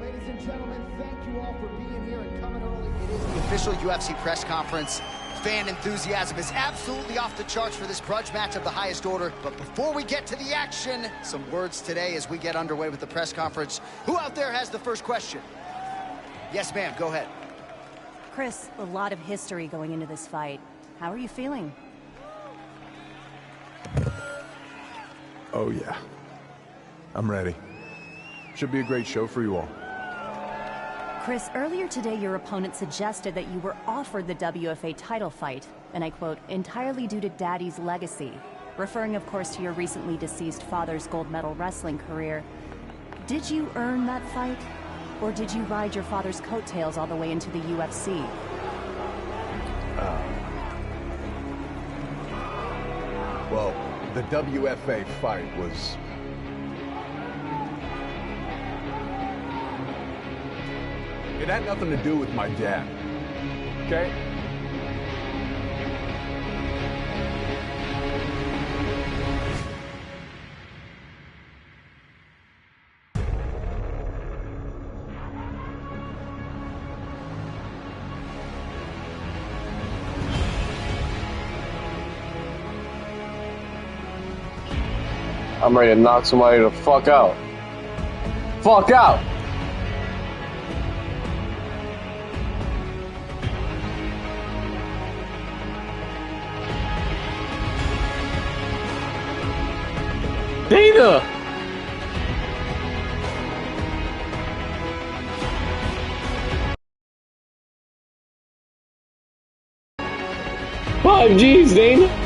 Ladies and gentlemen, thank you all for being here and coming early. It is the official UFC press conference. Fan enthusiasm is absolutely off the charts for this grudge match of the highest order. But before we get to the action, some words today as we get underway with the press conference. Who out there has the first question? Yes, ma'am, go ahead. Chris, a lot of history going into this fight. How are you feeling? Oh, yeah. I'm ready. Should be a great show for you all. Chris, earlier today your opponent suggested that you were offered the WFA title fight, and I quote, entirely due to Daddy's legacy, referring of course to your recently deceased father's gold medal wrestling career. Did you earn that fight, or did you ride your father's coattails all the way into the UFC? Well, the WFA fight was... It had nothing to do with my dad, okay? I'm ready to knock somebody the fuck out. Fuck out! Dana! Five G's, Dana!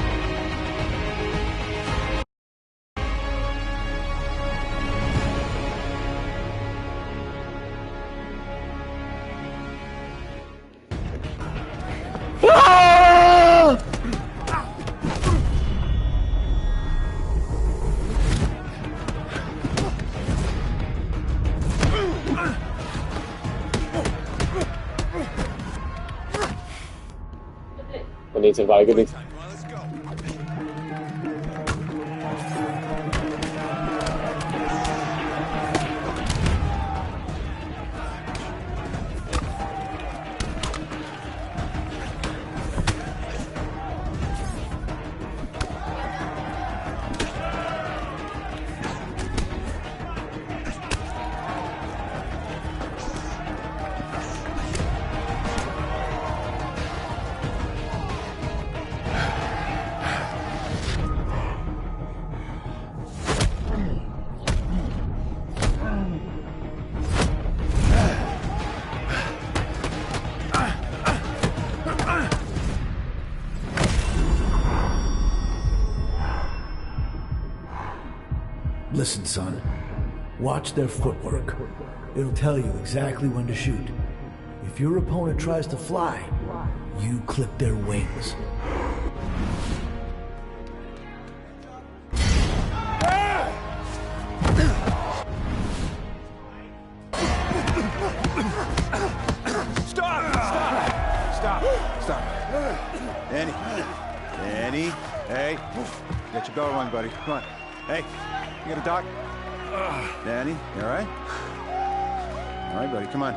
Need to buy good. Listen, son. Watch their footwork. It'll tell you exactly when to shoot. If your opponent tries to fly, you clip their wings. Stop. Danny. Hey. Get your bell rung, buddy. Come on. Hey, you got a doc? Danny, you all right? All right, buddy, come on.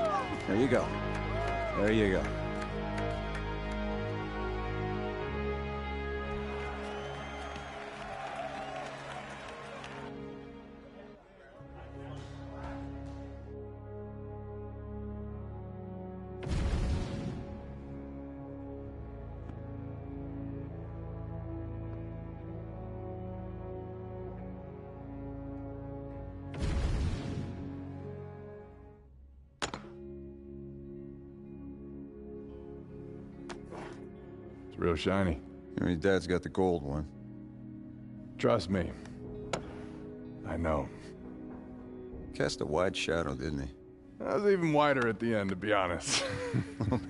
There you go. There you go. It's real shiny. Your dad's got the gold one. Trust me. I know. Cast a wide shadow, didn't he? I was even wider at the end, to be honest. Am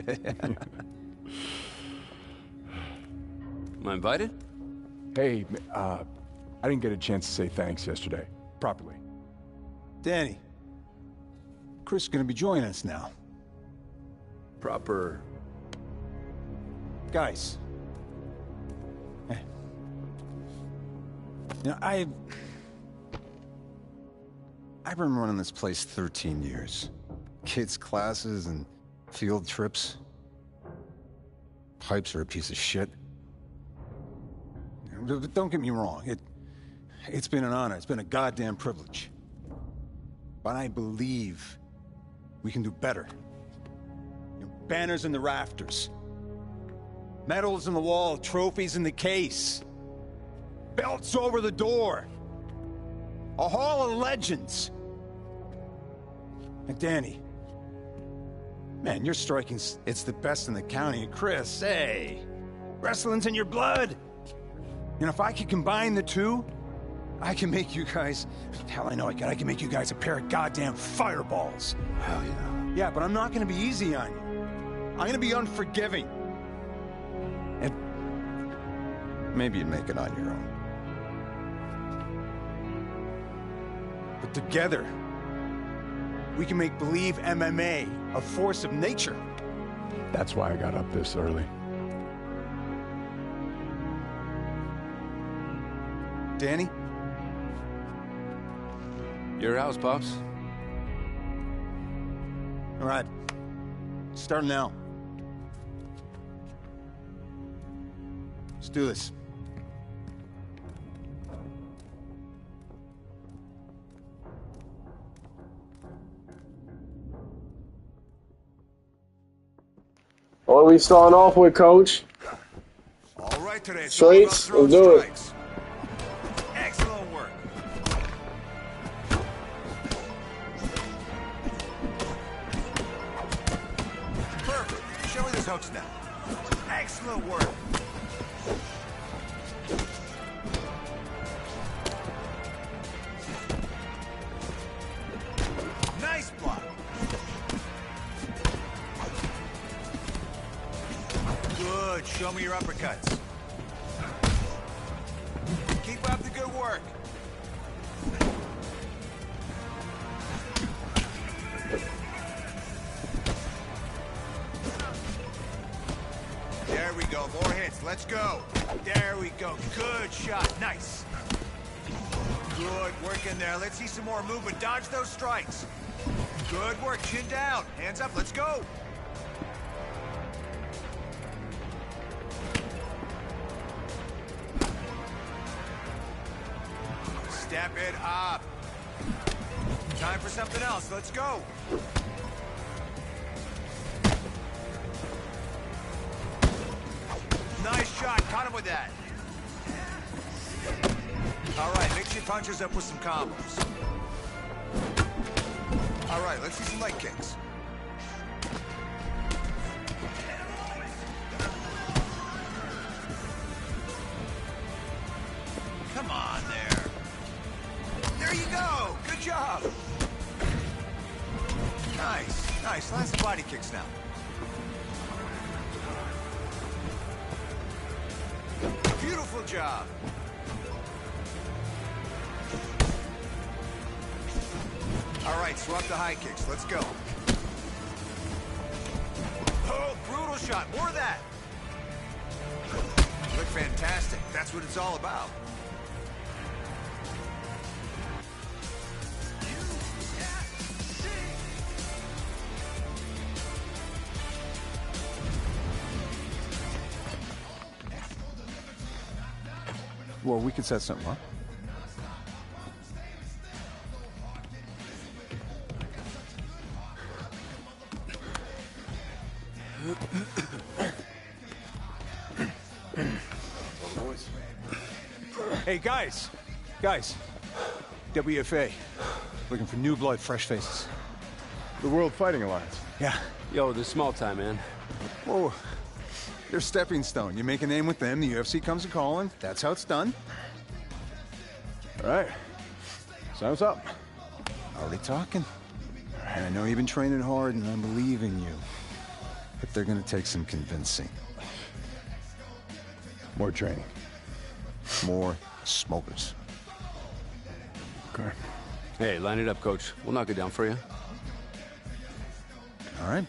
I invited? Hey, I didn't get a chance to say thanks yesterday. Properly. Danny. Chris is gonna be joining us now. Proper. Guys. Hey. You know, I've been running this place 13 years. Kids' classes and field trips. Pipes are a piece of shit. But don't get me wrong, it's been an honor, it's been a goddamn privilege. But I believe we can do better. You know, banners in the rafters. Medals in the wall, trophies in the case. Belts over the door. A hall of legends. And Danny, man, your striking's, it's the best in the county. And Chris, hey, wrestling's in your blood. And if I could combine the two, I can make you guys, hell I know I can. I can make you guys a pair of goddamn fireballs. Hell yeah. Yeah, but I'm not gonna be easy on you. I'm gonna be unforgiving. And maybe you'd make it on your own. But together, we can make believe MMA a force of nature. That's why I got up this early. Danny? Your house, Pops. All right. Start now. Let's do this. What are we starting off with, Coach? All right, today. Straights, let's do it. Excellent work. Perfect. Show me those hooks now. Excellent work. Nice block. Good. Show me your uppercuts. Keep up the good work. There we go. More hits. Let's go. There we go. Good shot. Nice. Good work in there. Let's see some more movement. Dodge those strikes. Good work. Chin down. Hands up. Let's go. Step it up. Time for something else. Let's go. Nice shot. Caught him with that. All right, mix your punches up with some combos. All right, let's see some leg kicks. Come on there. There you go. Good job. Nice, nice. Lots of body kicks now. Beautiful job. All right, swap the high kicks. Let's go. Oh, brutal shot. More of that. You look fantastic. That's what it's all about. Well, we could set something up. Hey, guys. Guys. WFA. Looking for new blood, fresh faces. The World Fighting Alliance. Yeah. Yo, this small time, man. Whoa. They're stepping stone. You make a name with them, the UFC comes a-calling. That's how it's done. All right. Sounds up. Already talking. And I know you've been training hard, and I believe in you. But they're gonna take some convincing. More training. More smokers. Okay. Hey, line it up, coach. We'll knock it down for you. All right.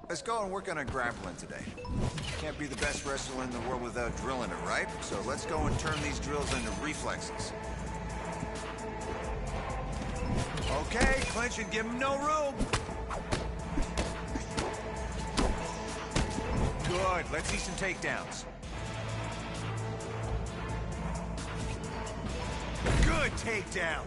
Let's go and work on our grappling today. Can't be the best wrestler in the world without drilling it, right? So let's go and turn these drills into reflexes. Okay, clinch and give him no room. Good, let's see some takedowns. Good takedown.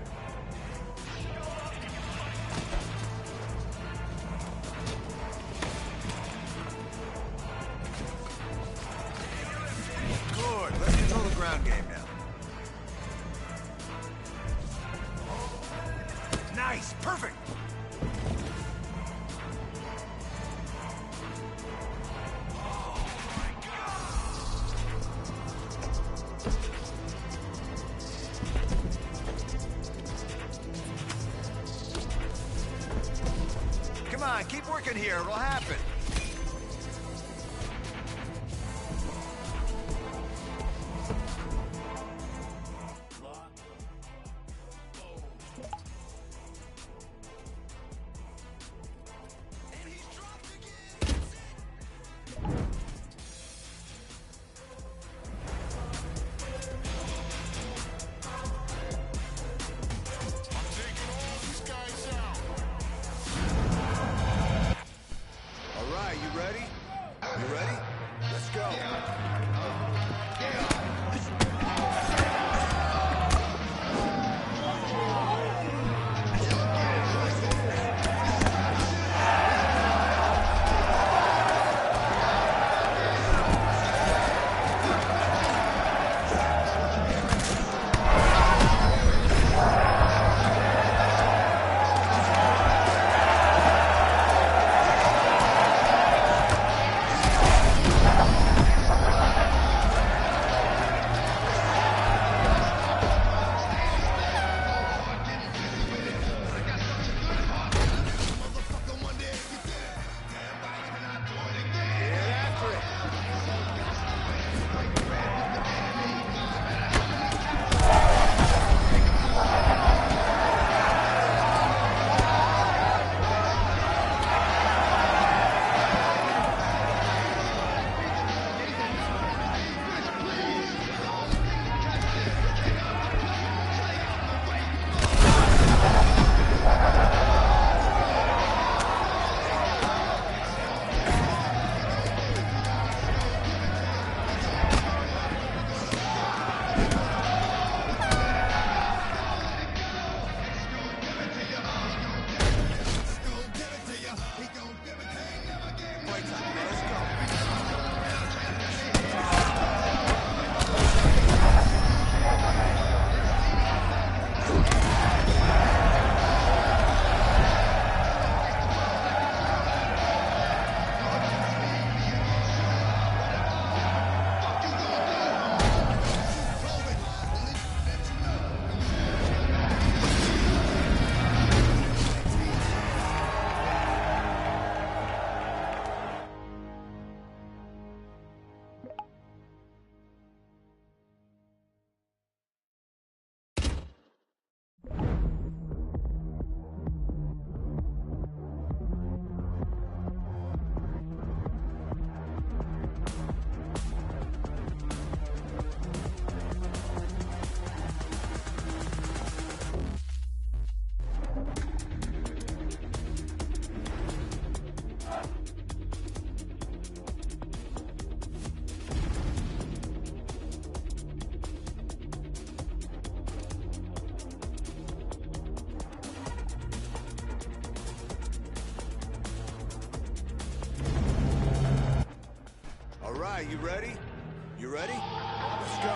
Good, let's control the ground game now. Nice, perfect. Come on, keep working here, it'll happen. right, you ready? You ready? Let's go.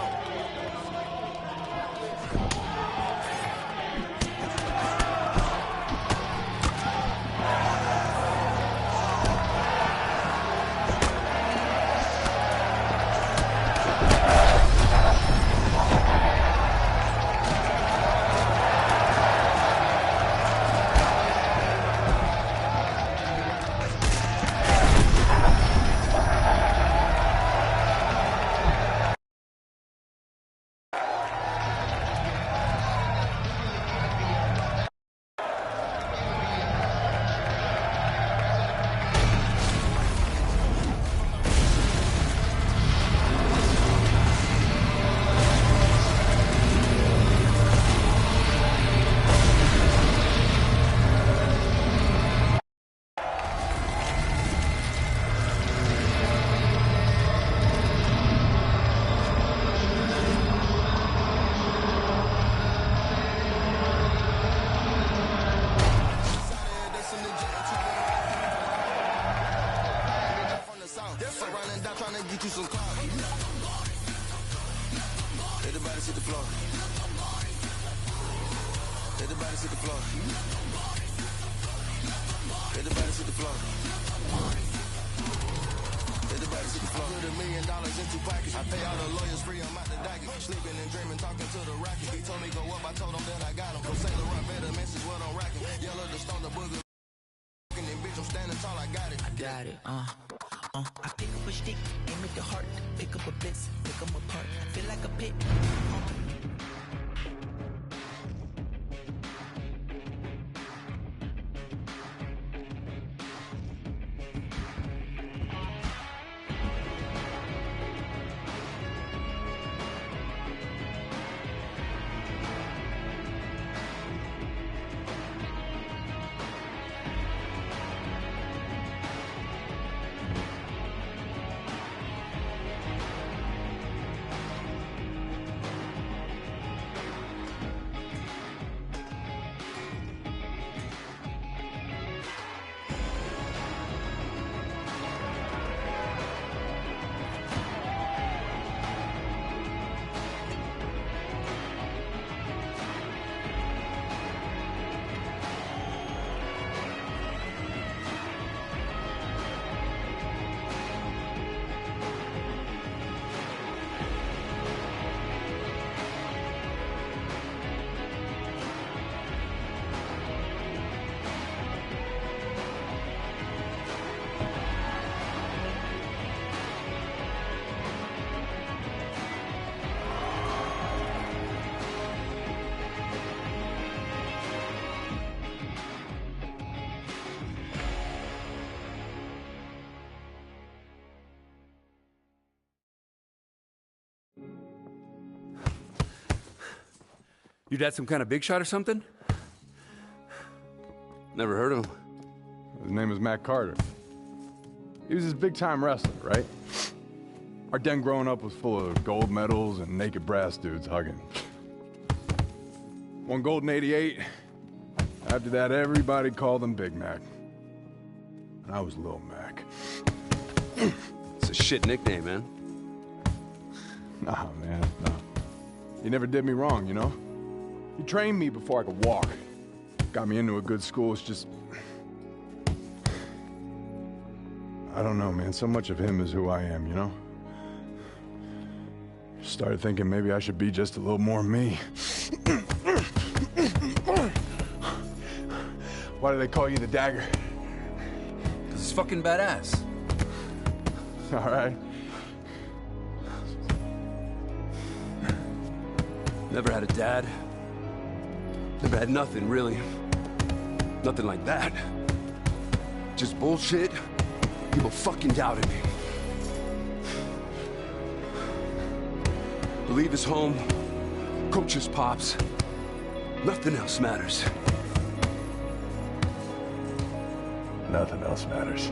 Get you some clout. Everybody sit the floor. Everybody sit the floor. Everybody sit the floor. Everybody sit the floor. Put $1 million in 2 pockets. I pay all the lawyers free. I'm out the docket. Sleeping and dreaming, talking to the rocket. He told me go up. I told him that I got him. From Saint Laurent, better message what I'm rocking. Yellow the stone, the booger. And bitch, I'm standing tall. I got it. I got it. I pick up a stick, aim at the heart. Pick up a blitz, pick them apart. I feel like a pit. Your dad some kind of big shot or something? Never heard of him. His name is Matt Carter. He was this big-time wrestler, right? Our den growing up was full of gold medals and naked brass dudes hugging. Won gold in '88. After that, everybody called him Big Mac. And I was Lil Mac. It's a shit nickname, man. Nah, man, no. He never did me wrong, you know? He trained me before I could walk. Got me into a good school. It's just... I don't know, man. So much of him is who I am, you know? Started thinking maybe I should be just a little more me. Why do they call you the Dagger? 'Cause it's fucking badass. All right. Never had a dad. Never had nothing, really. Nothing like that. Just bullshit. People fucking doubted me. Believe his home. Coach his pops. Nothing else matters. Nothing else matters.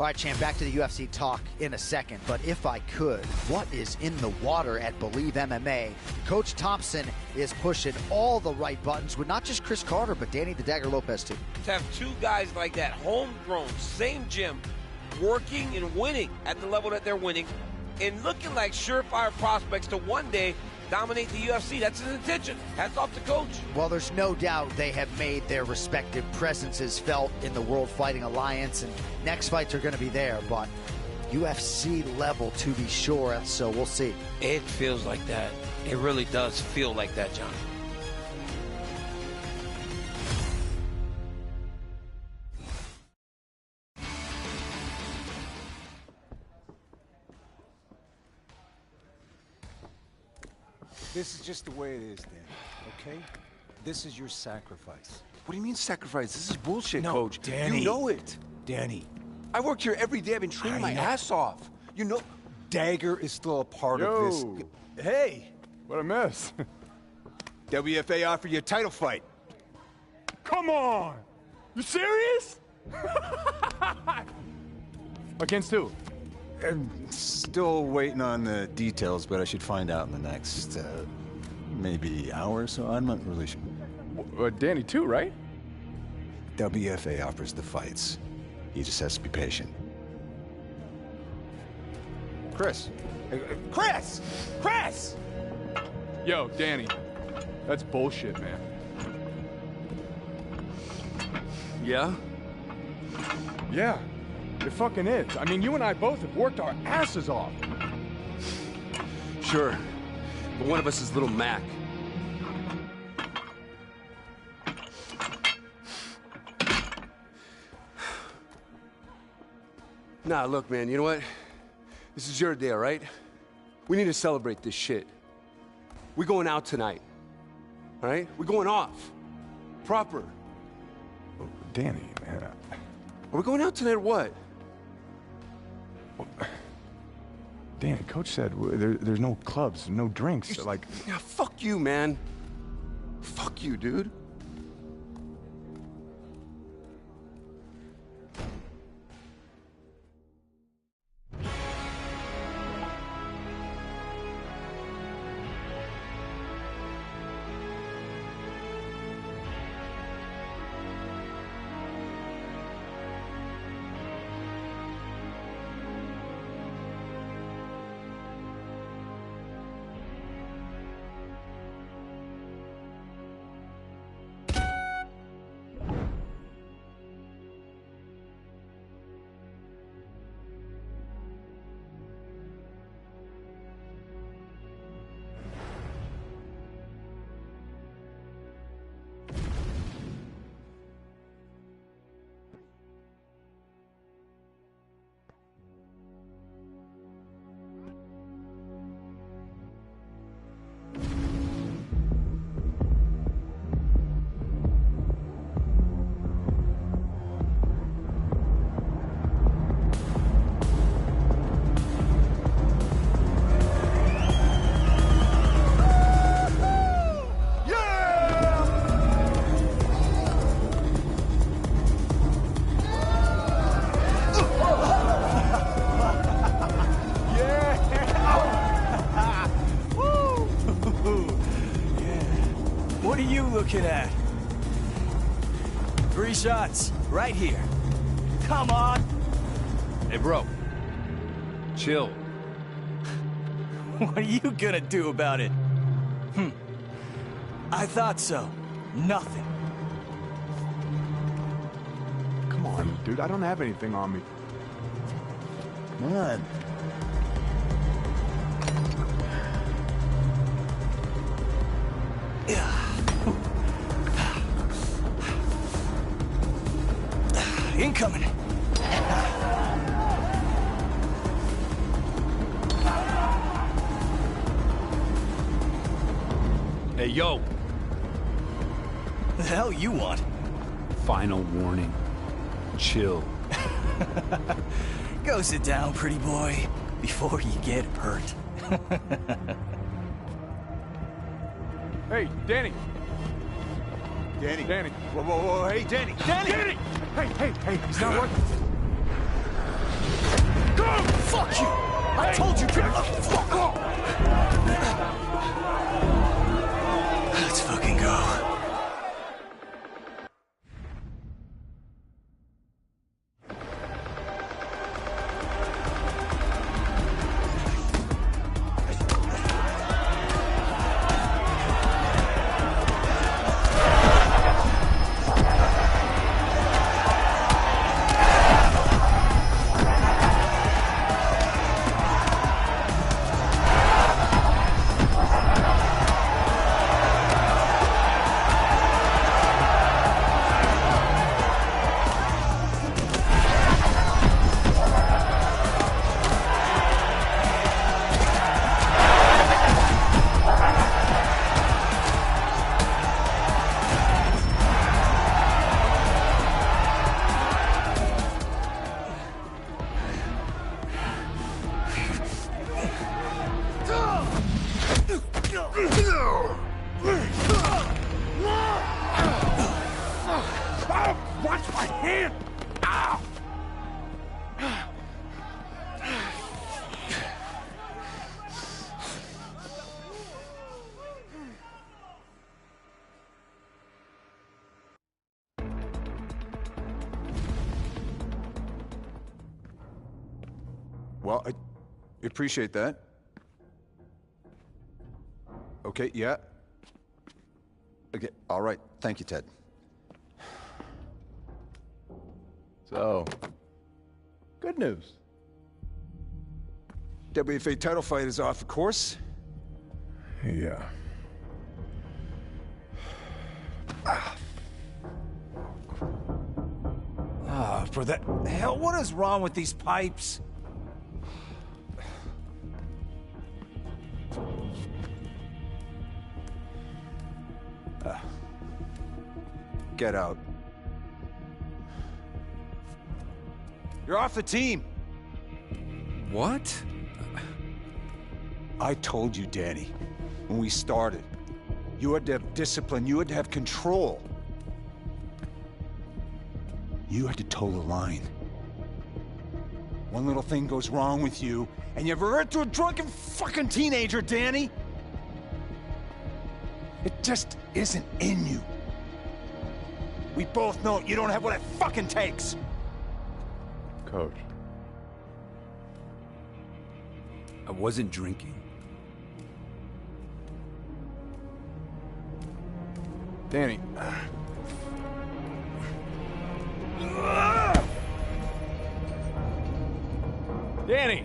All right, champ, back to the UFC talk in a second, but if I could, what is in the water at Believe MMA? Coach Thompson is pushing all the right buttons with not just Chris Carter, but Danny the Dagger Lopez, too. To have two guys like that, homegrown, same gym, working and winning at the level that they're winning, and looking like surefire prospects to one day dominate the UFC. That's his intention. Hats off to Coach. Well, there's no doubt they have made their respective presences felt in the World Fighting Alliance, and next fights are going to be there, but UFC level to be sure, so we'll see. It feels like that. It really does feel like that, John. This is just the way it is, Dan, okay? This is your sacrifice. What do you mean sacrifice? This is bullshit, No, Coach. Danny. You know it. Danny. I worked here every day. I've been training my ass off. You know. Dagger is still a part Yo. of this. Hey! What a mess. WFA offered you a title fight. Come on! You serious? Against who? I'm still waiting on the details, but I should find out in the next, maybe hour or so. I'm not really sure. Danny too, right? WFA offers the fights. He just has to be patient. Chris! Chris! Chris! Yo, Danny. That's bullshit, man. Yeah? Yeah, it fucking is. I mean, you and I both have worked our asses off. Sure. But one of us is Little Mac. Nah, look, man, you know what? This is your day, all right? We need to celebrate this shit. We're going out tonight, all right? We're going off. Proper. Danny, man. Are we going out tonight or what? Danny, Coach said there's no clubs, no drinks. Like, Yeah, fuck you, man. Fuck you, dude. What are you looking at? 3 shots, right here. Come on! Hey, bro. Chill. What are you gonna do about it? I thought so. Nothing. come on, dude. I don't have anything on me. Come on. Incoming. Hey, yo. The hell you want? Final warning. Chill. Go sit down, pretty boy, before you get hurt. Hey, Danny. Danny. Danny. Whoa, whoa, whoa, hey, Danny. Danny! Danny! Hey, it's not working. Fuck you! I told you to fuck off! Let's fucking go. Watch my hand! Ow! Well, I appreciate that. Okay, yeah. Okay, all right. Thank you, Ted. So, good news. WFA title fight is off, of course. Yeah. For the hell, what is wrong with these pipes? Get out. You're off the team. What? I told you, Danny, when we started, you had to have discipline, you had to have control. You had to toe the line. One little thing goes wrong with you, and you revert to a drunken fucking teenager, Danny. It just isn't in you. We both know you don't have what it fucking takes. Coach. I wasn't drinking. Danny. Danny!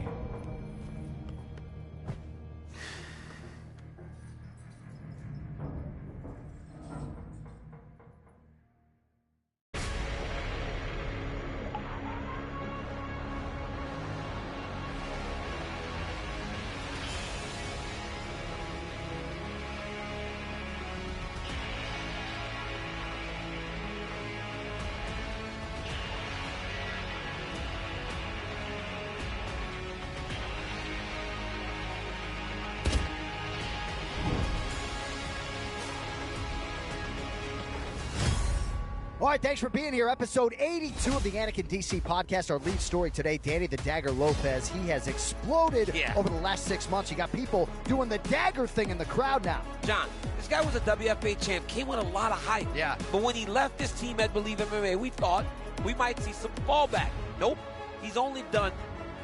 All right, thanks for being here. Episode 82 of the Anakin DC podcast. Our lead story today, Danny the Dagger Lopez. He has exploded over the last 6 months. You got people doing the dagger thing in the crowd now. John, this guy was a WFA champ, came with a lot of hype. Yeah. But when he left this team at Believe MMA, we thought we might see some fallback. Nope. He's only done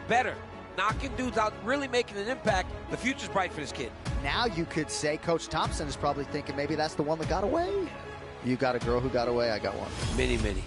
better. Knocking dudes out, really making an impact. The future's bright for this kid. Now you could say Coach Thompson is probably thinking maybe that's the one that got away. You got a girl who got away, I got one. Many, many.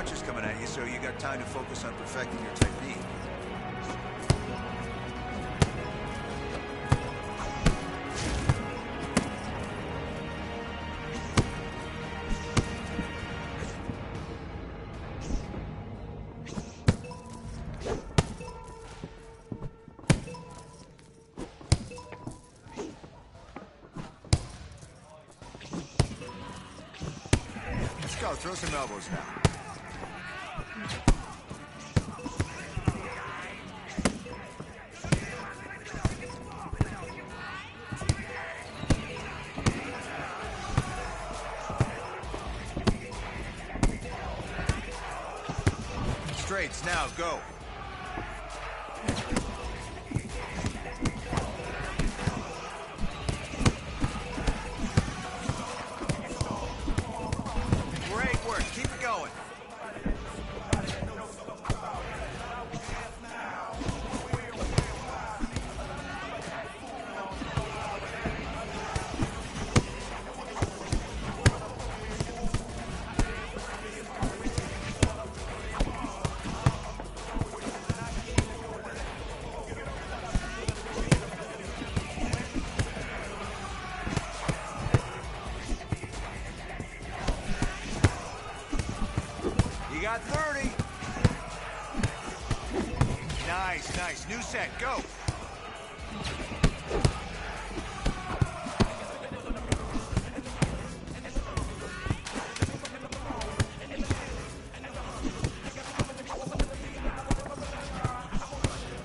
punches coming at you, so you got time to focus on perfecting your technique. Let's go, throw some elbows now. Straights now, go. Great work, keep it going. You got 30. Nice, nice. New set, go.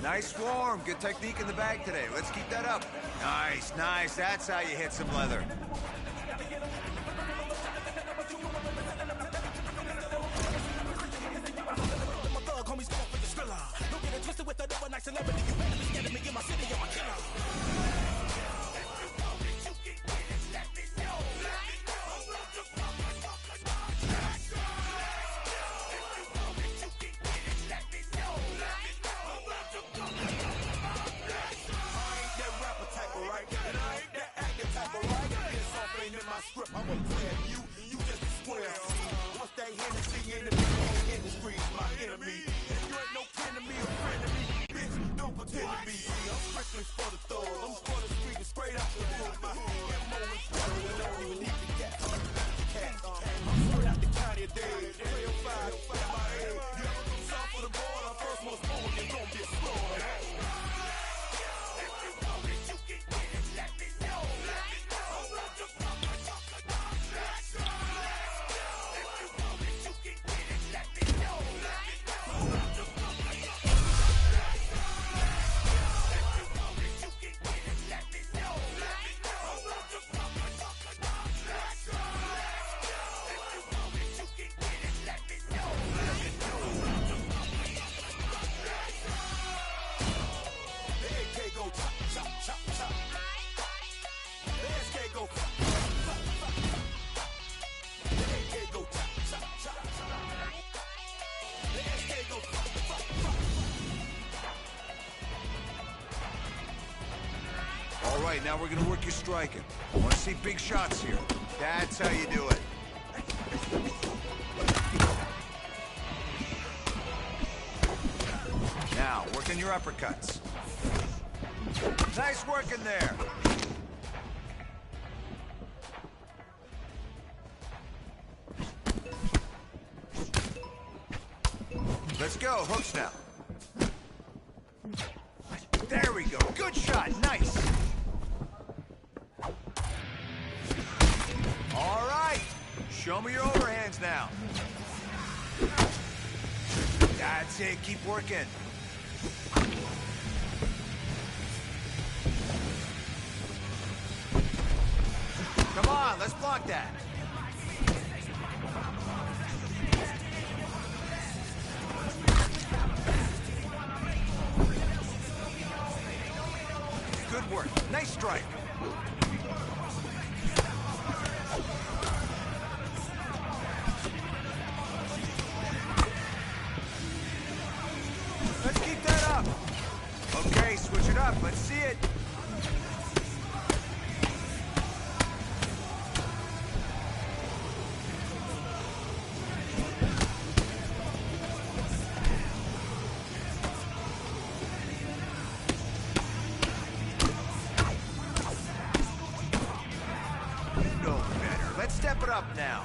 Nice form. Good technique in the bag today. Let's keep that up. Nice, nice. That's how you hit some leather. All right, now we're gonna work your striking. I want to see big shots here. That's how you do it. Now, work on your uppercuts. Nice work in there. Let's go, hooks now. There we go, good shot, nice. All right, show me your overhands now. That's it, keep working. Come on, let's block that. Good work, nice strike. Let's keep that up. Okay, switch it up, let's see it. What up now?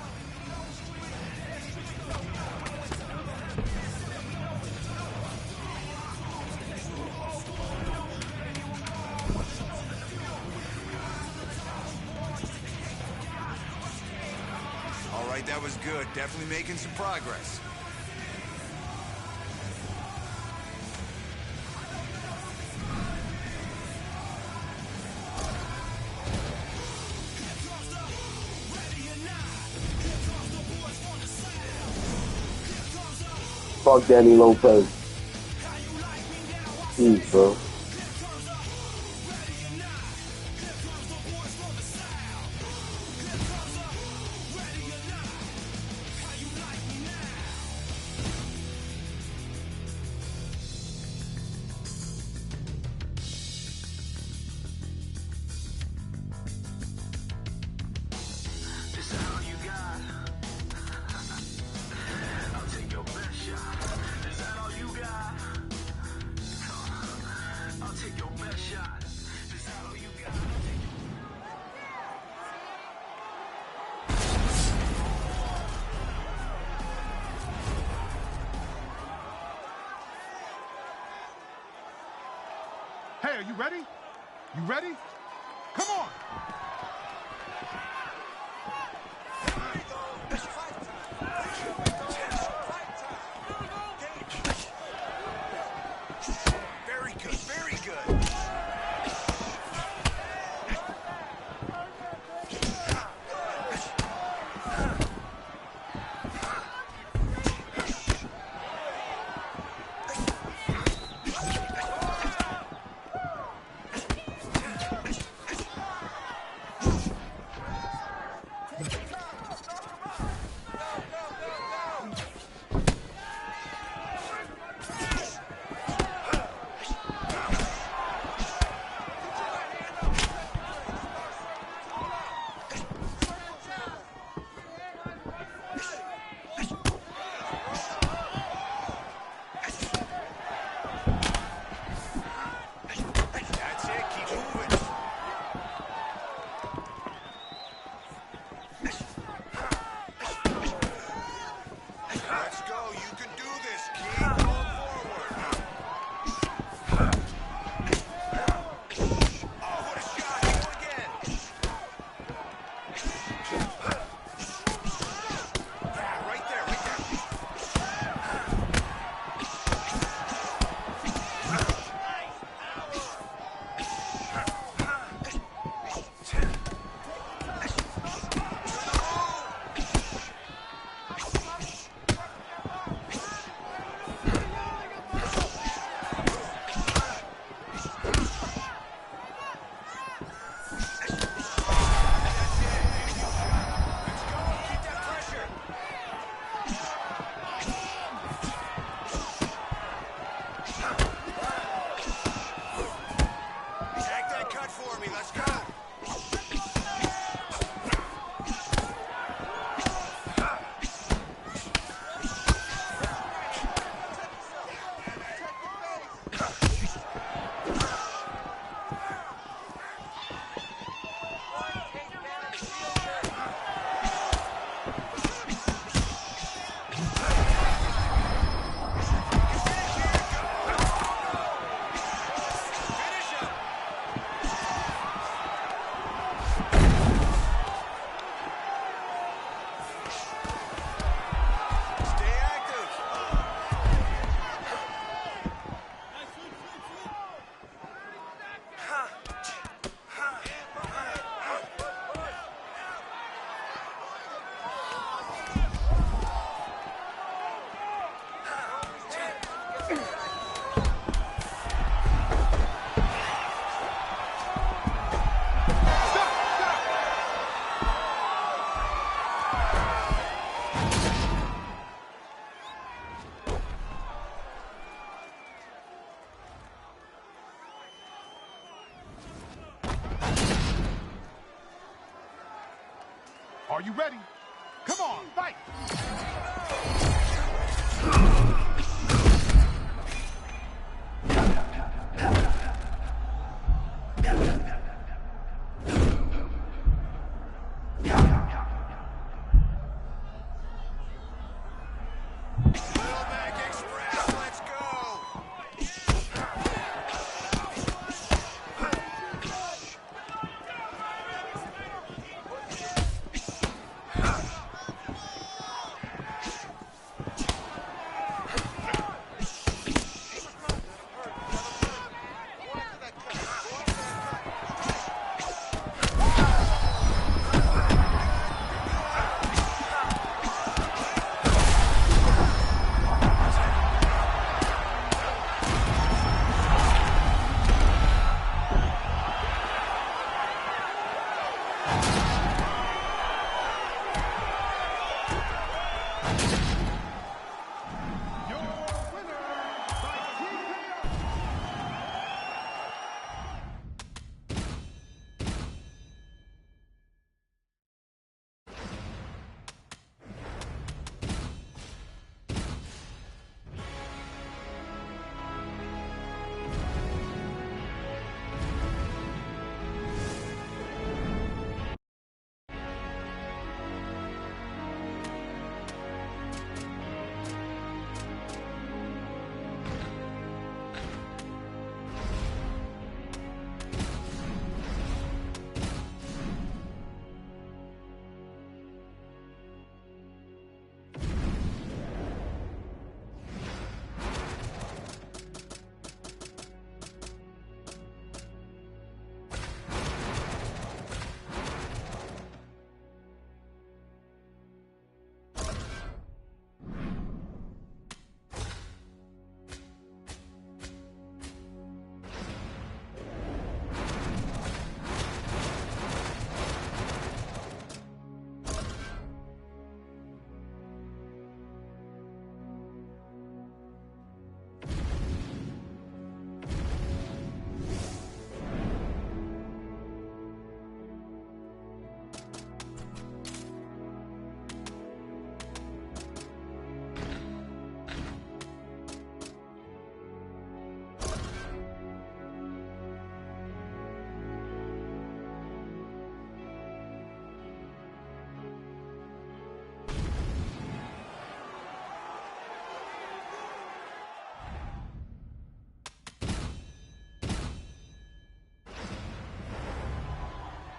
All right, that was good. Definitely making some progress. Fuck Danny Lopez. Jeez, bro. Hey, are you ready? You ready? Come on! Very good, very good. Are you ready? Come on, fight!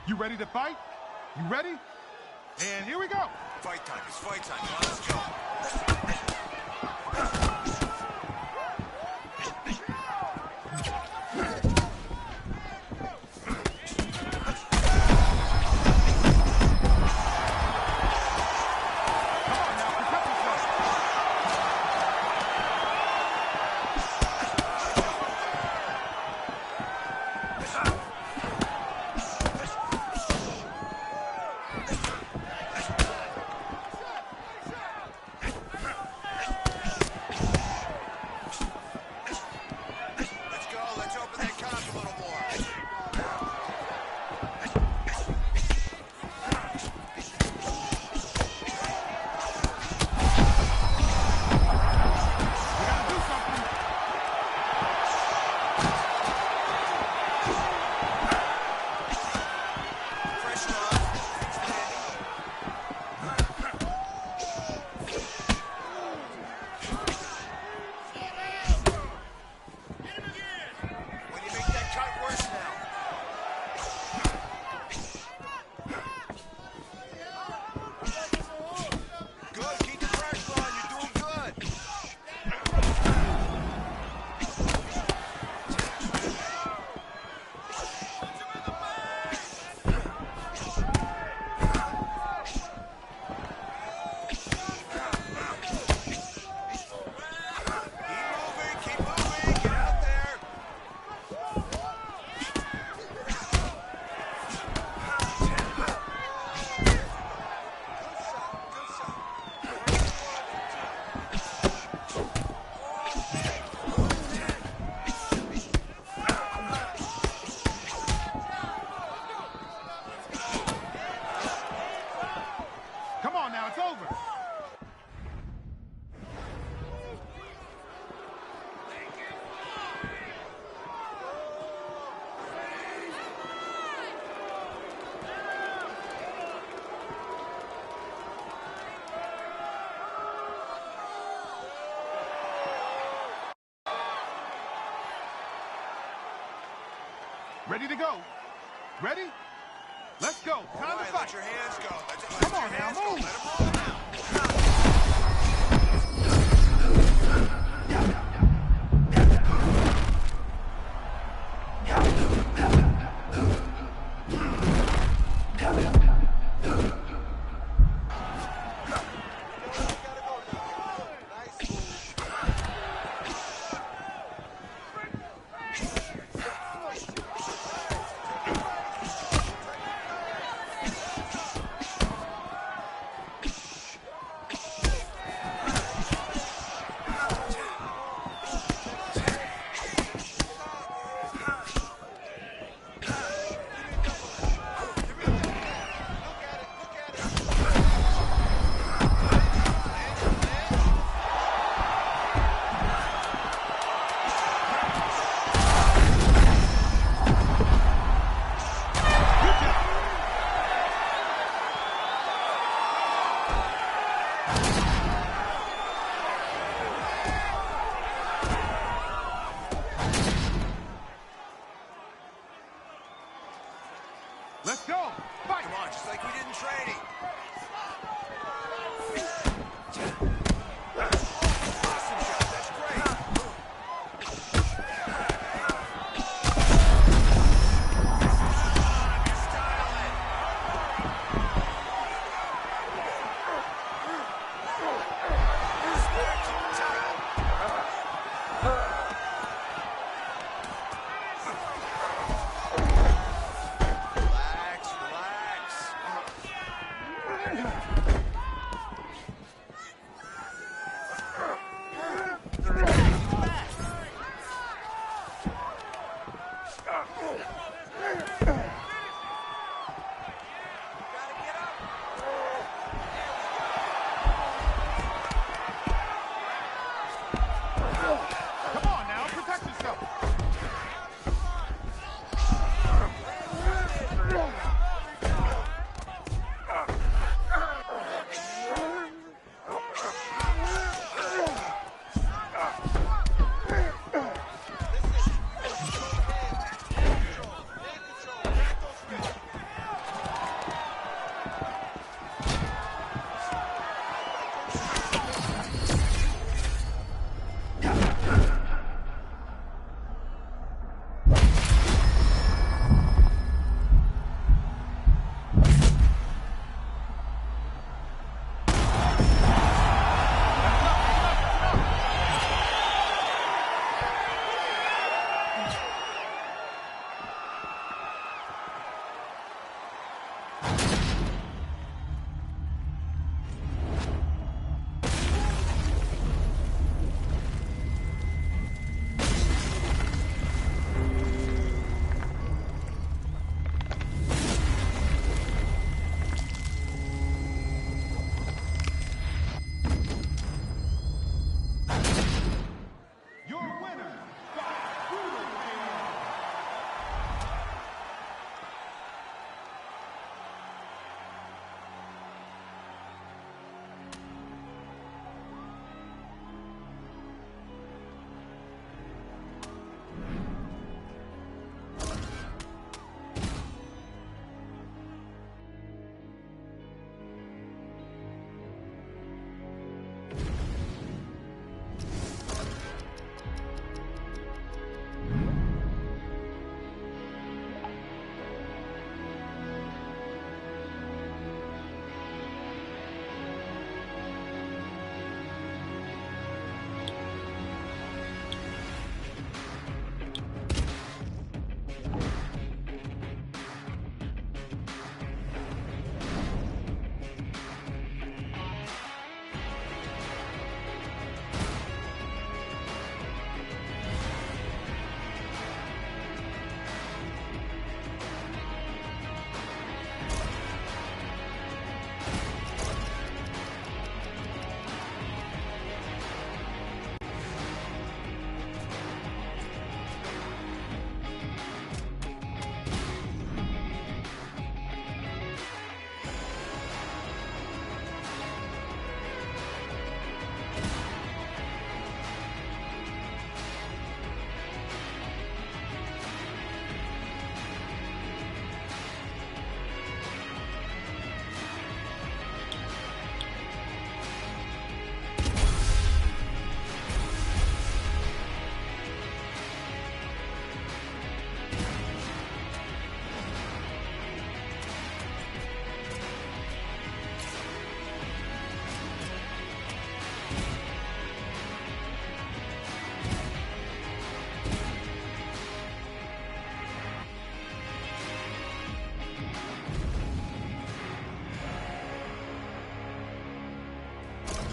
You ready to fight? You ready? And here we go. Fight time. It's fight time. Come on, let's go. Ready to go? Ready? Let's go. Time to fight. Let your hands go. Come on now, move. Let them roll now. Go! Fight! Come on, just like we did in training. Awesome shot, that's great. You're styling. Keep it tight. Relax, relax. Come on now, protect yourself. Your winner by brutal KO.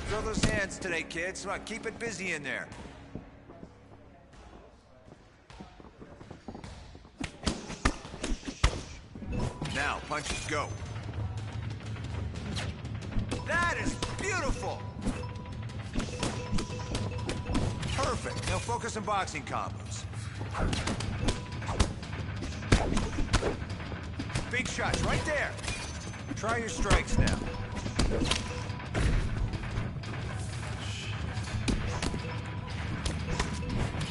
Throw those hands today, kids. Come on, keep it busy in there. Now, punches, go. That is beautiful! Perfect. Now focus on boxing combos. Big shots right there. Try your strikes now.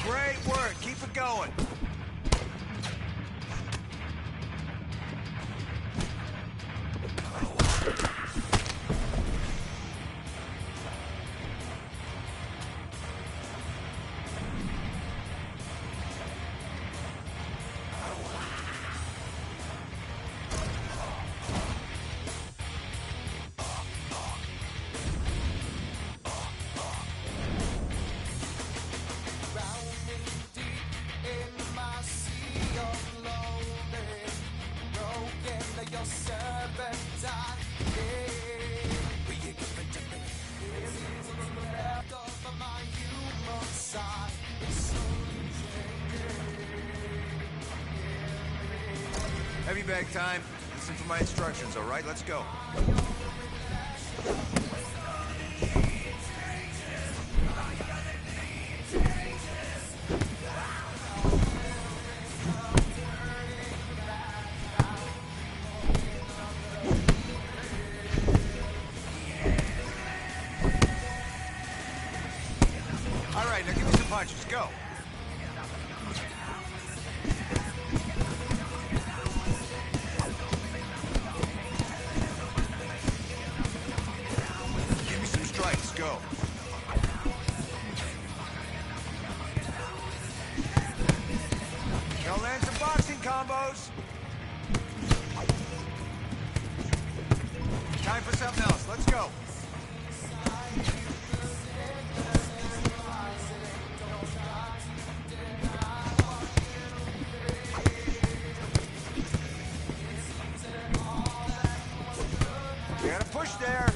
Great work. Keep it going. Heavy bag time. Listen for my instructions, all right? Let's go. All right, now give me some punches. Go. Go. Now land some boxing combos. Time for something else. Let's go. You gotta push there.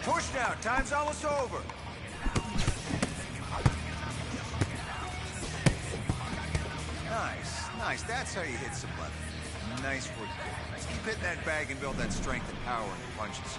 Push now, time's almost over. Nice, that's how you hit some leather. Nice work there. Let's keep hitting that bag and build that strength and power in your punches.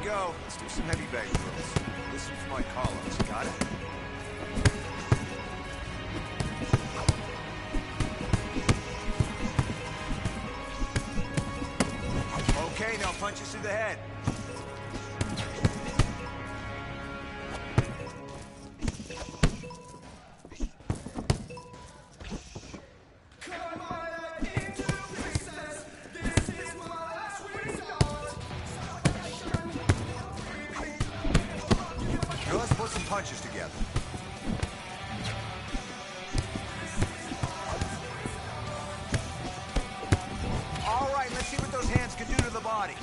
Go. Let's do some heavy bag drills. Listen for my call-ups. Got it? Okay, now punches to the head. Punches together. All right, let's see what those hands can do to the body.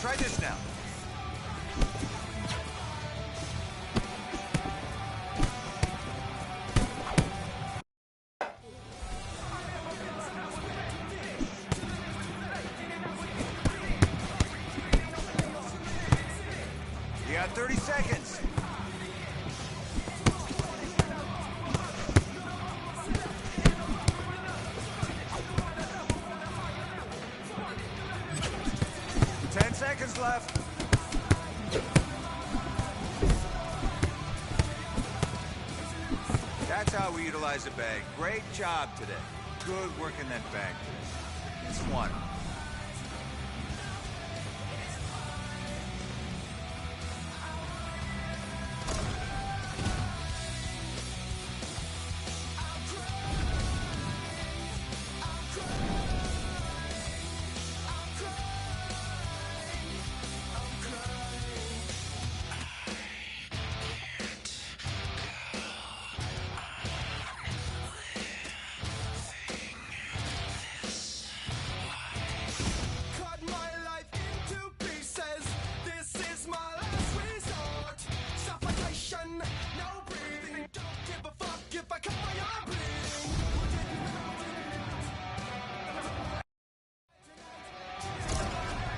Try this now. You got 30 seconds. Seconds left. That's how we utilize the bag. Great job today. Good work in that bag today. It's one.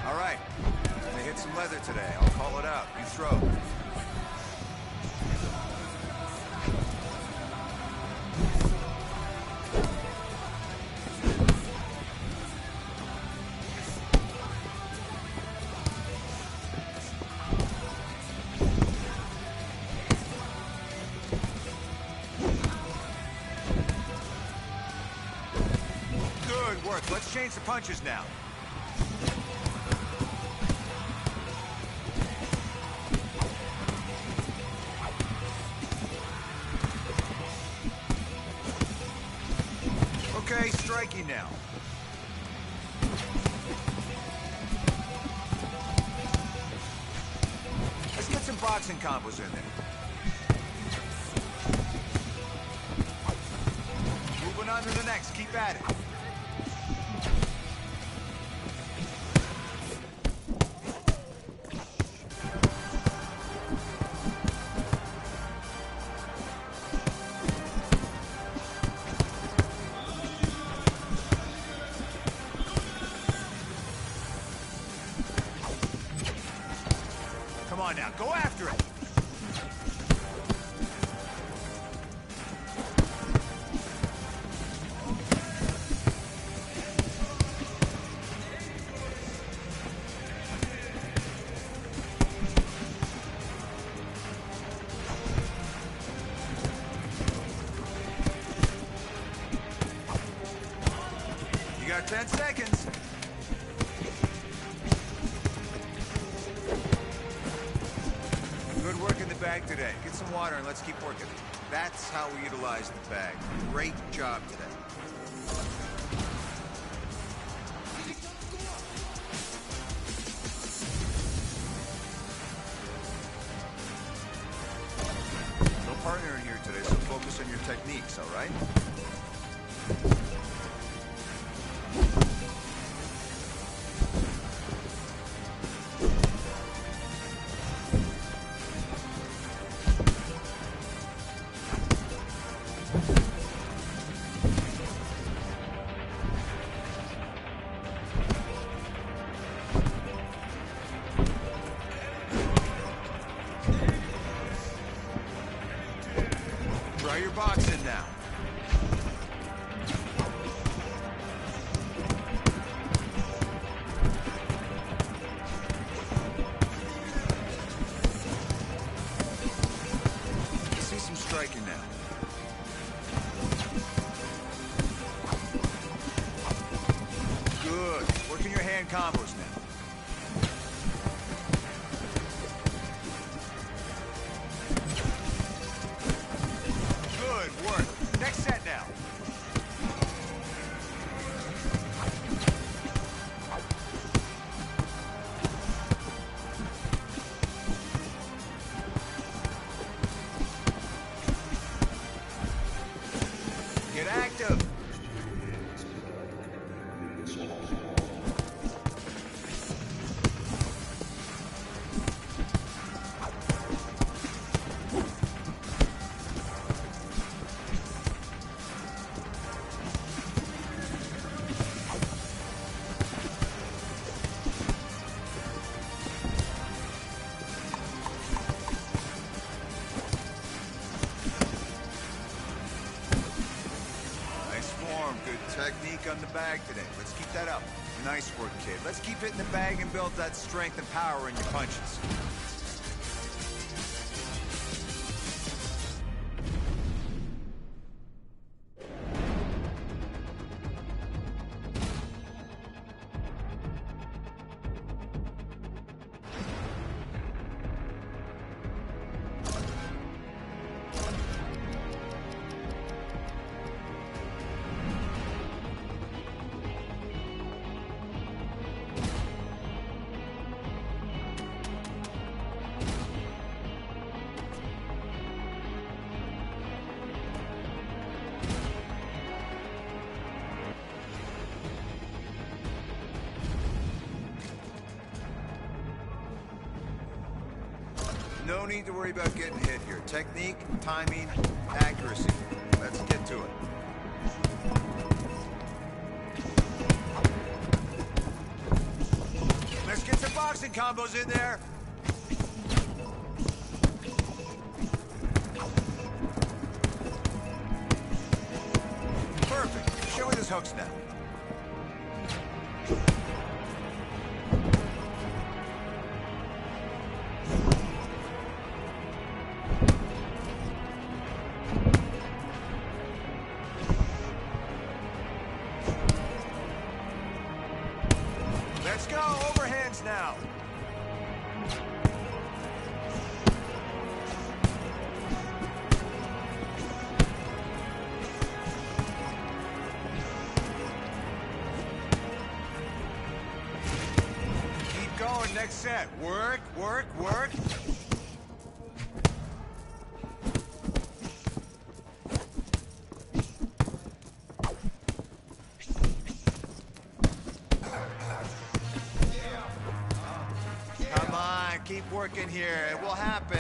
All right, they hit some leather today. I'll call it out. You throw. Good work. Let's change the punches now. Okay, striking now. Let's get some boxing combos in there. Moving on to the next. Keep at it. Come on now, go after it. You got 10 seconds. Good work in the bag today. Get some water and let's keep working. That's how we utilize the bag. Great job today. No partner in here today, so focus on your techniques, all right? Try your boxing now. See some striking now. Good. Working your hand combos now. Good work. Next set now. Get active. Technique on the bag today. Let's keep that up. Nice work, kid. Let's keep hitting the bag and build that strength and power in your punches. No need to worry about getting hit here. Technique, timing, accuracy. Let's get to it. Let's get some boxing combos in there. Perfect. Show me those hooks now. Let's go, overhands now. Keep going, next set. Work, work, work. Come on, keep working here. It will happen.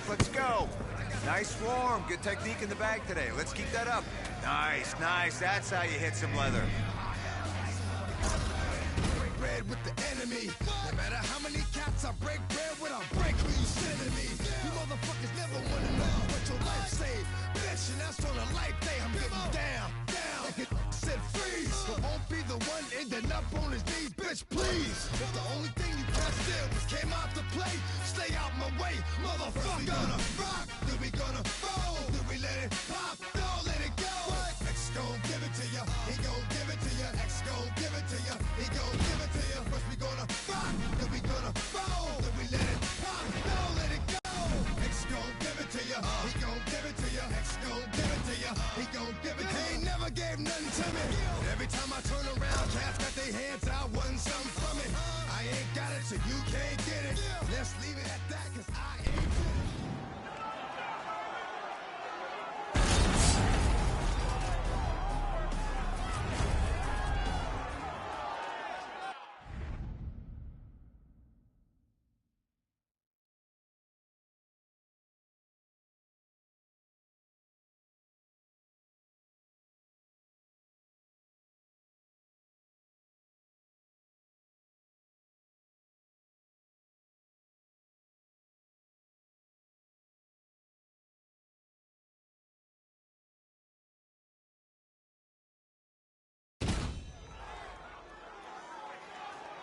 Let's go. Nice form. Good technique in the bag today. Let's keep that up. Nice, nice. That's how you hit some leather. Break bread with the enemy. No matter how many cats I break bread with, I'll break who you sending me. You motherfuckers never want to know what your life saved. Bitch, and that's on a life day. I'm getting down, down. Like it said freeze. But won't be the one ending up on his knees. Bitch, please. If the only thing you guys did was came out to play, stay out my way, motherfucker. We gonna rock, then we gonna roll, then we let it pop, don't let it go. What? X gon' give it to ya, he gon' give it to ya. X gon' give it to ya, he gon' give it to ya. First we gonna rock, then we gonna roll, then we let it pop, don't let it go. X gon' give it to ya, he gon' give it to ya. X gon' give it to ya, he gon' give it to ya. He ain't never gave nothing to me. Every time I turn around, cats got their hands out, wanting something from it. I ain't got it, so you can't get it. Let's leave it at that, cause I ain't with it.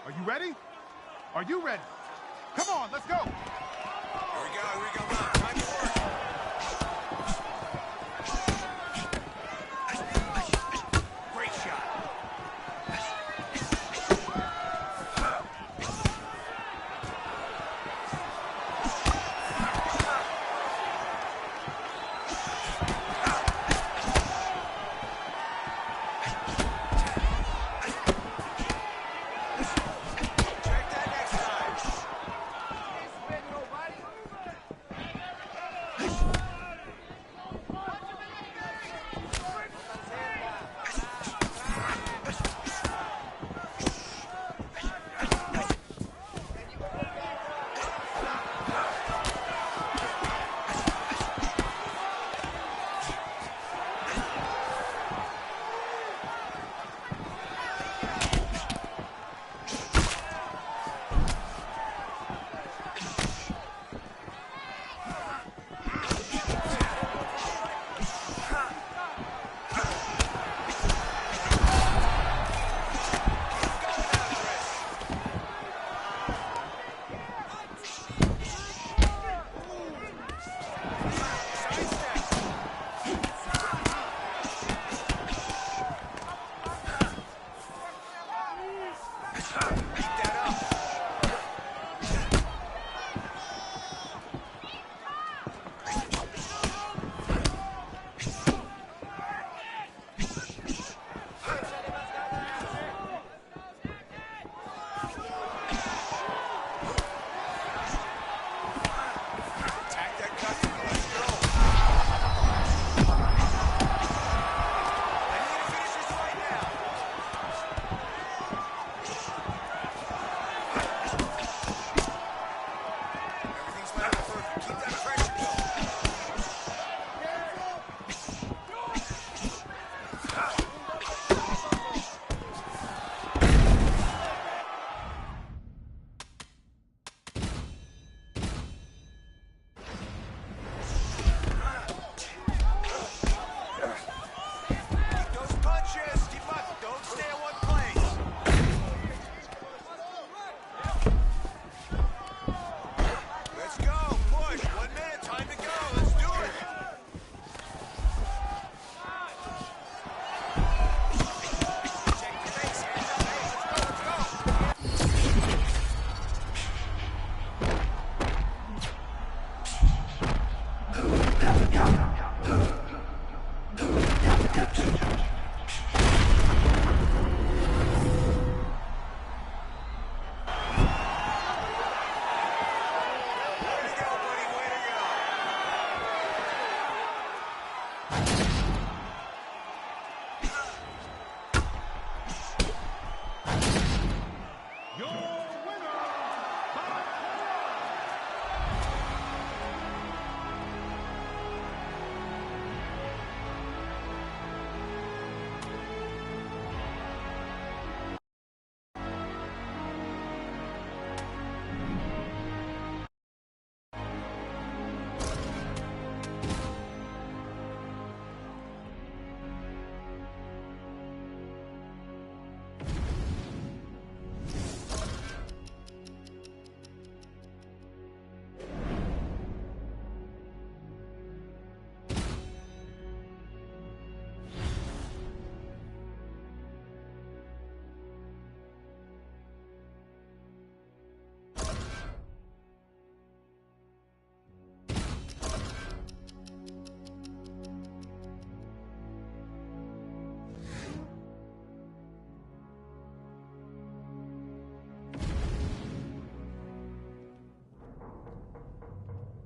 Are you ready? Are you ready? Come on, let's go. Here we go, here we go. Time to work. Great shot. Check that next time.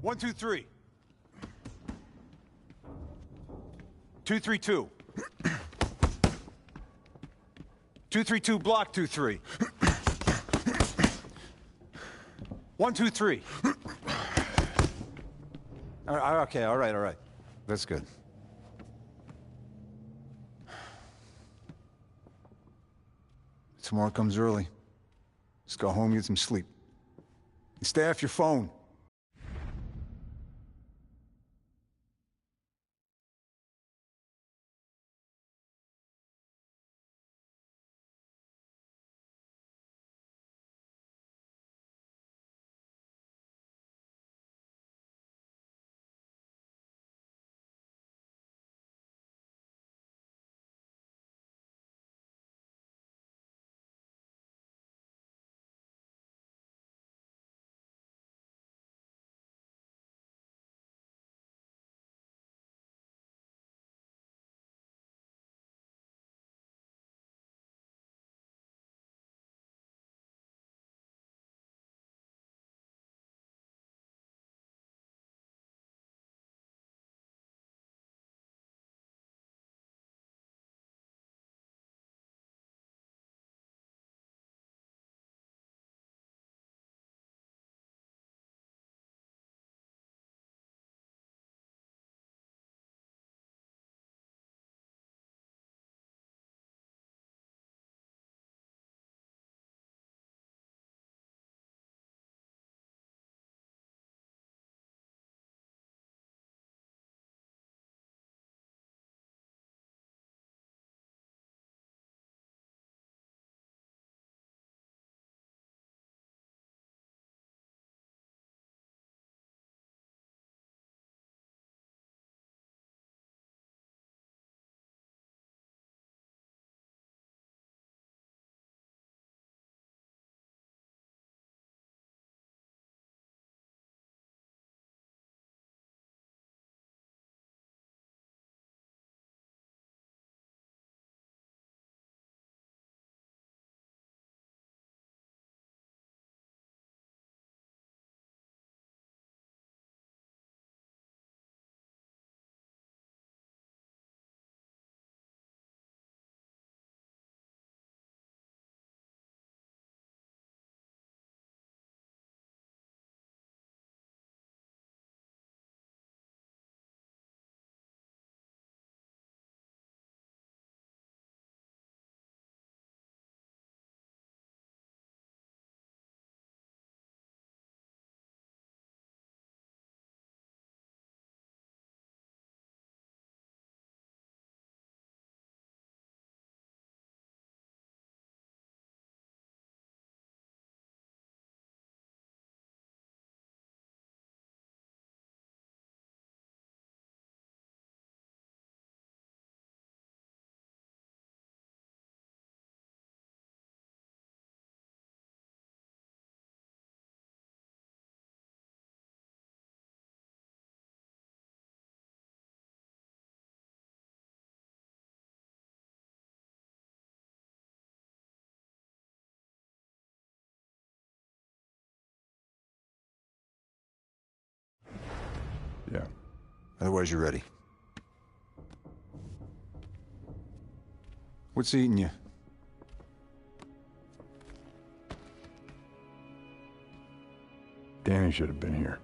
One, two, three. 2-3-2. 2-3-2 block 2-3. 1-2-3. Okay, all right. That's good. Tomorrow comes early. Just go home, get some sleep. And stay off your phone. Yeah. Otherwise, you're ready. What's eating you? Danny should have been here.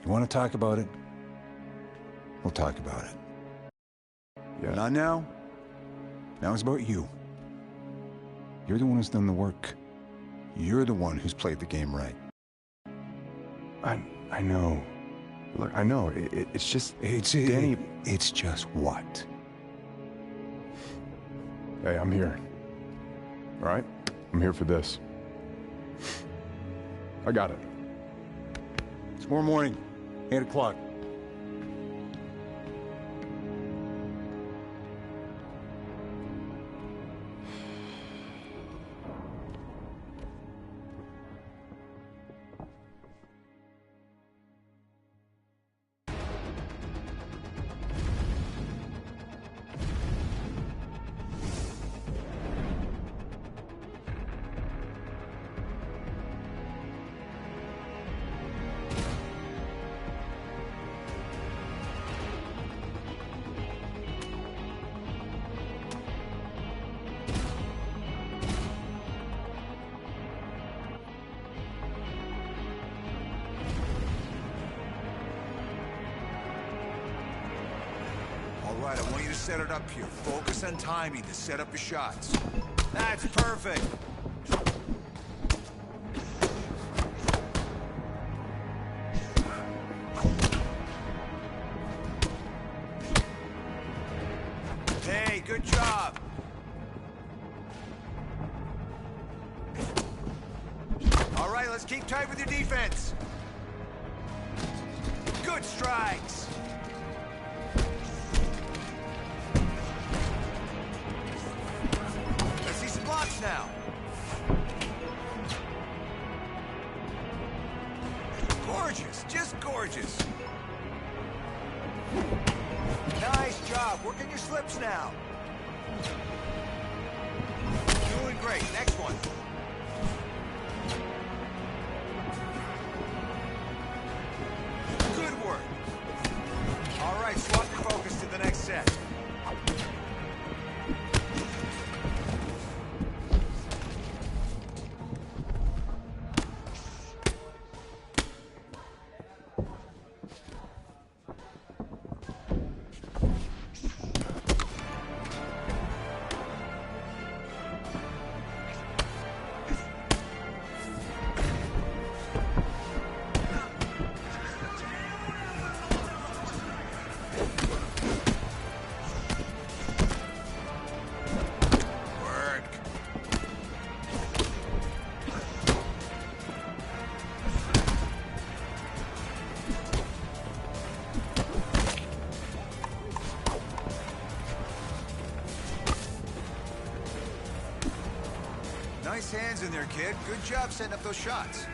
You want to talk about it? We'll talk about it. Yeah. Not now. Now it's about you. You're the one who's done the work. You're the one who's played the game right. I know. Look, I know. It's just... Danny... It's just what? Hey, I'm here. All right? I'm here for this. I got it. Tomorrow morning, 8 o'clock. All right, I want you to set it up here. Focus on timing to set up your shots. That's perfect. Hey, good job. All right, let's keep tight with your defense. Good strikes. Let's see some blocks now. Gorgeous, just gorgeous. Nice job, working your slips now. Doing great, next one. Good work. All right, swap your focus to the next set. Nice hands in there, kid. Good job setting up those shots.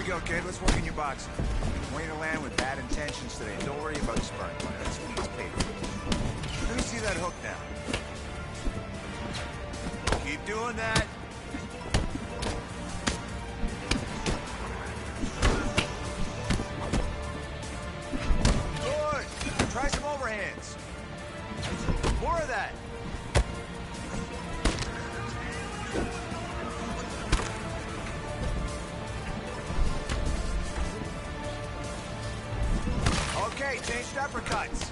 we go, kid. Let's work in your boxing. I want you to land with bad intentions today. Don't worry about the sparring partner. That's what he's paid for. Let me see that hook now. Keep doing that. Good. Try some overhands. More of that. Okay, changed uppercuts.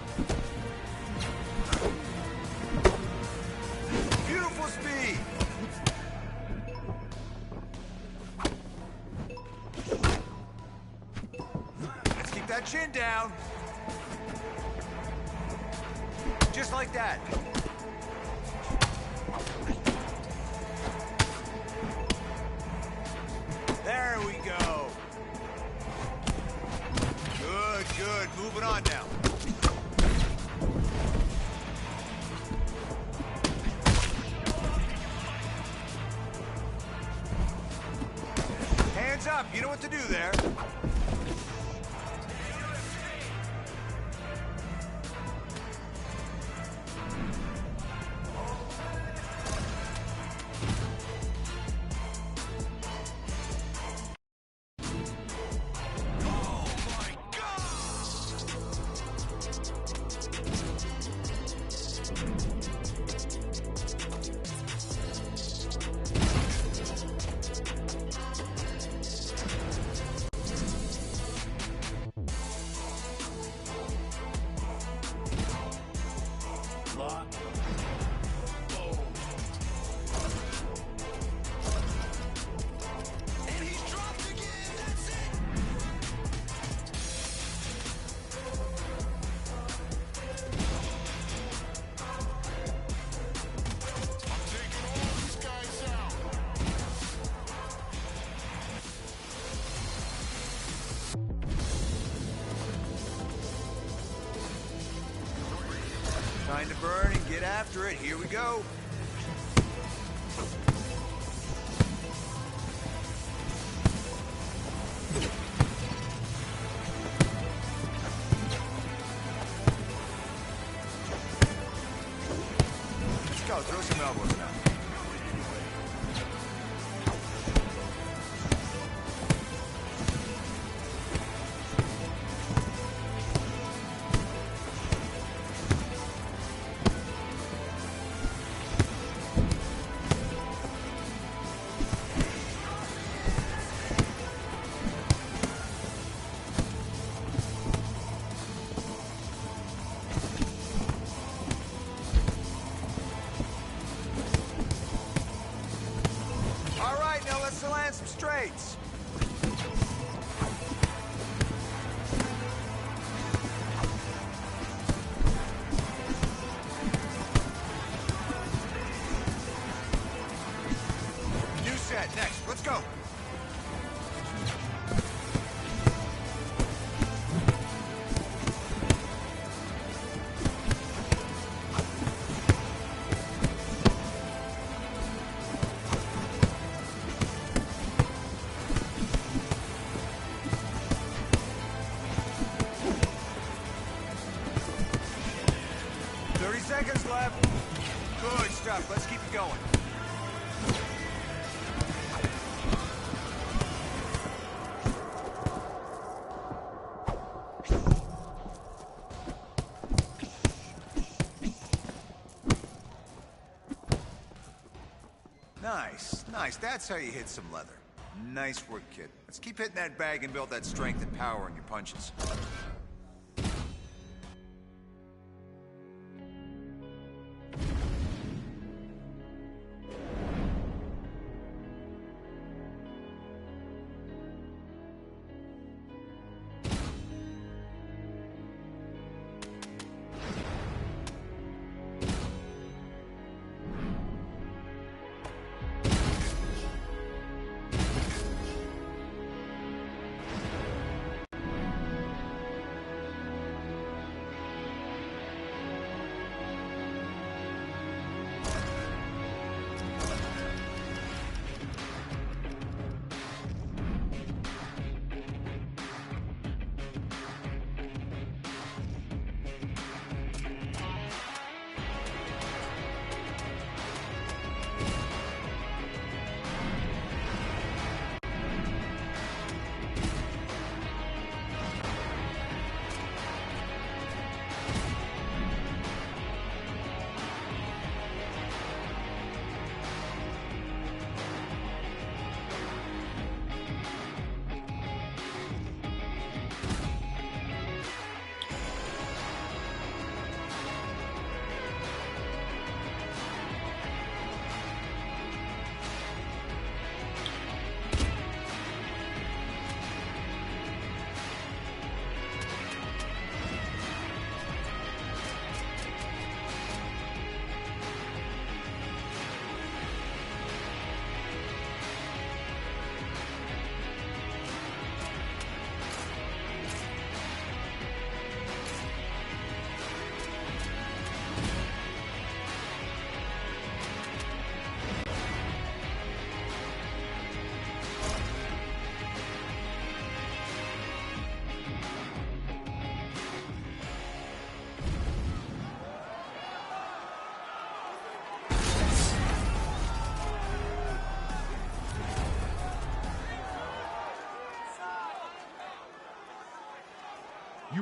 Beautiful speed. Let's keep that chin down. Just like that. There we go. Good, good. Moving on now. Hands up. You know what to do there. Time to burn and get after it. Here we go. Let's go. Throw some elbows now. Land some straights. New set next. Let's go. Seconds left. Good stuff. Let's keep it going. Nice, nice. That's how you hit some leather. Nice work, kid. Let's keep hitting that bag and build that strength and power in your punches.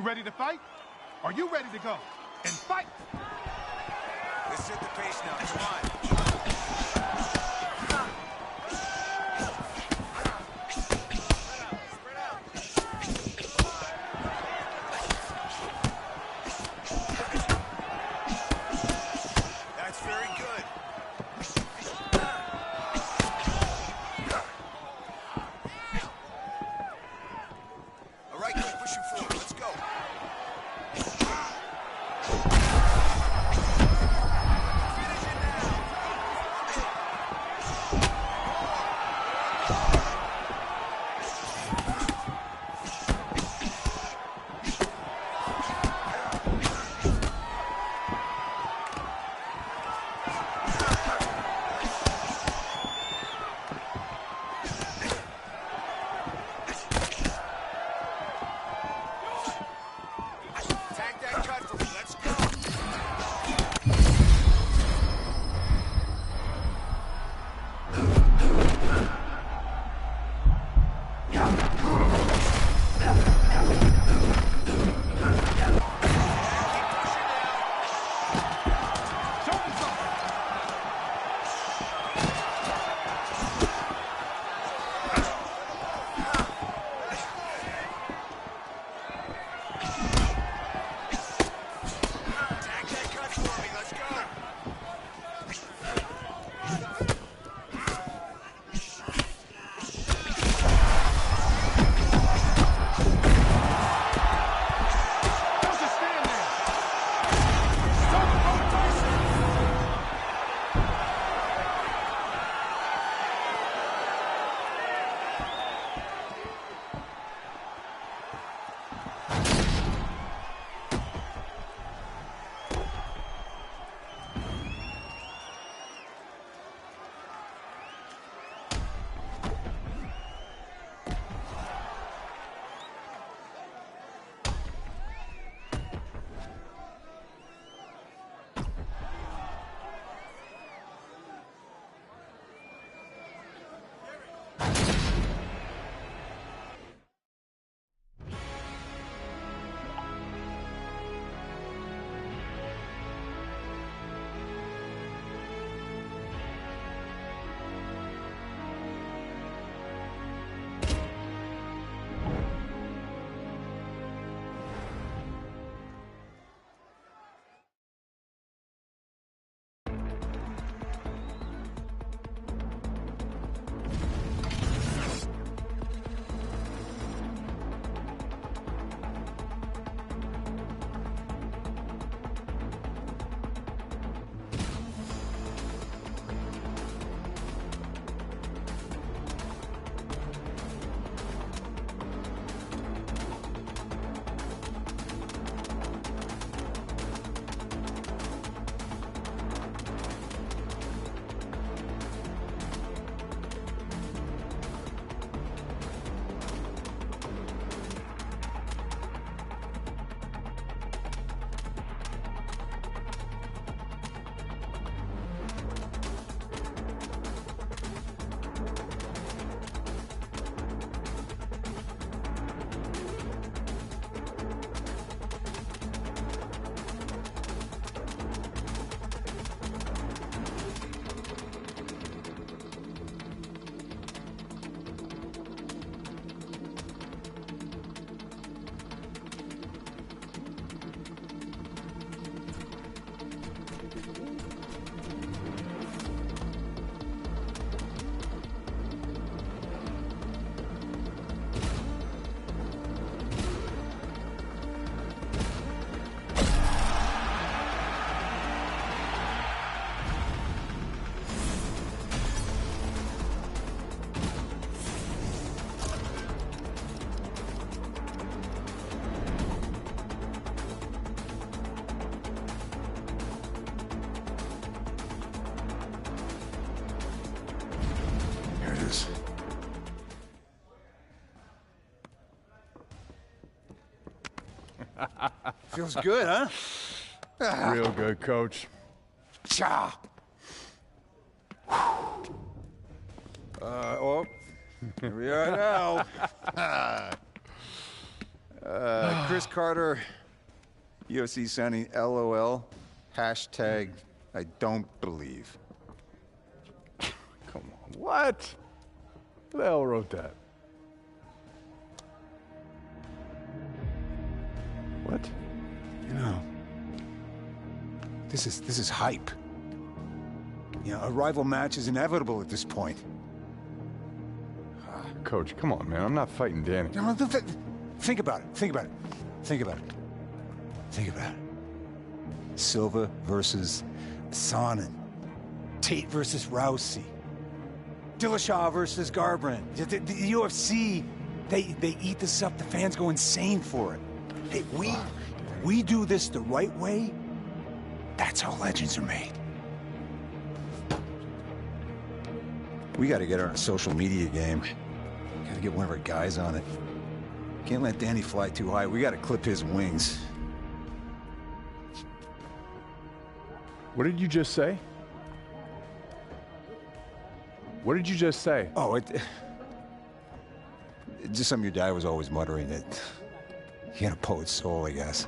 ready to fight? Are you ready to go and fight? Let's set the pace now. Come on. That's very good. All right, keep pushing forward. Let's go. Tag that cut for me. Let's go. Tag that cut for me. Let's go. Don't just stand there. Feels good, huh? Real good, coach. Cha. Oh, here we are now. Chris Carter, UFC Sunny, LOL, hashtag I don't believe. Come on, what? Who the hell wrote that? What? You know, this is hype. You know, a rival match is inevitable at this point. Coach, come on, man. I'm not fighting Danny. No, think about it. Think about it. Think about it. Think about it. Silva versus Sonnen. Tate versus Rousey. Dillashaw versus Garbrandt. The UFC, they eat this up. The fans go insane for it. Hey, we do this the right way. That's how legends are made. We got to get our social media game. Got to get one of our guys on it. Can't let Danny fly too high. We got to clip his wings. What did you just say? What did you just say? Oh, it's just something your dad was always muttering. That he had a poet's soul, I guess.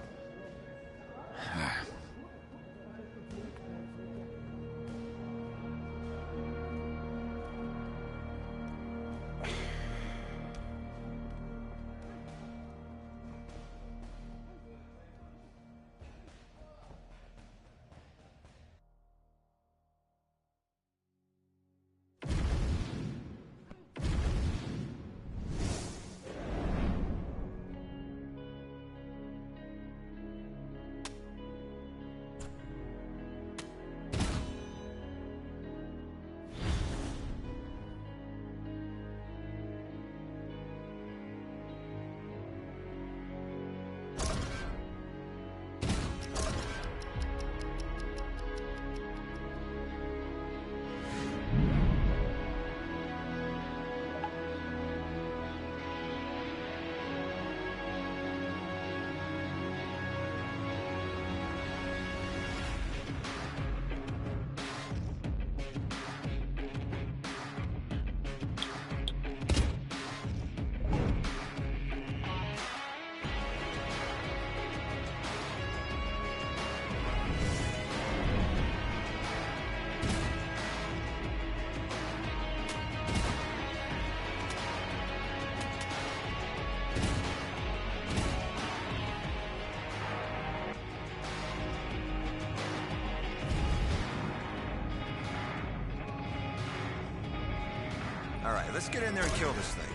All right, let's get in there and kill this thing.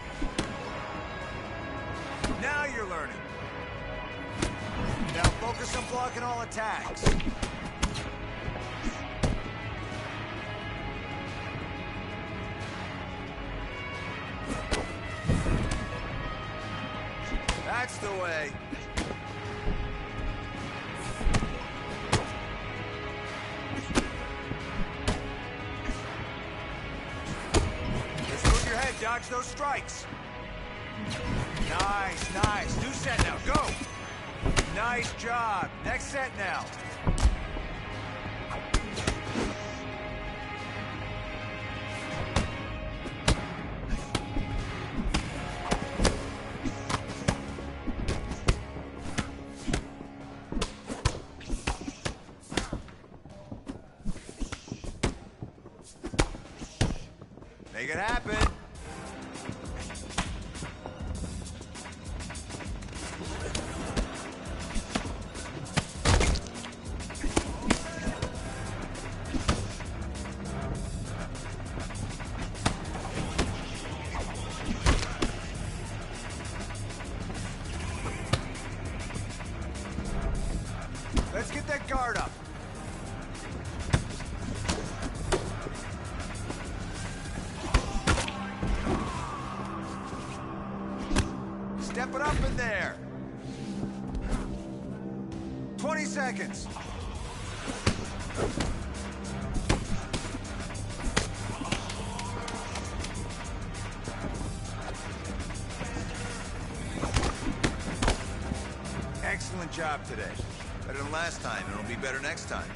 Now you're learning. Now focus on blocking all attacks. That's the way. Dodge those strikes. Nice, nice. New set now. Go. Nice job. Next set now. Make it happen. Let's get that guard up. Step it up in there. 20 seconds. Excellent job today. Better than last time, and it'll be better next time.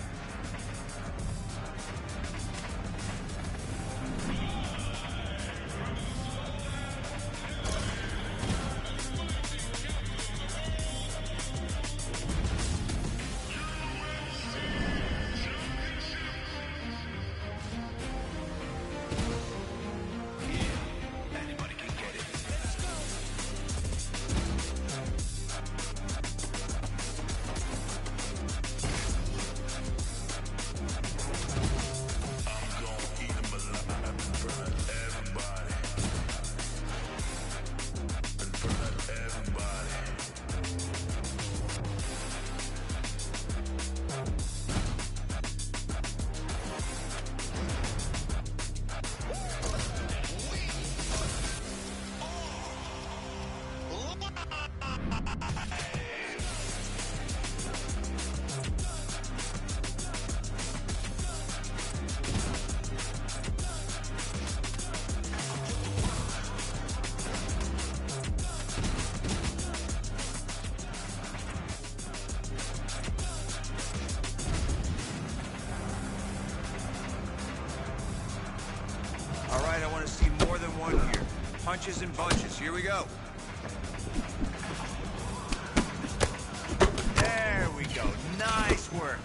right, I want to see more than one here. Punches and bunches. Here we go. There we go. Nice work.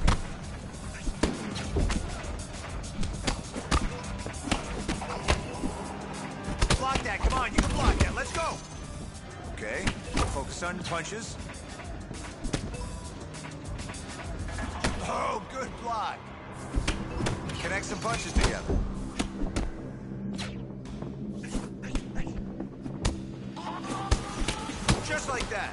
Block that. Come on, you can block that. Let's go. Okay. Focus on punches. Oh, good block. Connect some punches together. Just like that.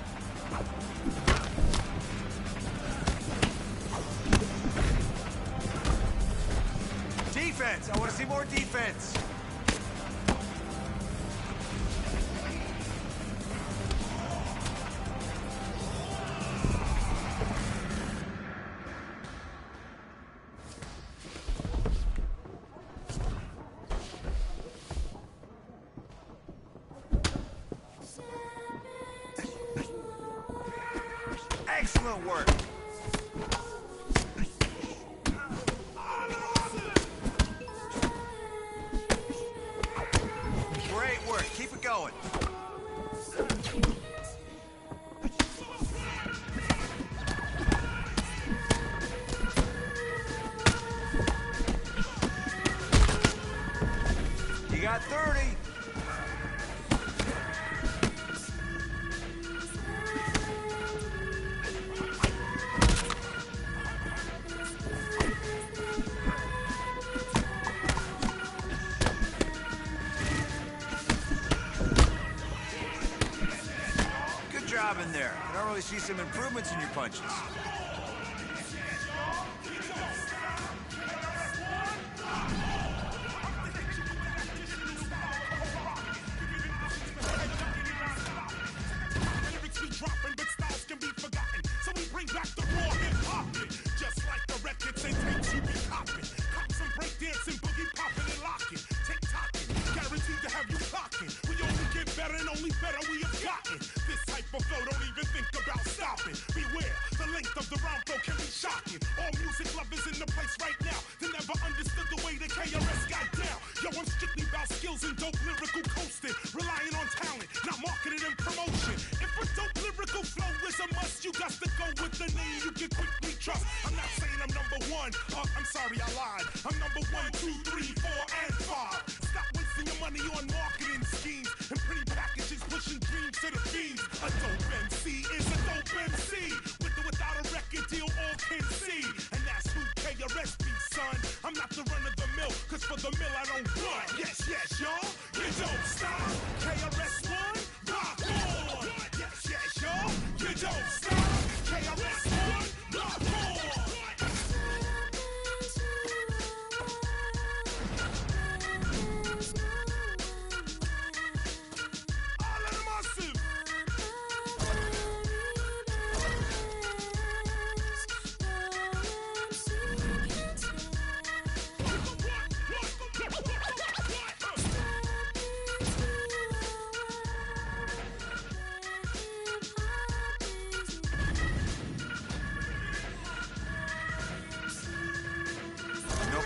Defense. I want to see more defense. Excellent work. Great work. Keep it going. You got 30. In there. I can already see some improvements in your punches.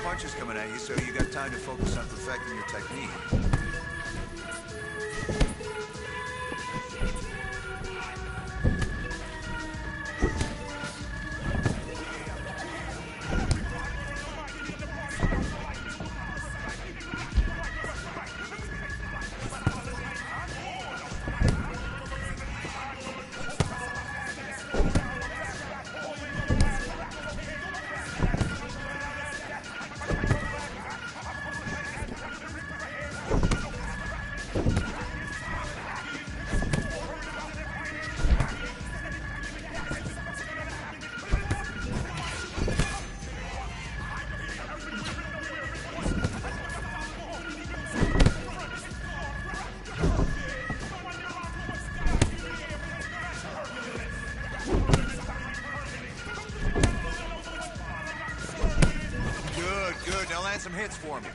Punches coming at you, so you got time to focus on perfecting your technique. Now land some hits for me.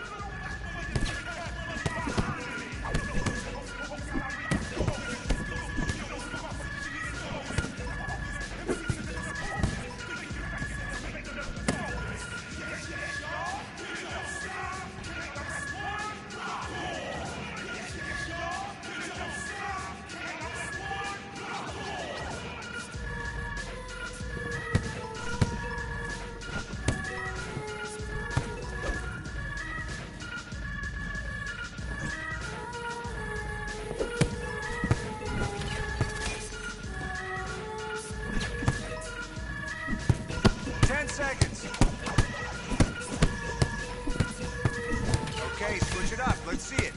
Okay, switch it up. Let's see it.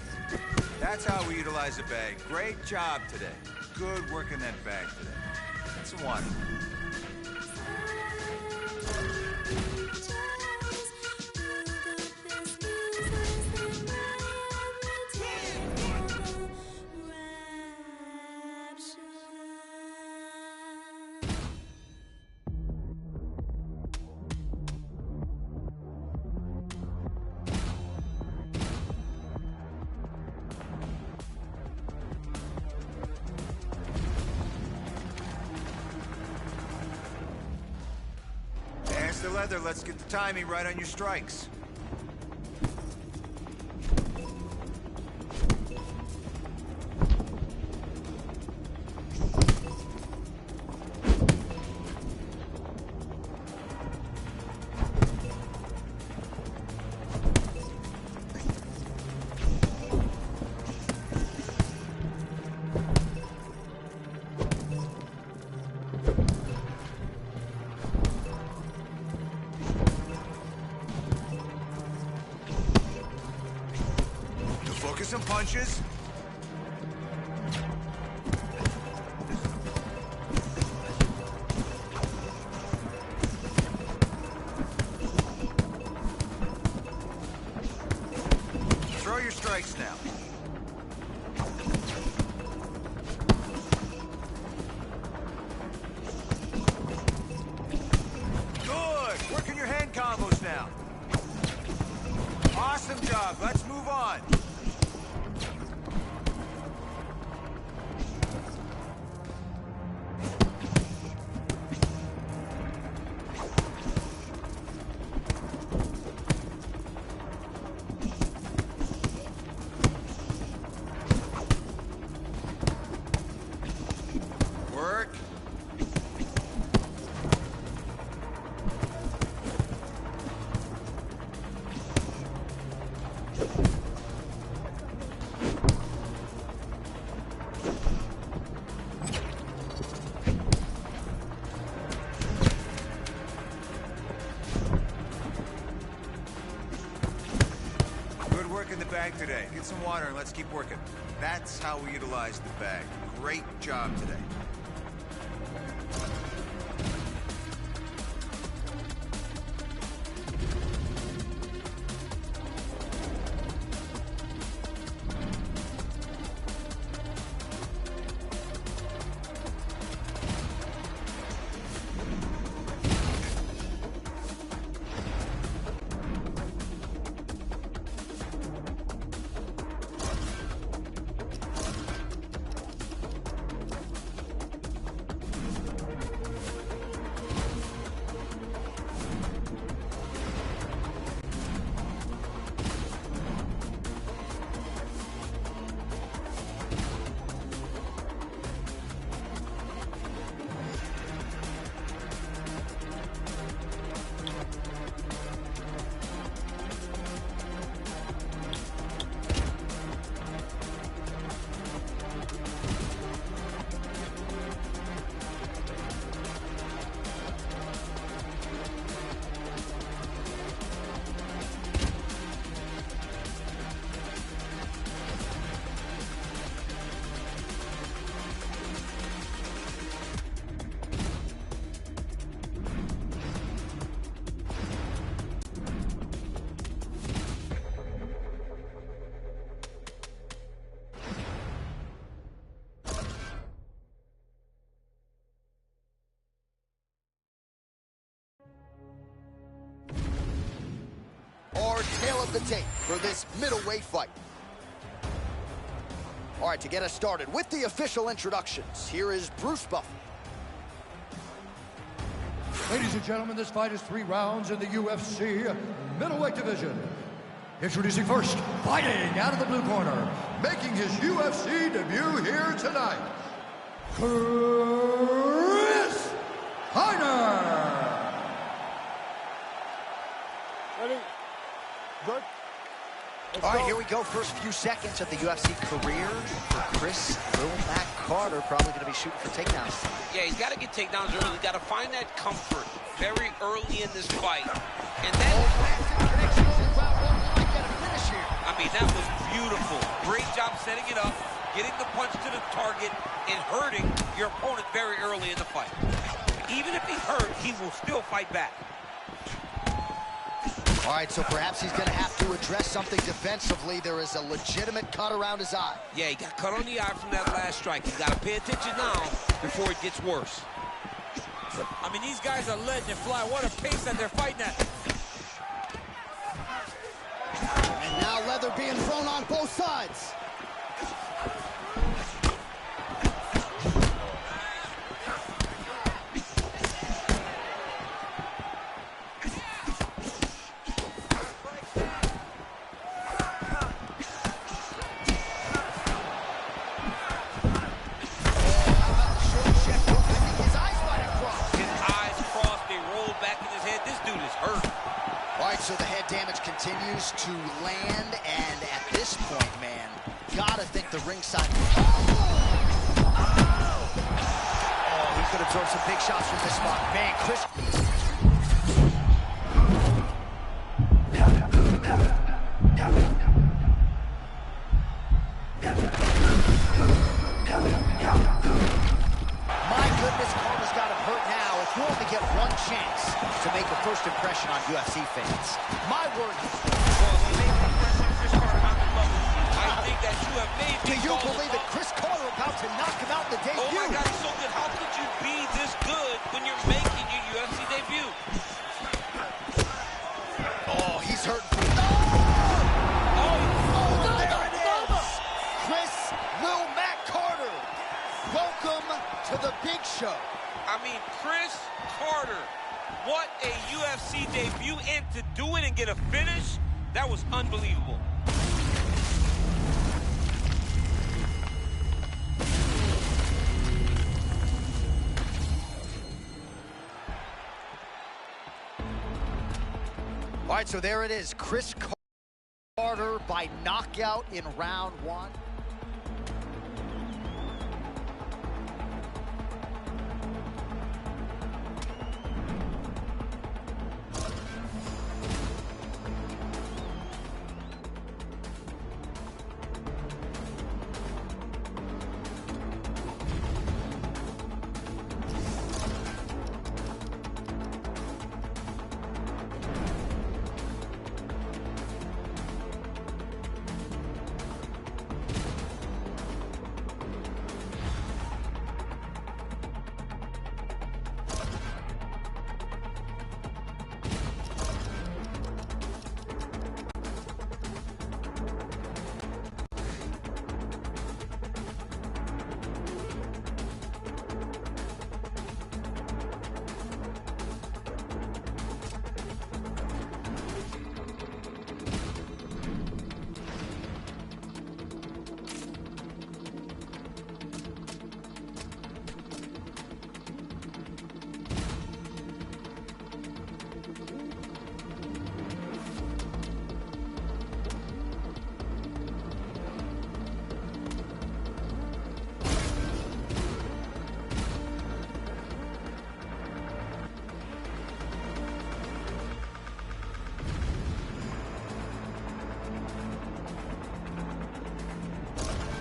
That's how we utilize a bag. Great job today. Good work in that bag today. Get some water. The leather, let's get the timing right on your strikes. Some punches. Throw your strikes now. Good. Working your hand combos now. Awesome job. Let's move on. In the bag today. Get some water and let's keep working. That's how we utilize the bag. Great job today. Our tail of the tape for this middleweight fight. All right, to get us started with the official introductions, here is Bruce Buffer. Ladies and gentlemen, this fight is 3 rounds in the UFC middleweight division. Introducing first, fighting out of the blue corner, making his UFC debut here tonight, Chris Heiner. Ready? Good. All right, here we go. First few seconds of the UFC career for Chris Little Mac Carter. Probably going to be shooting for takedowns. Yeah, he's got to get takedowns early. Got to find that comfort very early in this fight. And then, I mean, job setting it up, getting the punch to the target, and hurting your opponent very early in the fight. Even if he's hurt, he will still fight back. All right, so perhaps he's going to have to address something defensively. There is a legitimate cut around his eye. Yeah, he got cut on the eye from that last strike. He's got to pay attention now before it gets worse. I mean, these guys are letting it fly. What a pace that they're fighting at. And now leather being thrown on both sides. So the head damage continues to land, and at this point, man, gotta think the ringside. Oh, he could have thrown some big shots from this spot. Man, Chris. My goodness, Carter's got him hurt now. If you only get one chance to make a first impression on UFC fans, my word. I think that you have made. Do you believe it? Chris Carter about to knock him out in the debut. Oh my God, he's so good. How could you be this good when you're making your UFC debut? Oh, he's hurt. There it is. Chris Matt Carter. Welcome to the big show. I mean, Chris Carter. What a UFC debut, and to do it and get a finish, that was unbelievable. All right, so there it is. Chris Carter by knockout in round one.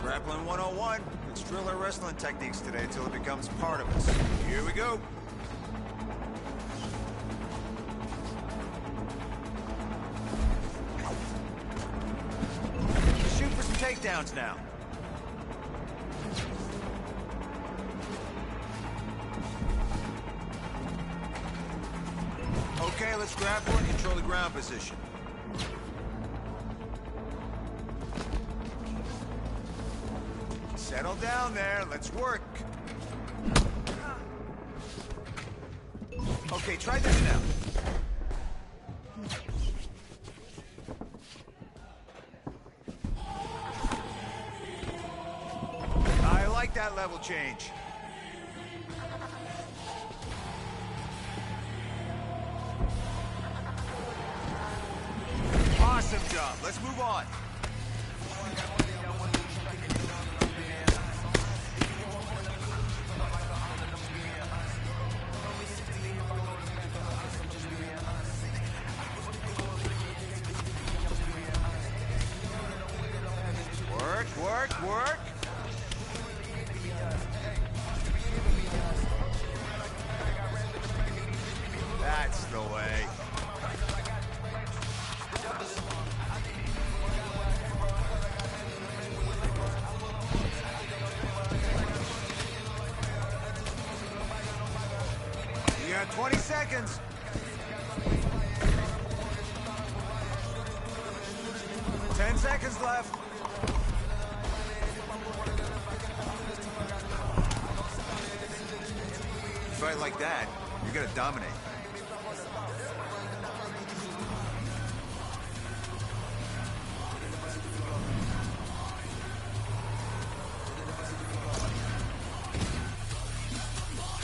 Grappling 101. Let's drill our wrestling techniques today until it becomes part of us. Here we go. Shoot for some takedowns now. Okay, let's grapple and control the ground position. Settle down there. Let's work. Okay, try this now. I like that level change. Awesome job. Let's move on. Work. Work, work. That's the way. You got 20 seconds. Ten seconds left. You fight like that, you're gonna dominate.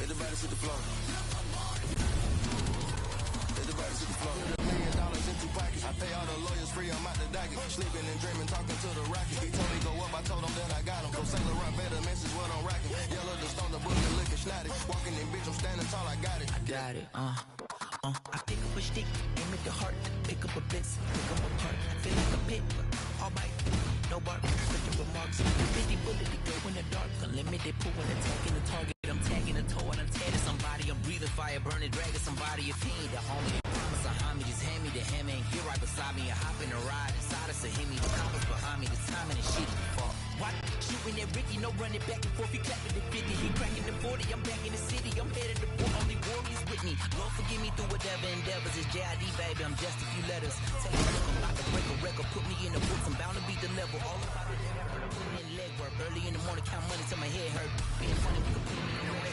Everybody to the floor. Everybody to the floor. $1 million in 2 pockets. I pay all the lawyers free, I'm out the docket. Sleeping and dreaming, talking to the rocket. He told me go up, I told him that I got him. Go Saint Laurent, better message what I'm rocking. Yellow the stone, the bullet looking snotty. Walking in, bitch, I'm standing tall, I got it. I got it, I pick up a stick, aim at the heart. Pick up a blitz, pick up a part. Feel like a pit, all right. No bark, special remarks. 50 bullet to go in the dark. Unlimited pool when attacking the target. I'm tagging a toe and I'm tearing somebody. I'm breathing fire, burning, dragging somebody. If he ain't the homie, promise a homie. Just hand me the hammer and here right beside me. I hop in a ride inside us a Hemi. The coppers behind me, the timing and shit. What? Shooting at Ricky, no running back and forth. He clapping the 50, he cracking the 40. I'm back in the city, I'm headed to war. Only warriors with me. Lord forgive me through whatever endeavors. It's JID, baby. I'm just a few letters. Take a look, I'm about to break a record. Put me in the books, I'm bound to beat the level. All about it. Putting in leg work. Early in the morning, count money till my head hurt. Being funny, we can put me in the way.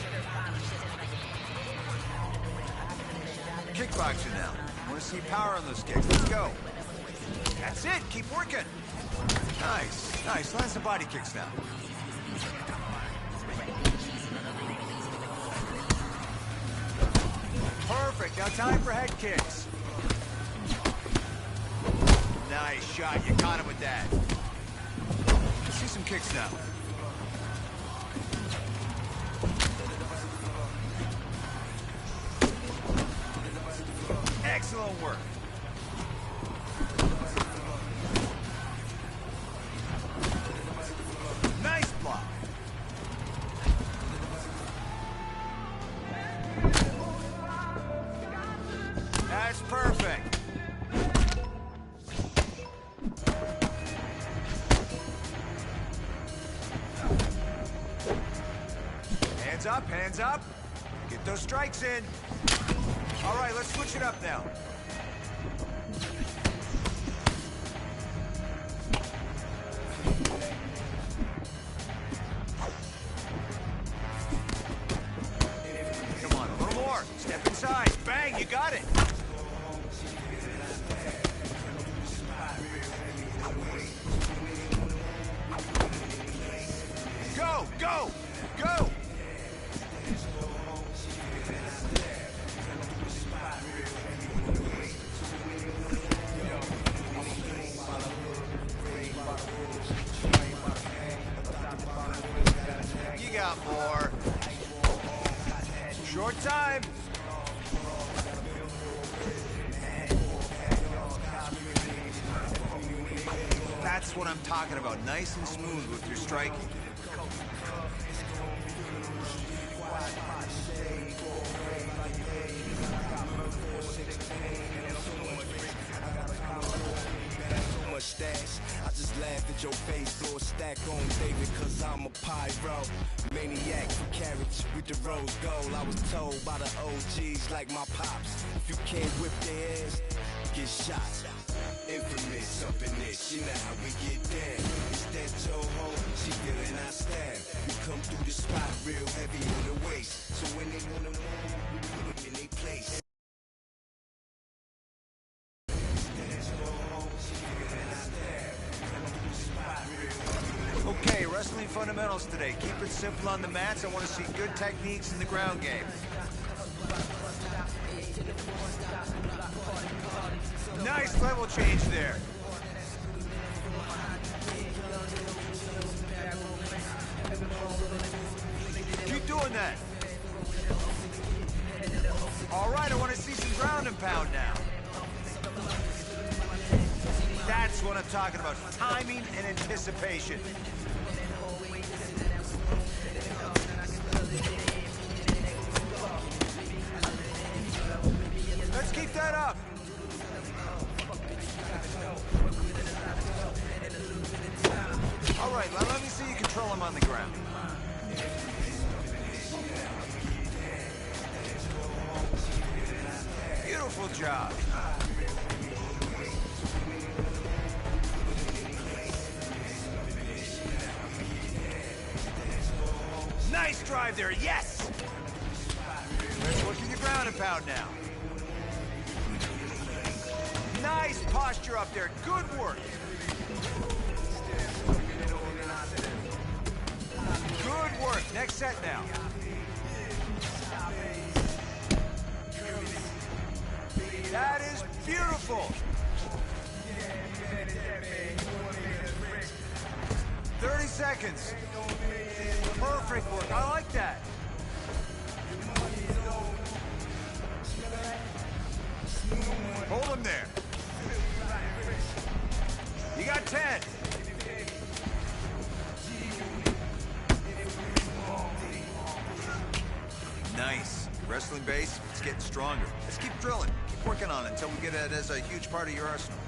Kickboxing now. Want to see power on those kicks. Let's go. That's it. Keep working. Nice. Nice. Land some body kicks now. Perfect. Now time for head kicks. Nice shot. You caught him with that. Let's see some kicks now. Excellent work. Nice block. That's perfect. Hands up, hands up. Get those strikes in. All right, let's switch it up now. Come on, a little more. Step inside. Bang, you got it. Go, go, go. You got more. Short time. That's what I'm talking about. Nice and smooth with your striking. Stash. I just laugh at your face, blow a stack on David, cause I'm a pyro. Maniac for carrots with the rose gold. I was told by the OGs like my pops, if you can't whip their ass, get shot. Infamous up in this, you know how we get down. It's that Toho, she feeling our style. We come through the spot real heavy on the waist, so when they wanna move, we put them in their place. Okay, wrestling fundamentals today. Keep it simple on the mats. I want to see good techniques in the ground game. Nice level change there. Keep doing that. All right, I want to see some ground and pound now. That's That's what I'm talking about. Timing and anticipation. Let's keep that up. All right, let me see you control him on the ground. Beautiful job. Nice drive there, yes! Let's look at your ground and pound now. Nice posture up there, good work. Good work, next set now. That is beautiful. 30 seconds. Perfect work. I like that. Hold him there. You got 10. Nice. Wrestling base, it's getting stronger. Let's keep drilling. Keep working on it until we get it as a huge part of your arsenal.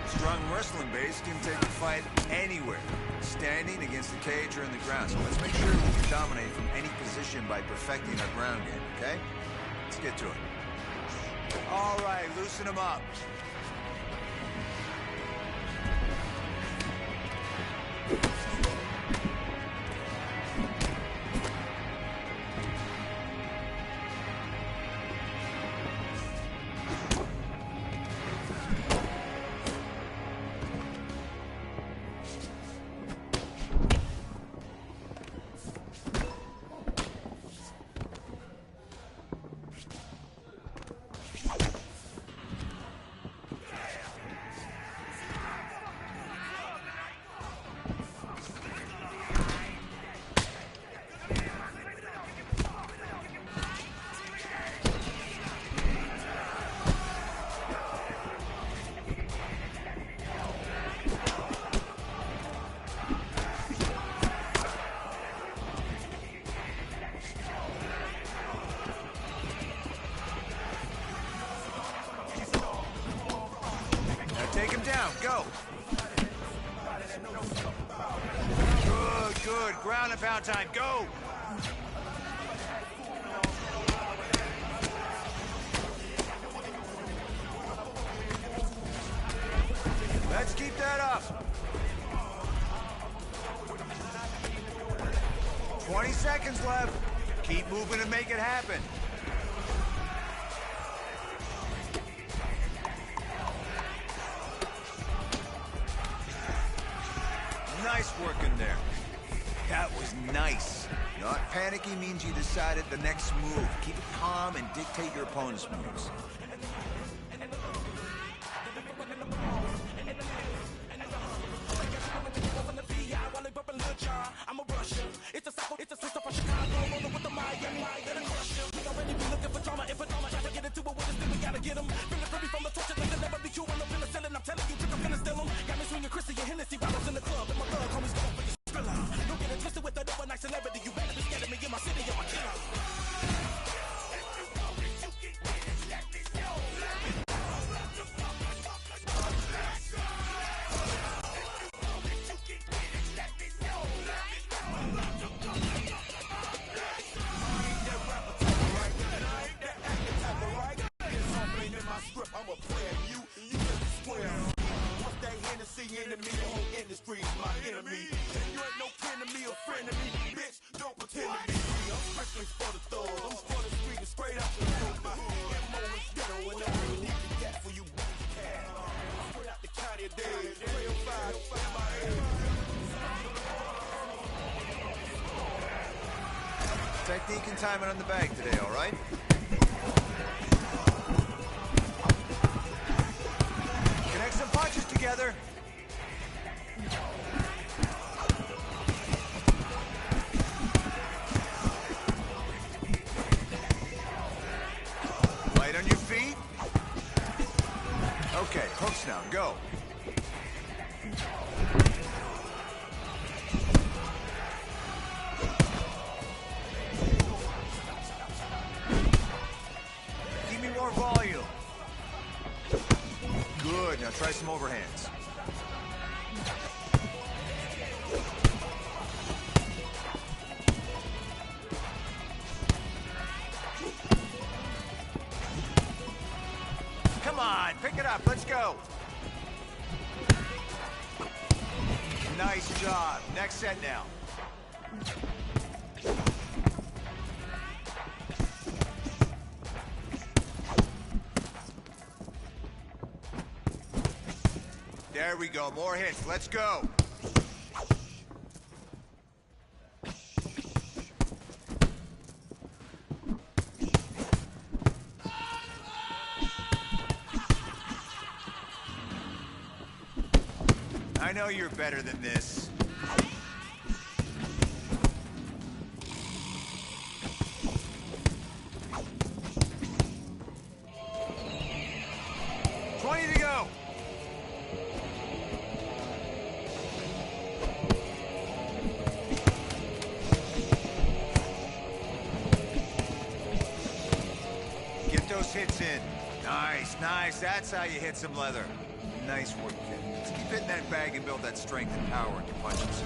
Strong wrestling base can take a fight anywhere, standing, against the cage, or in the ground. So let's make sure we can dominate from any position by perfecting our ground game, okay? Let's get to it. All right, loosen them up. Take him down, go. Good, good. Ground and pound time, go. Let's keep that up. 20 seconds left. Keep moving and make it happen. was nice. Not panicky means you decided the next move. Keep it calm and dictate your opponent's moves. I'm a Russian. It's a sister from Chicago, rolling with the Miami. Gonna crush him. We already be looking for drama. If a drama try to get into it with us, then we gotta get him. Feeling free from the torture, they can never be cured. I'm finna sell it. I'm telling you, I'm finna steal him. Got me swinging Chrissy and Hennessy bottles in the club, and my thug homies going for your thriller. Don't get it twisted with that overnight celebrity. You better be scared of me in my city, I'm a killer. I'm a player, you just square. What's that Hennessy enemy? The whole industry is my enemy. And you ain't no kin to me or friend to me, bitch. Don't pretend to be me. I'm strictly for the thugs. I'm for the street and straight up the road. My MO is ghetto and I really need to get for you cat. Straight out the county of days. 305 in my head. Technique and timing on the bag today, all right? Connect some punches together. Light on your feet. Okay, hooks now, go. Give me more volume. Good, now try some overhands. Come on, pick it up, let's go. Nice job, next set now. There we go, more hits, let's go. I know you're better than this. To go. Get those hits in. Nice, nice. That's how you hit some leather. Nice work, kid. Let's keep hitting that bag and build that strength and power in your punches.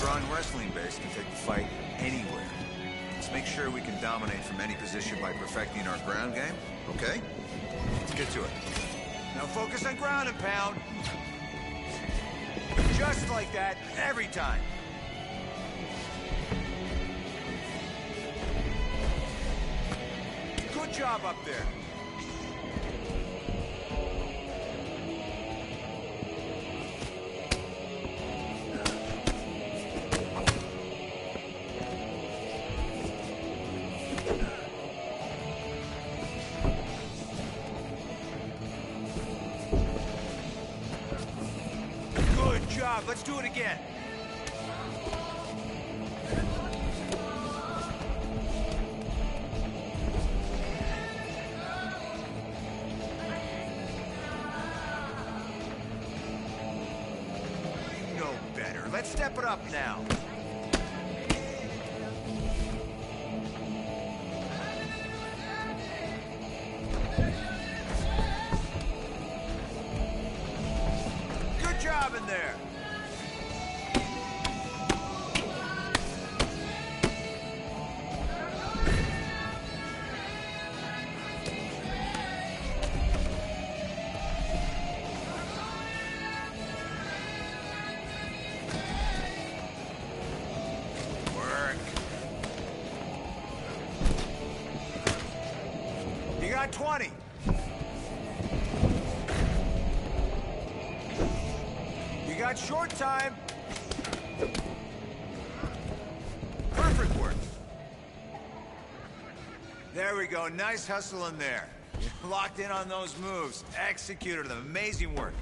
strong wrestling base can take the fight anywhere. Let's make sure we can dominate from any position by perfecting our ground game, okay? Let's get to it. Now focus on ground and pound. Just like that, every time. Good job up there. Good job. Let's do it again. Let's step it up now. Good job in there. You got 20. You got short time. Perfect work. There we go. Nice hustle in there. You're locked in on those moves. Executed them. Amazing work.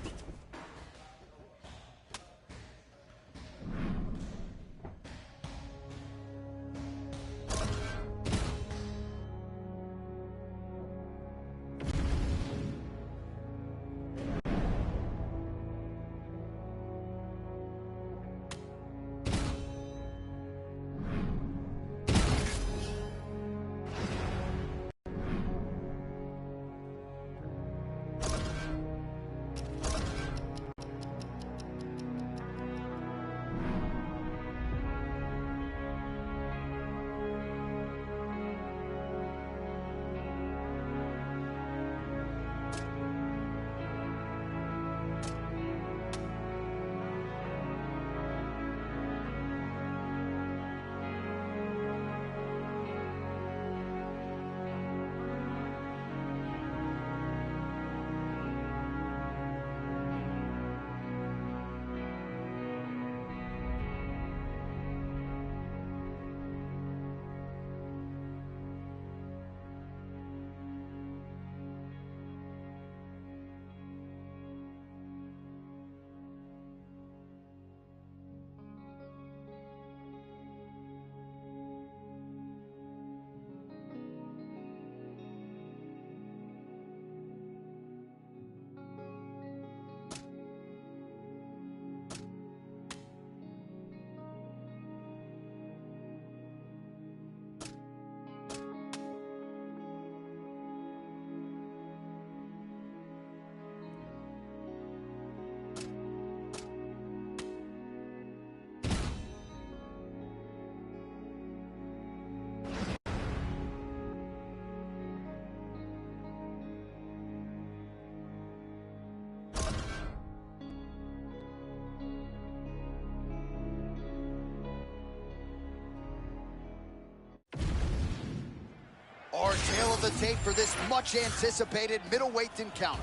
Our tale of the tape for this much-anticipated middleweight encounter.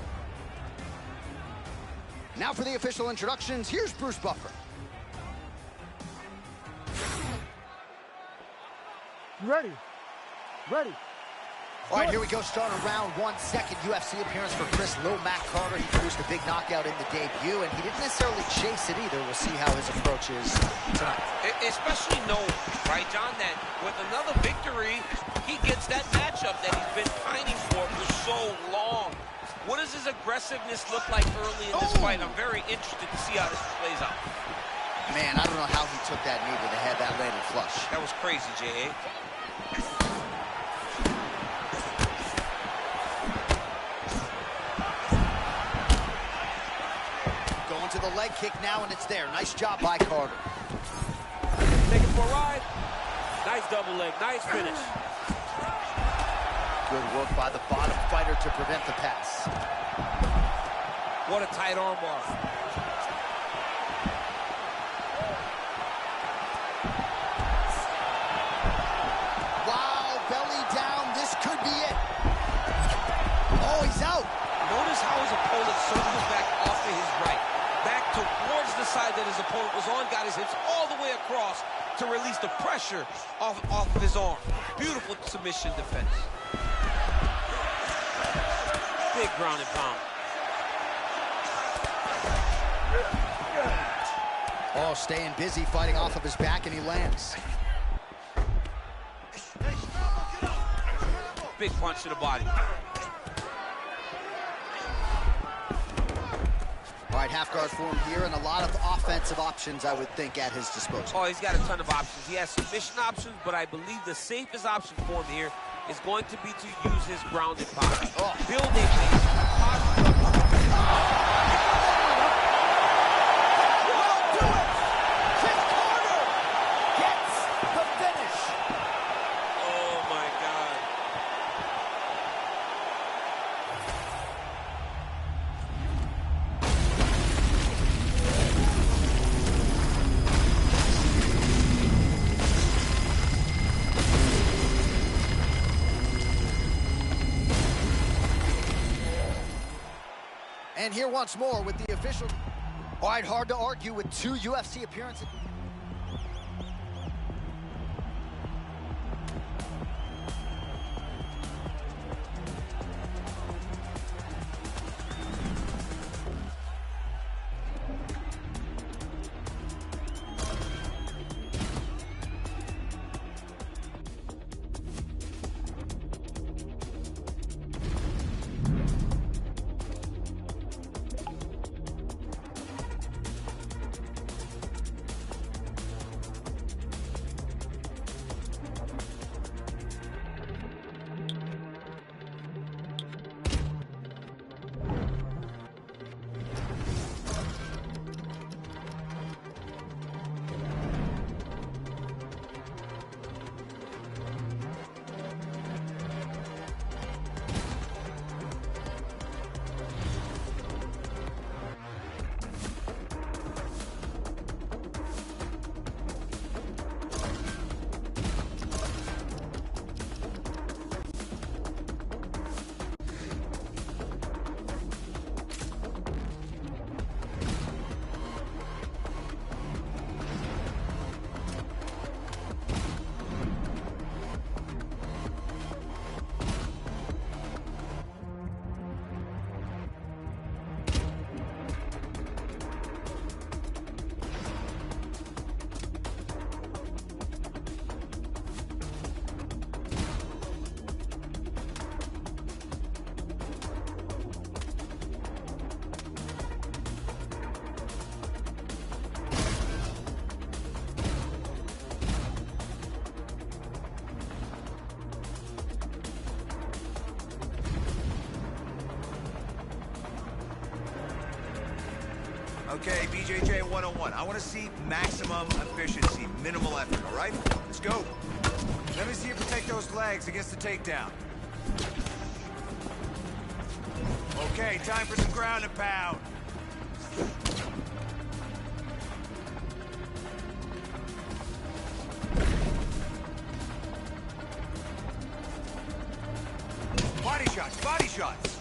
Now for the official introductions, here's Bruce Buffer. Ready. Ready. All right, here we go, starting round one, second UFC appearance for Chris "Lil Mac" Carter. He produced a big knockout in the debut, and he didn't necessarily chase it either. We'll see how his approach is tonight. Especially knowing, right, John, that with another victory, he gets that matchup that he's been pining for so long. What does his aggressiveness look like early in this fight? I'm very interested to see how this plays out. Man, I don't know how he took that knee to the head. That landed flush. That was crazy, J.A. To the leg kick now, and it's there. Nice job by Carter. for a ride. Nice double leg, nice finish. Good work by the bottom fighter to prevent the pass. What a tight armbar. Wow, belly down. This could be it. Oh, he's out. Notice how his opponent circles back off to his right. Back towards the side that his opponent was on, got his hips all the way across to release the pressure off of his arm. Beautiful submission defense. Big ground and pound. Oh, staying busy, fighting off of his back, and he lands. Big punch to the body. All right, half guard form here, and a lot of offensive options, I would think, at his disposal. Oh, he's got a ton of options. He has submission options, but I believe the safest option for him here is going to be to use his ground and pound. Oh. Build a base. And here once more with the official. All right, hard to argue with 2 UFC appearances. Okay, BJJ 101. I want to see maximum efficiency, minimal effort, all right? Let's go. Let me see you protect those legs against the takedown. Okay, time for some ground and pound. Body shots, body shots.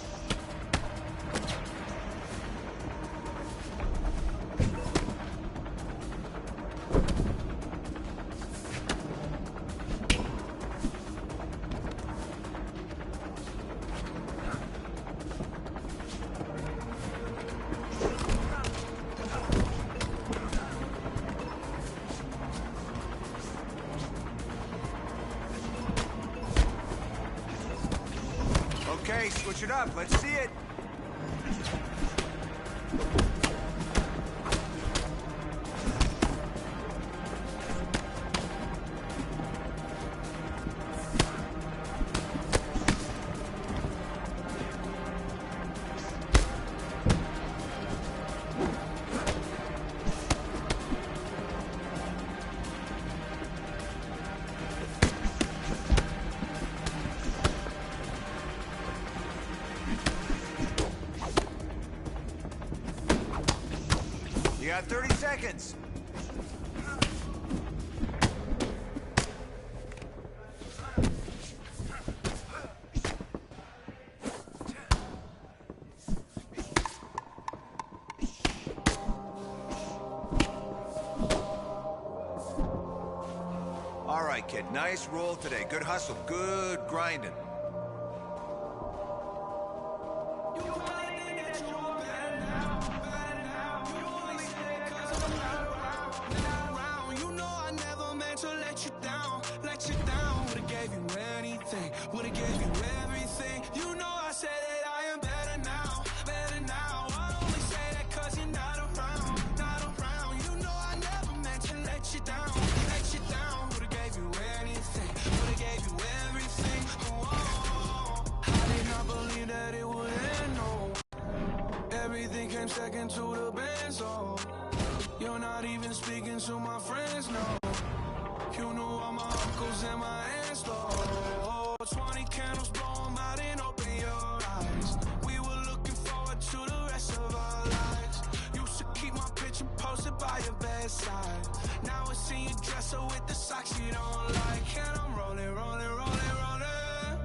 Okay, switch it up. Let's see it. You got 30 seconds. All right, kid. Nice roll today. Good hustle. Good grinding. Second to the band, so you're not even speaking to my friends, no. You knew all my uncles and my aunts, though. 20 candles, blow 'em out and open your eyes. We were looking forward to the rest of our lives. Used to keep my picture posted by your bedside. Now I see you dresser with the socks you don't like. And I'm rolling, rolling, rolling, rolling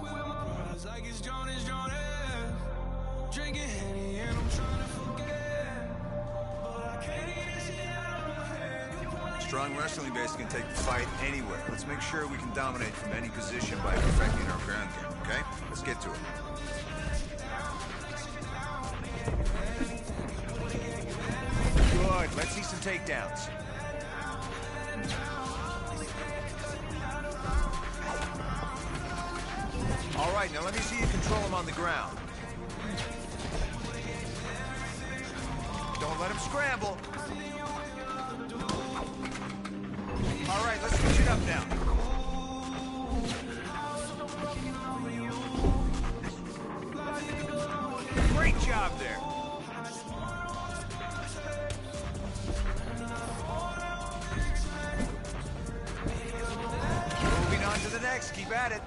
with my brothers like it's Jonas, Jonas. Drinking Henny and I'm trying to forget, but I can't get this shit out of my head. Strong wrestling base can take the fight anywhere. Let's make sure we can dominate from any position by perfecting our ground game, okay? Let's get to it. Good. Let's see some takedowns. All right, now let me see you control them on the ground. Don't let him scramble. All right, let's switch it up now. Great job there. Moving on to the next. Keep at it.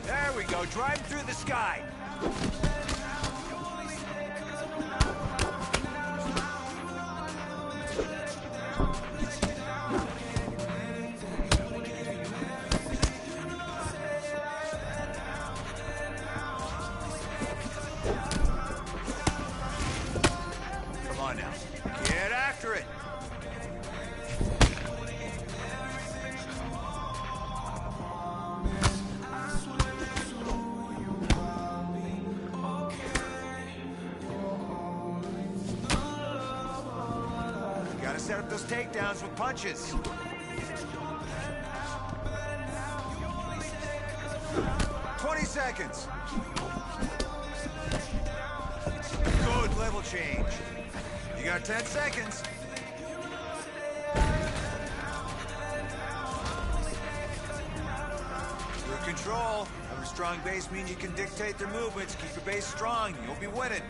There we go. Drive through the sky. Set up those takedowns with punches. "20 seconds. Good level change. You got 10 seconds. Good control. Have a strong base mean you can dictate their movements. Keep your base strong. You'll be winning.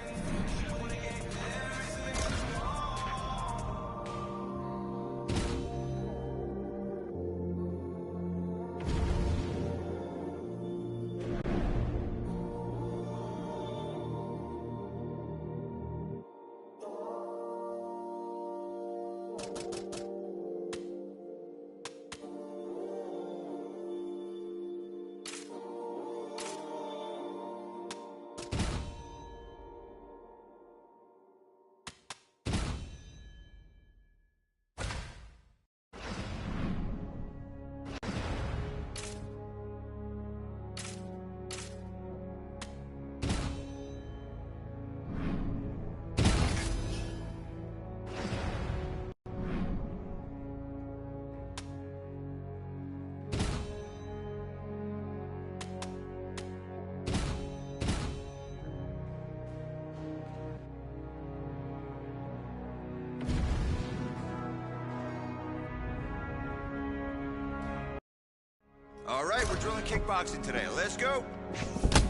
All right, we're drilling kickboxing today. Let's go.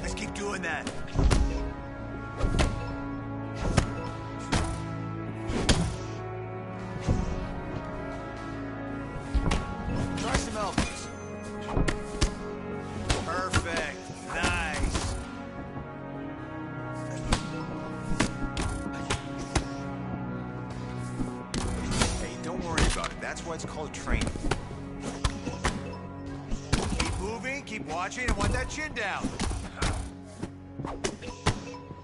Let's keep doing that. Try some elbows. Perfect. Nice. It's called training. Keep moving, keep watching. I want that chin down.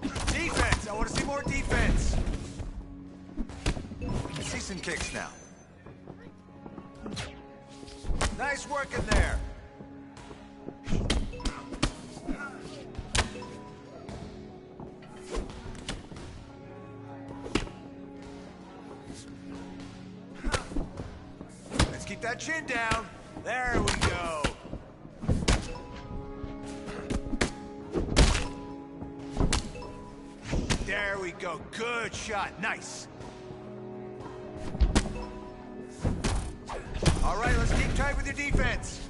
Defense! I want to see more defense. Let's see some kicks now. Nice work in there. Let's keep that chin down. There we go. There we go. Good shot. Nice. All right, let's keep tight with your defense.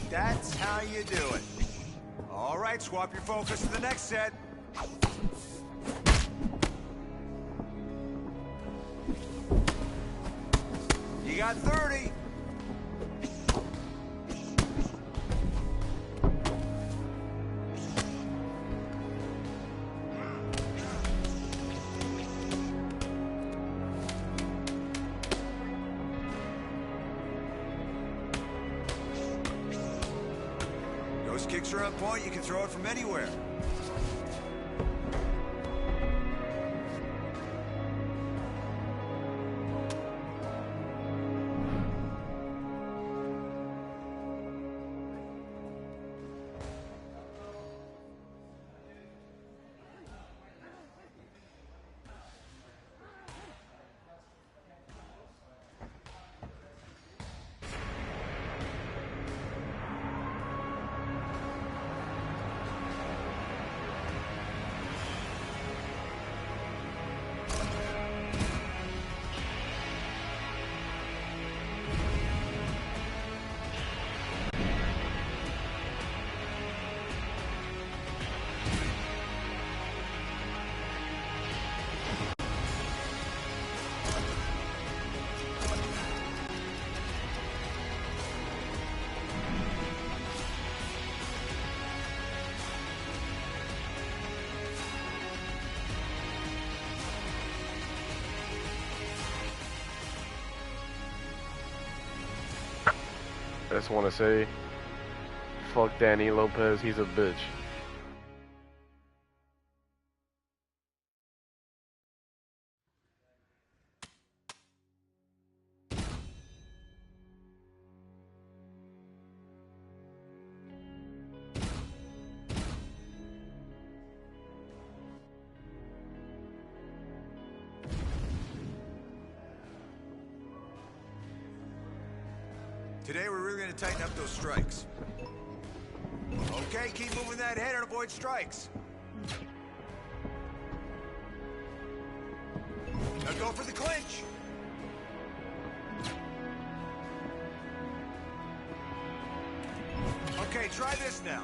That's how you do it. All right, swap your focus to the next set. You got 30. Those kicks are on point. You can throw it from anywhere. I just want to say, fuck Danny Lopez, he's a bitch. Today we're really going to tighten up those strikes. Okay, keep moving that head and avoid strikes. Now go for the clinch. Okay, try this now.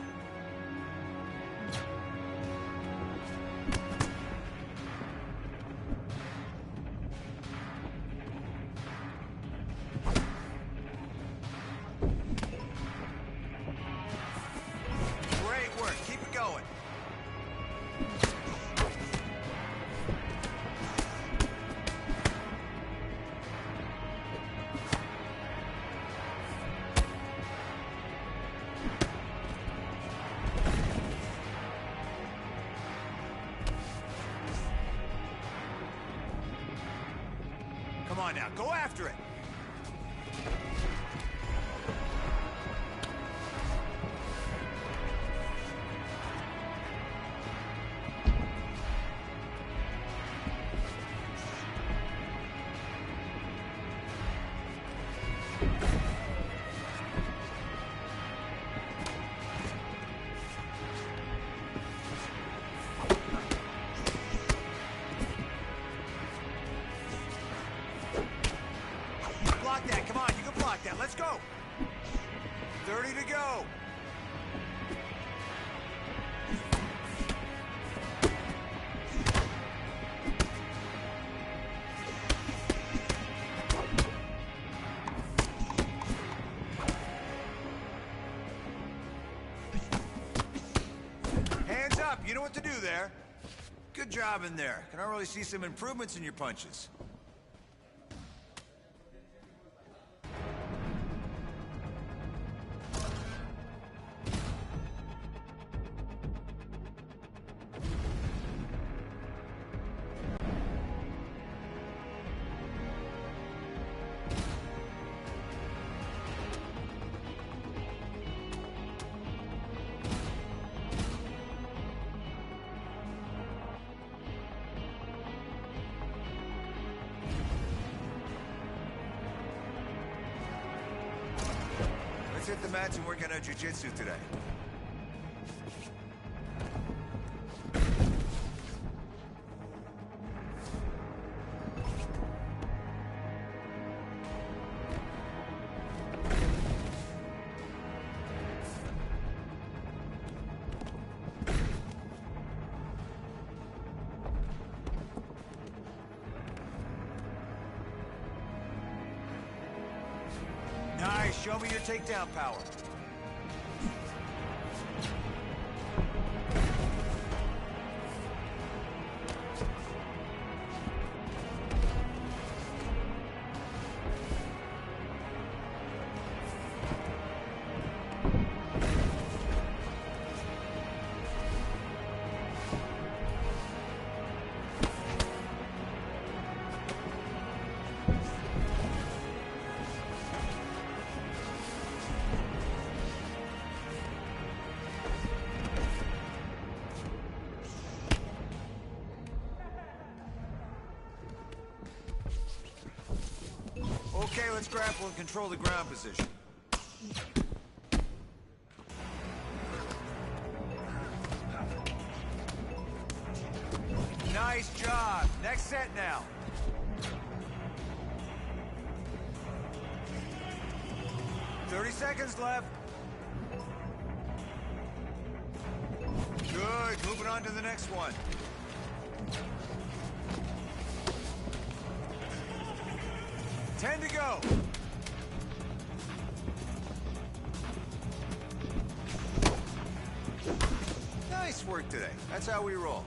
Come on now, go after it. Block that, come on, you can block that, let's go. 30 to go. Hands up, you know what to do there. Good job in there. Can already see some improvements in your punches. Let's hit the mats and work on our jiu-jitsu today. Nice, show me your takedown power. Okay, let's grapple and control the ground position. Nice job. Next set now. $30 left. Good. Moving on to the next one. Ten to go. Nice work today. That's how we roll.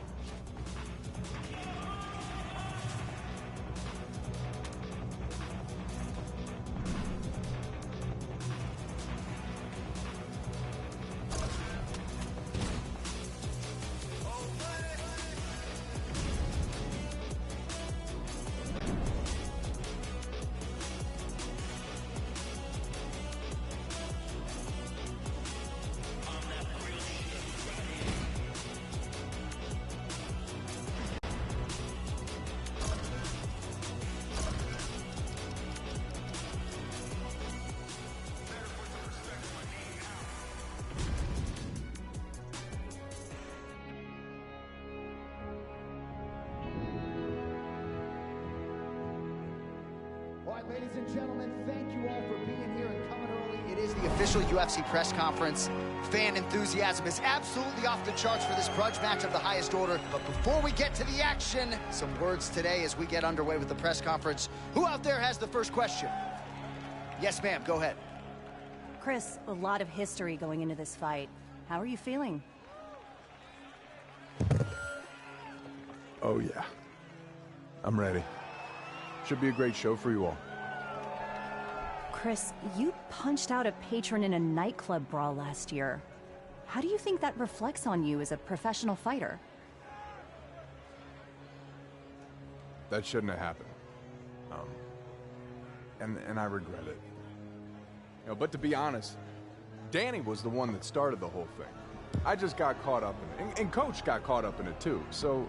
All right, ladies and gentlemen, thank you all for being here and coming early. It is the official UFC press conference. Fan enthusiasm is absolutely off the charts for this grudge match of the highest order. But before we get to the action, some words today as we get underway with the press conference. Who out there has the first question? Yes, ma'am, go ahead. Chris, a lot of history going into this fight. How are you feeling? Oh, yeah. I'm ready. Should be a great show for you all. Chris, you punched out a patron in a nightclub brawl last year. How do you think that reflects on you as a professional fighter? That shouldn't have happened. And I regret it. You know, but to be honest, Danny was the one that started the whole thing. I just got caught up in it. And Coach got caught up in it too. So,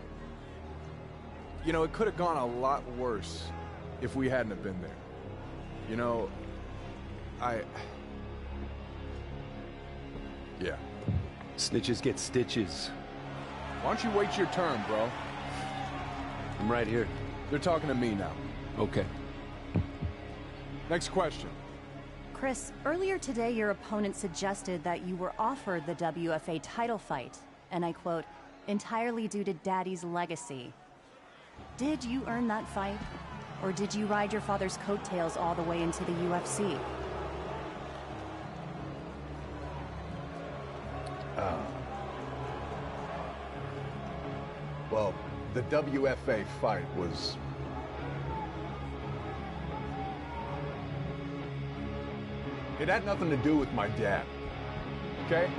you know, it could have gone a lot worse if we hadn't have been there. You know, yeah. Snitches get stitches. Why don't you wait your turn, bro? I'm right here. You're talking to me now. Okay. Next question. Chris, earlier today your opponent suggested that you were offered the WFA title fight, and I quote, entirely due to Daddy's legacy. Did you earn that fight? Or did you ride your father's coattails all the way into the UFC? Well, the WFA fight was... It had nothing to do with my dad, okay?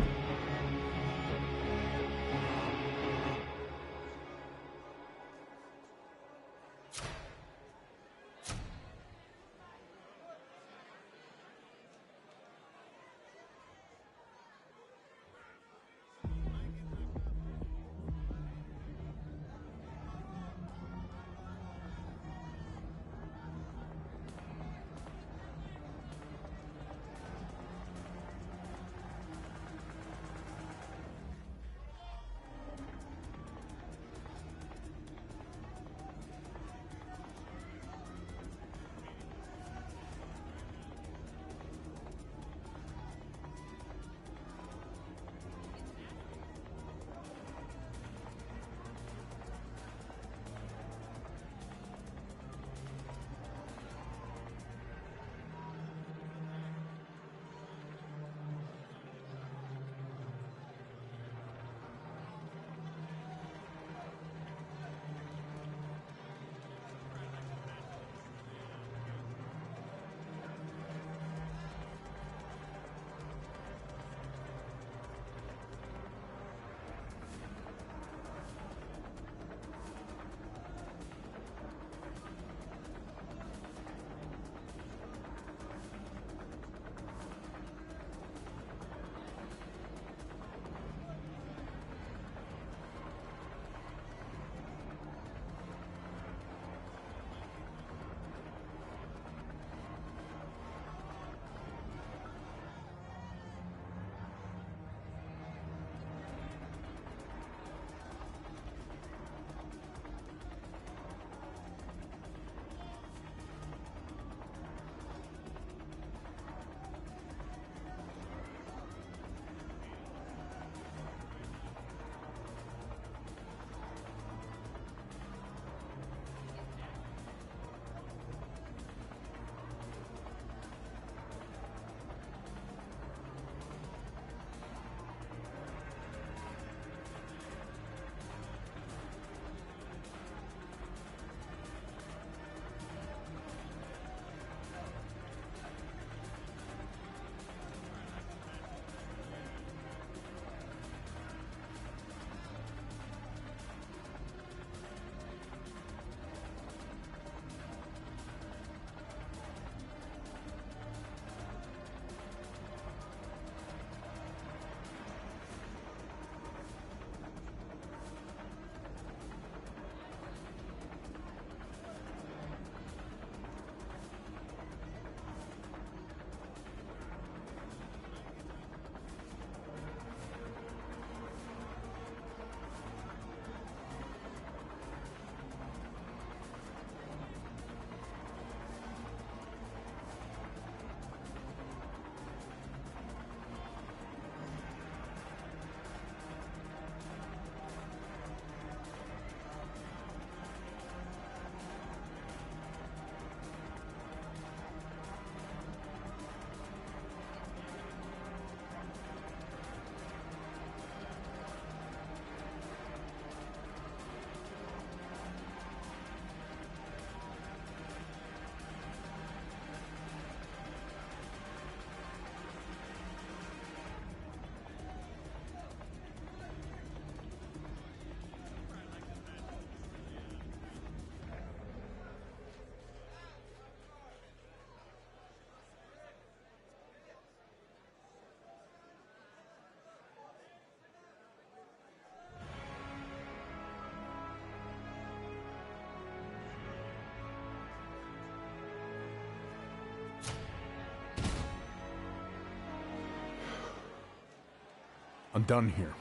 I'm done here.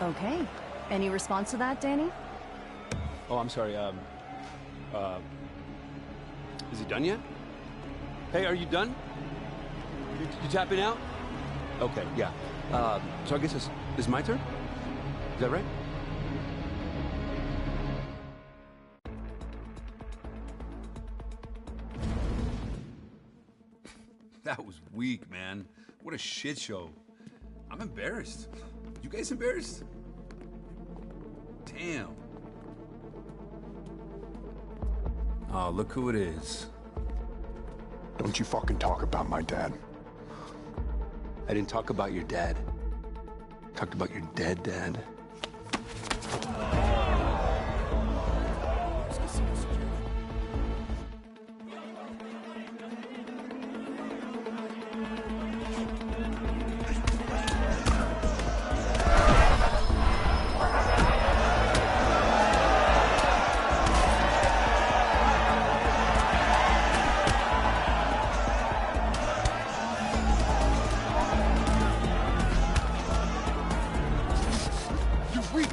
Okay. Any response to that, Danny? Oh, I'm sorry, is he done yet? Hey, are you done? You tapping out? Okay, yeah. So I guess it's my turn? Is that right? That was weak, man. What a shit show. I'm embarrassed. You guys embarrassed? Damn. Oh, look who it is. Don't you fucking talk about my dad. I didn't talk about your dad. I talked about your dead dad.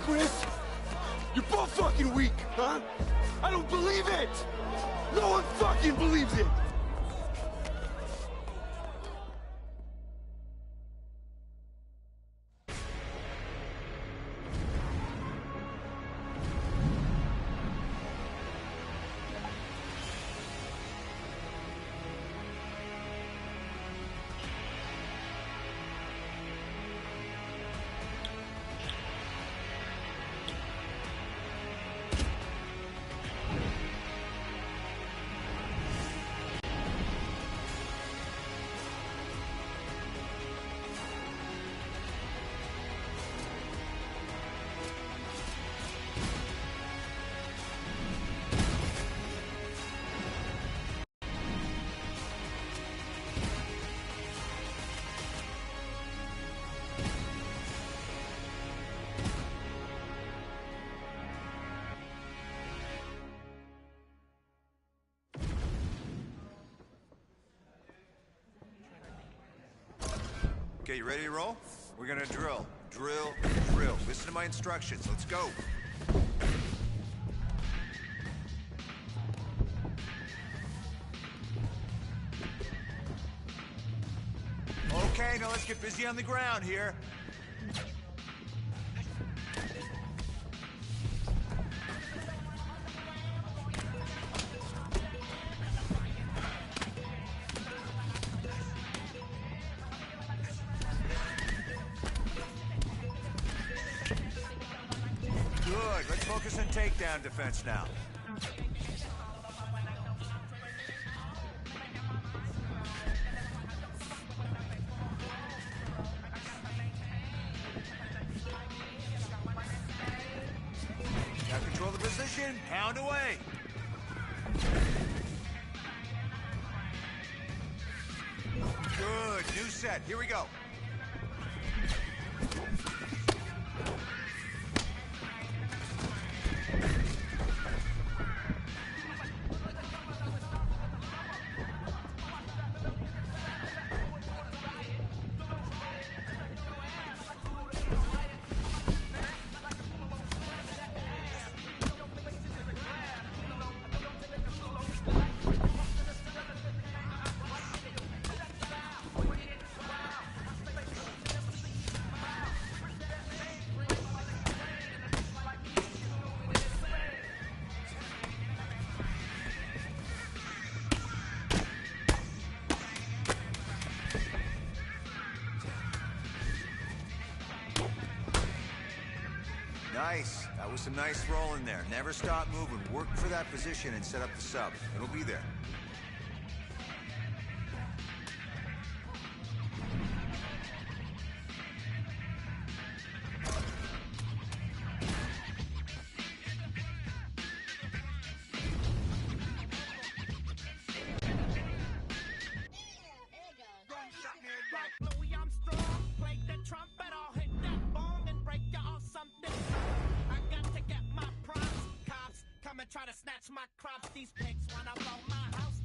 Chris? You're both fucking weak, huh? I don't believe it! No one fucking believes it! Okay, you ready to roll? We're gonna drill. Drill, drill. Listen to my instructions. Let's go. Okay, now let's get busy on the ground here. Good. Let's focus on takedown defense now. Now control the position. Pound away. Good. New set. Here we go. Nice. That was some nice rolling there. Never stop moving. Work for that position and set up the sub. It'll be there. Try to snatch my crops. These pigs wanna blow my house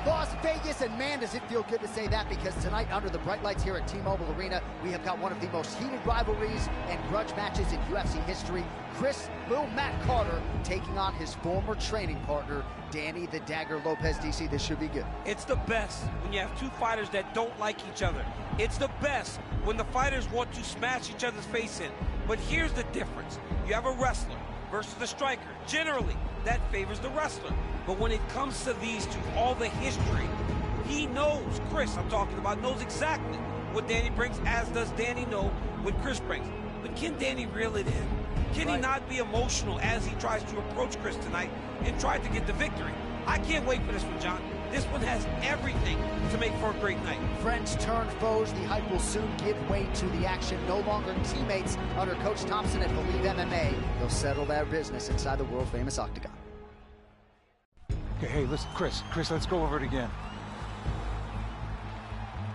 Las Vegas, and man, does it feel good to say that, because tonight, under the bright lights here at T-Mobile Arena, we have got one of the most heated rivalries and grudge matches in UFC history. Chris "Lil Matt" Carter taking on his former training partner, Danny the Dagger Lopez. DC, this should be good. It's the best when you have two fighters that don't like each other. It's the best when the fighters want to smash each other's face in. But here's the difference. You have a wrestler versus a striker. Generally, that favors the wrestler. But when it comes to these two, all the history, he knows, Chris, I'm talking about, knows exactly what Danny brings, as does Danny know what Chris brings. But can Danny reel it in? Can he not be emotional as he tries to approach Chris tonight and try to get the victory? I can't wait for this one, John. This one has everything to make for a great night. Friends turn foes. The hype will soon give way to the action. No longer teammates under Coach Thompson at Believe MMA. They'll settle their business inside the world-famous octagon. Hey, listen, Chris, let's go over it again.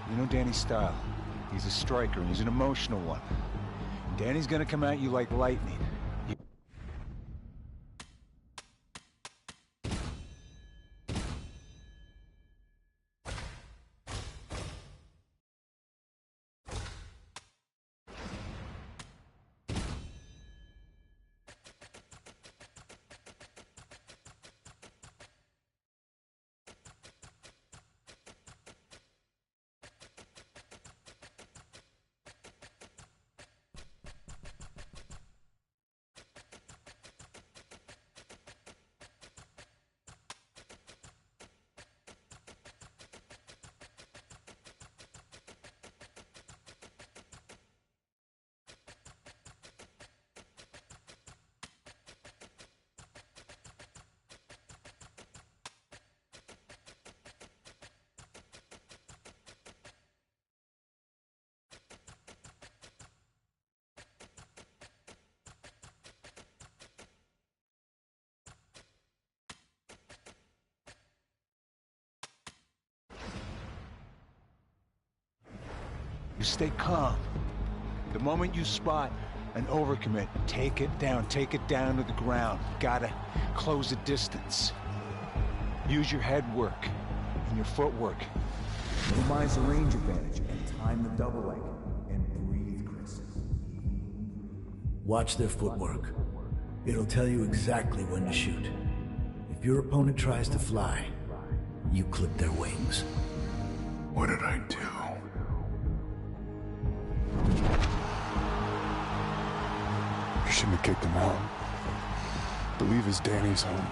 You know Danny's style. He's a striker, and he's an emotional one. Danny's gonna come at you like lightning. You stay calm. The moment you spot an overcommit, take it down to the ground. Gotta close the distance. Use your head work and your footwork. Minimize the range advantage and time the double leg. And breathe, Chris. Watch their footwork. It'll tell you exactly when to shoot. If your opponent tries to fly, you clip their wings. What did I do? You shouldn't have kicked him out. Believe is Danny's home.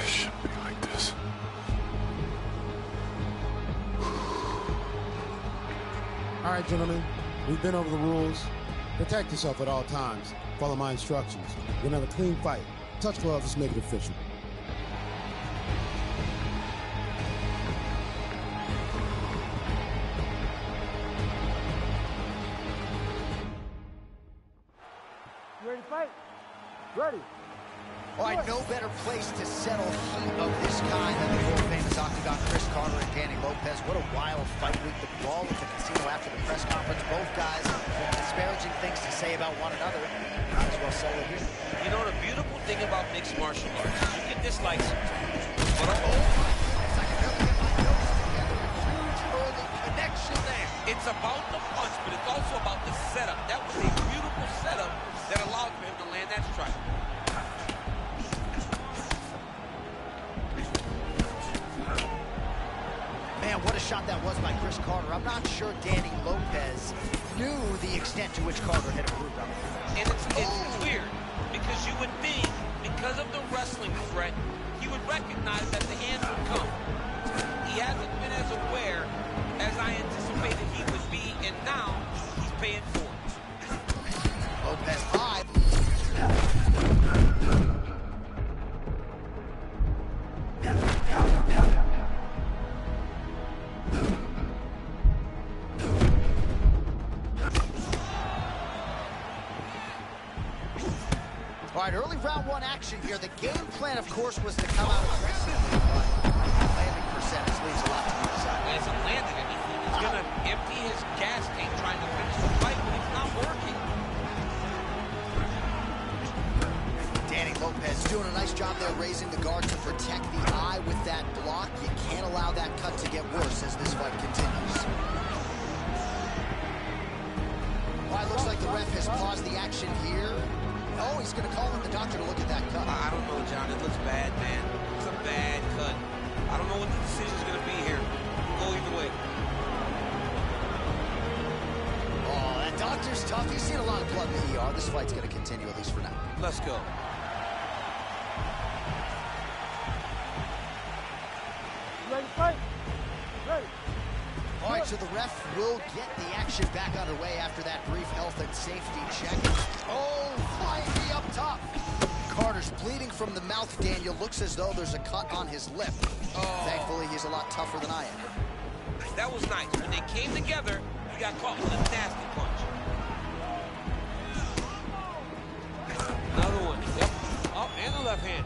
It shouldn't be like this. All right, gentlemen, we've been over the rules. Protect yourself at all times. Follow my instructions. We're gonna have a clean fight. Touch gloves, let's make it official. You ready to fight? Ready. All right, no better place to settle heat of this kind than the world-famous octagon. Chris Carter and Danny Lopez. What a wild fight week. The brawl at the casino after the press conference. Both guys with disparaging things to say about one another. Might as well settle it here. You know, the beautiful thing about mixed martial arts, you can dislike sometimes, but Huge early connection there. It's about the punch, but it's also about the setup. That was a beautiful setup that allowed for him to land that strike. Man, what a shot that was by Chris Carter. I'm not sure Danny Lopez knew the extent to which Carter had improved on him. And it's weird, because you would think, because of the wrestling threat, he would recognize that the hands would come. He hasn't been as aware as I anticipated he would be, and now he's paying for it. Lopez high. All right, early round one action here. The game plan, of course, was to come out aggressively, but landing percentage leaves a lot to be desired. He hasn't landed anything. He's going to empty his gas tank trying to finish the fight, but it's not working. Danny Lopez doing a nice job action here. Oh, he's going to call in the doctor to look at that cut. I don't know, John. It looks bad, man. It's a bad cut. I don't know what the decision's going to be here. Go either way. Oh, that doctor's tough. He's seen a lot of blood in the ER. This fight's going to continue, at least for now. Let's go. Ready to fight? Ready. All right, so the ref will get the action back underway after that brief health and safety check. Oh, flying knee up top. Carter's bleeding from the mouth, Daniel. Looks as though there's a cut on his lip. Oh. Thankfully, he's a lot tougher than I am. That was nice. When they came together, he got caught with a nasty punch. Another one. Yep. Oh, and the left hand.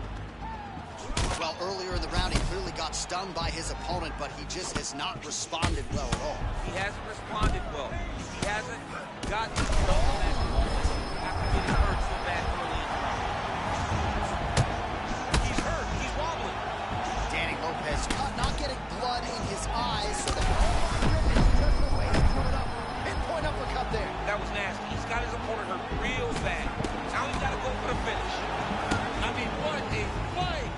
Well, earlier in the round, he clearly got stung by his opponent, but he just has not responded well at all. He hasn't responded well. He hasn't gotten double that moment after getting hurt so bad early in the round. He's hurt. He's wobbling. Danny Lopez not getting blood in his eyes, so that pinpoint uppercut there. That was nasty. He's got his opponent hurt real bad. Now he's got to go for the finish. I mean, what a fight!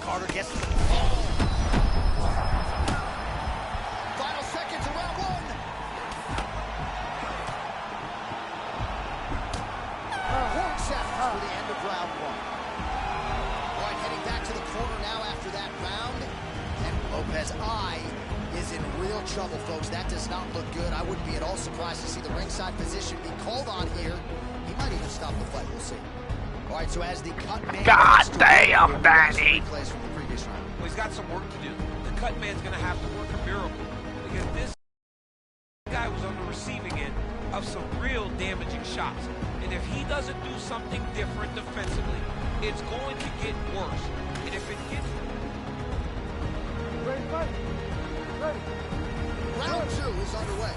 Carter gets the final seconds of round one. Horn sounds for the end of round one. All right, heading back to the corner now after that round. And Lopez's eye is in real trouble, folks. That does not look good. I wouldn't be at all surprised to see the ringside physician be called on here. He might even stop the fight. We'll see. All right, so as the cut man... God damn, Danny! Well, he's got some work to do. The cut man's going to have to work a miracle because this guy was on the receiving end of some real damaging shots. And if he doesn't do something different defensively, it's going to get worse. And if it gets... Ready to fight? Ready. Round two is underway.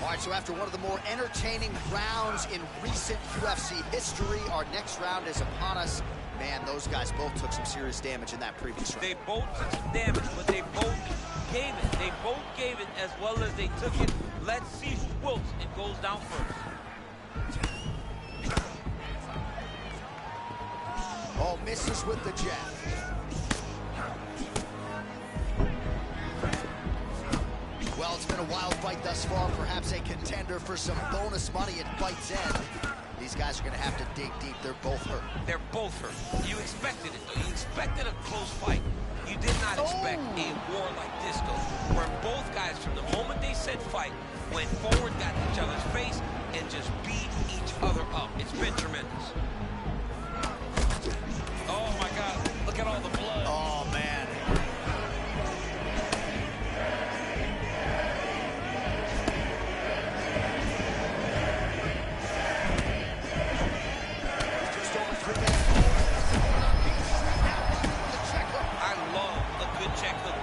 All right, so after one of the more entertaining rounds in recent UFC history, our next round is upon us. Man, those guys both took some serious damage in that previous round. They both took some damage, but they both gave it. They both gave it as well as they took it. Let's see who wilts and goes down first. Oh, misses with the jab. Well, it's been a wild fight thus far. Perhaps a contender for some bonus money at fight's end. These guys are going to have to dig deep. They're both hurt. They're both hurt. You expected it, though. You expected a close fight. You did not expect a war like this, though, where both guys, from the moment they said fight, went forward, got in each other's face, and just beat each other up. It's been tremendous. Oh, my God. Look at all the blood. Oh, man.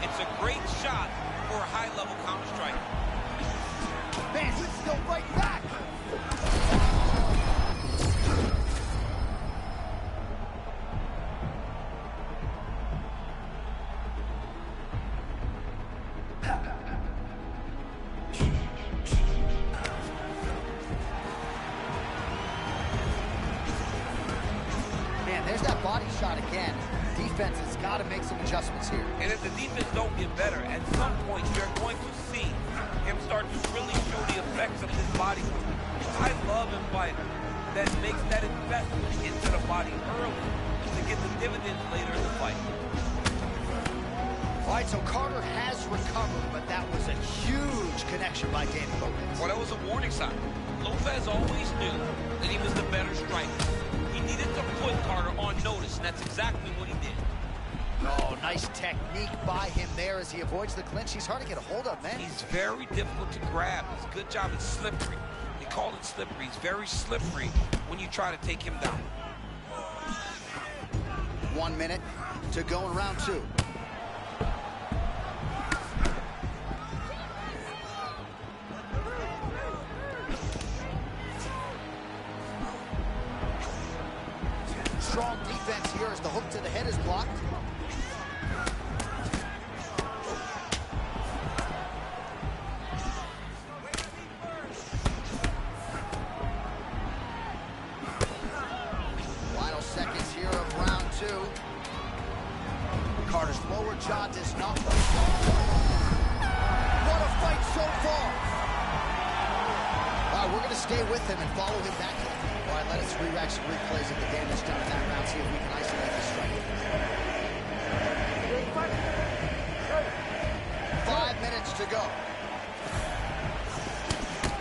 It's a great shot for a high-level counter-strike. Man, he's still fighting back. Man, there's that body shot again. Defense has got to make some adjustments here. And if the defense don't get better, at some point you're going to see him start to really show the effects of his body. I love a fighter that makes that investment into the body early to get the dividends later in the fight. All right, so Carter has recovered, but that was a huge connection by Danny Lopez. Well, that was a warning sign. Lopez always knew that he was the better striker. He needed to put Carter on notice, and that's exactly what he did. Oh, nice technique by him there as he avoids the clinch. He's hard to get a hold of, man. He's very difficult to grab. It's a good job. It's slippery. They call it slippery. He's very slippery when you try to take him down. 1 minute to go in round two. strong defense here as the hook to the head is blocked. Final seconds here of round 2. Carter's lower jaw does not. What a fight so far. All right, we're going to stay with him and follow him back. All right, let us re-rack some replays of the damage done in that round, see if we can isolate the strike. 5 minutes to go.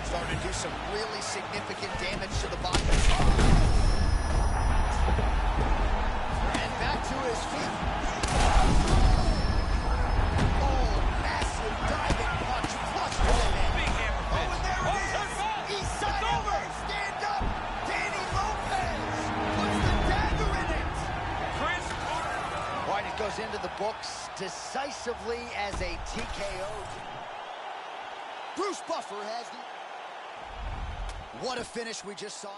Starting to do some really significant damage to the body. And back to his feet. Oh, massive diving punch plus to the head. Big hammer fist. Oh, and there it is. East side over. Stand up. Danny Lopez puts the dagger in it. Chris Carter. All right, it goes into the books decisively as a TKO. Bruce Buffer has the... What a finish we just saw.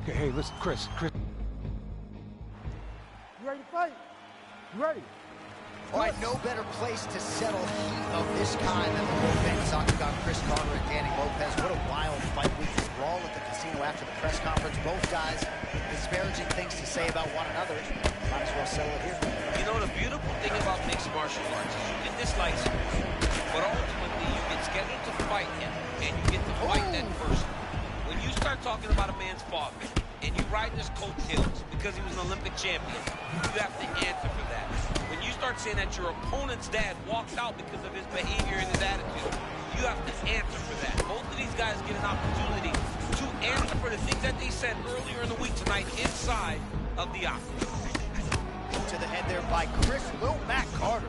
Hey, listen, Chris. You ready to fight? You ready? All right, no better place to settle heat of this kind than the World Famous Octagon. Chris Carter and Danny Lopez. What a wild fight week brawl at the casino after the press conference. Both guys disparaging things to say about one another. Might as well settle it here. You know, the beautiful thing about mixed martial arts is you get this license, but ultimately you get scheduled to fight him, and you get to fight that person. When you start talking about a man's father, and you ride his coattails because he was an Olympic champion, you have to answer for that. When you start saying that your opponent's dad walked out because of his behavior and his attitude, you have to answer for that. Both of these guys get an opportunity to answer for the things that they said earlier in the week tonight inside of the octagon. To the head there by Chris Will Mac Carter.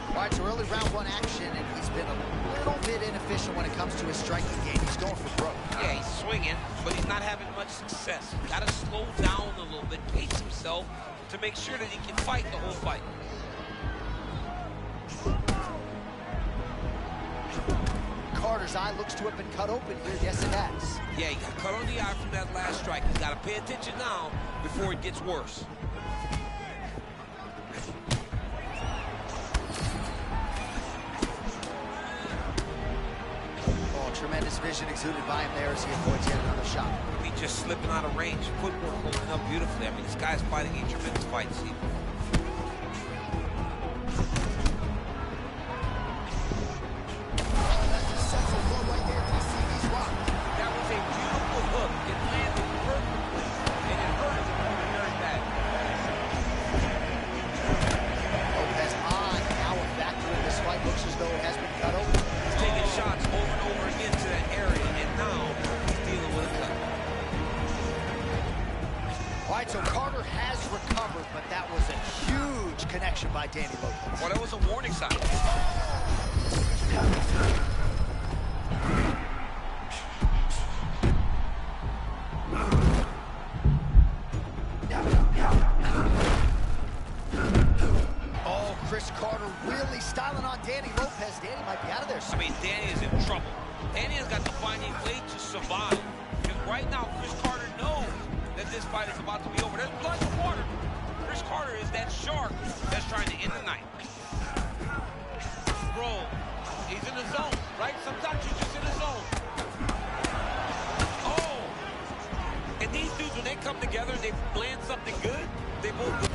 All right, so early round 1 action, and he's been a little bit inefficient when it comes to his striking game. He's going for broke. Yeah, he's swinging, but he's not having much success. Got to slow down a little bit, pace himself to make sure that he can fight the whole fight. Carter's eye looks to have been cut open here. Yes, it has. Yeah, he got cut on the eye from that last strike. He's got to pay attention now before it gets worse. Tremendous vision exuded by him there as he avoids yet another shot. He's just slipping out of range. Footwork holding up beautifully. I mean, this guy's fighting a tremendous fight, Steve. That was a beautiful hook. It landed perfectly, and it hurt his opponent very bad. Lopez on. Now we're back to it. This fight looks as though it has been cut open. He's taking shots over and over again to that area, and now he's dealing with a cut. All right, so Carter has recovered, but that was a huge connection by Danny Lopez. Well, that was a warning sign. Oh, Chris Carter really styling on Danny Lopez. Danny might be out of there soon. I mean, Danny is in trouble. Danny has got to find a way to survive. Because right now, Chris Carter knows that this fight is about to be over. There's blood and water. Chris Carter is that shark that's trying to end the night. Bro, he's in the zone, right? Sometimes you're just in the zone. Oh! And these dudes, when they come together and they land something good, they both...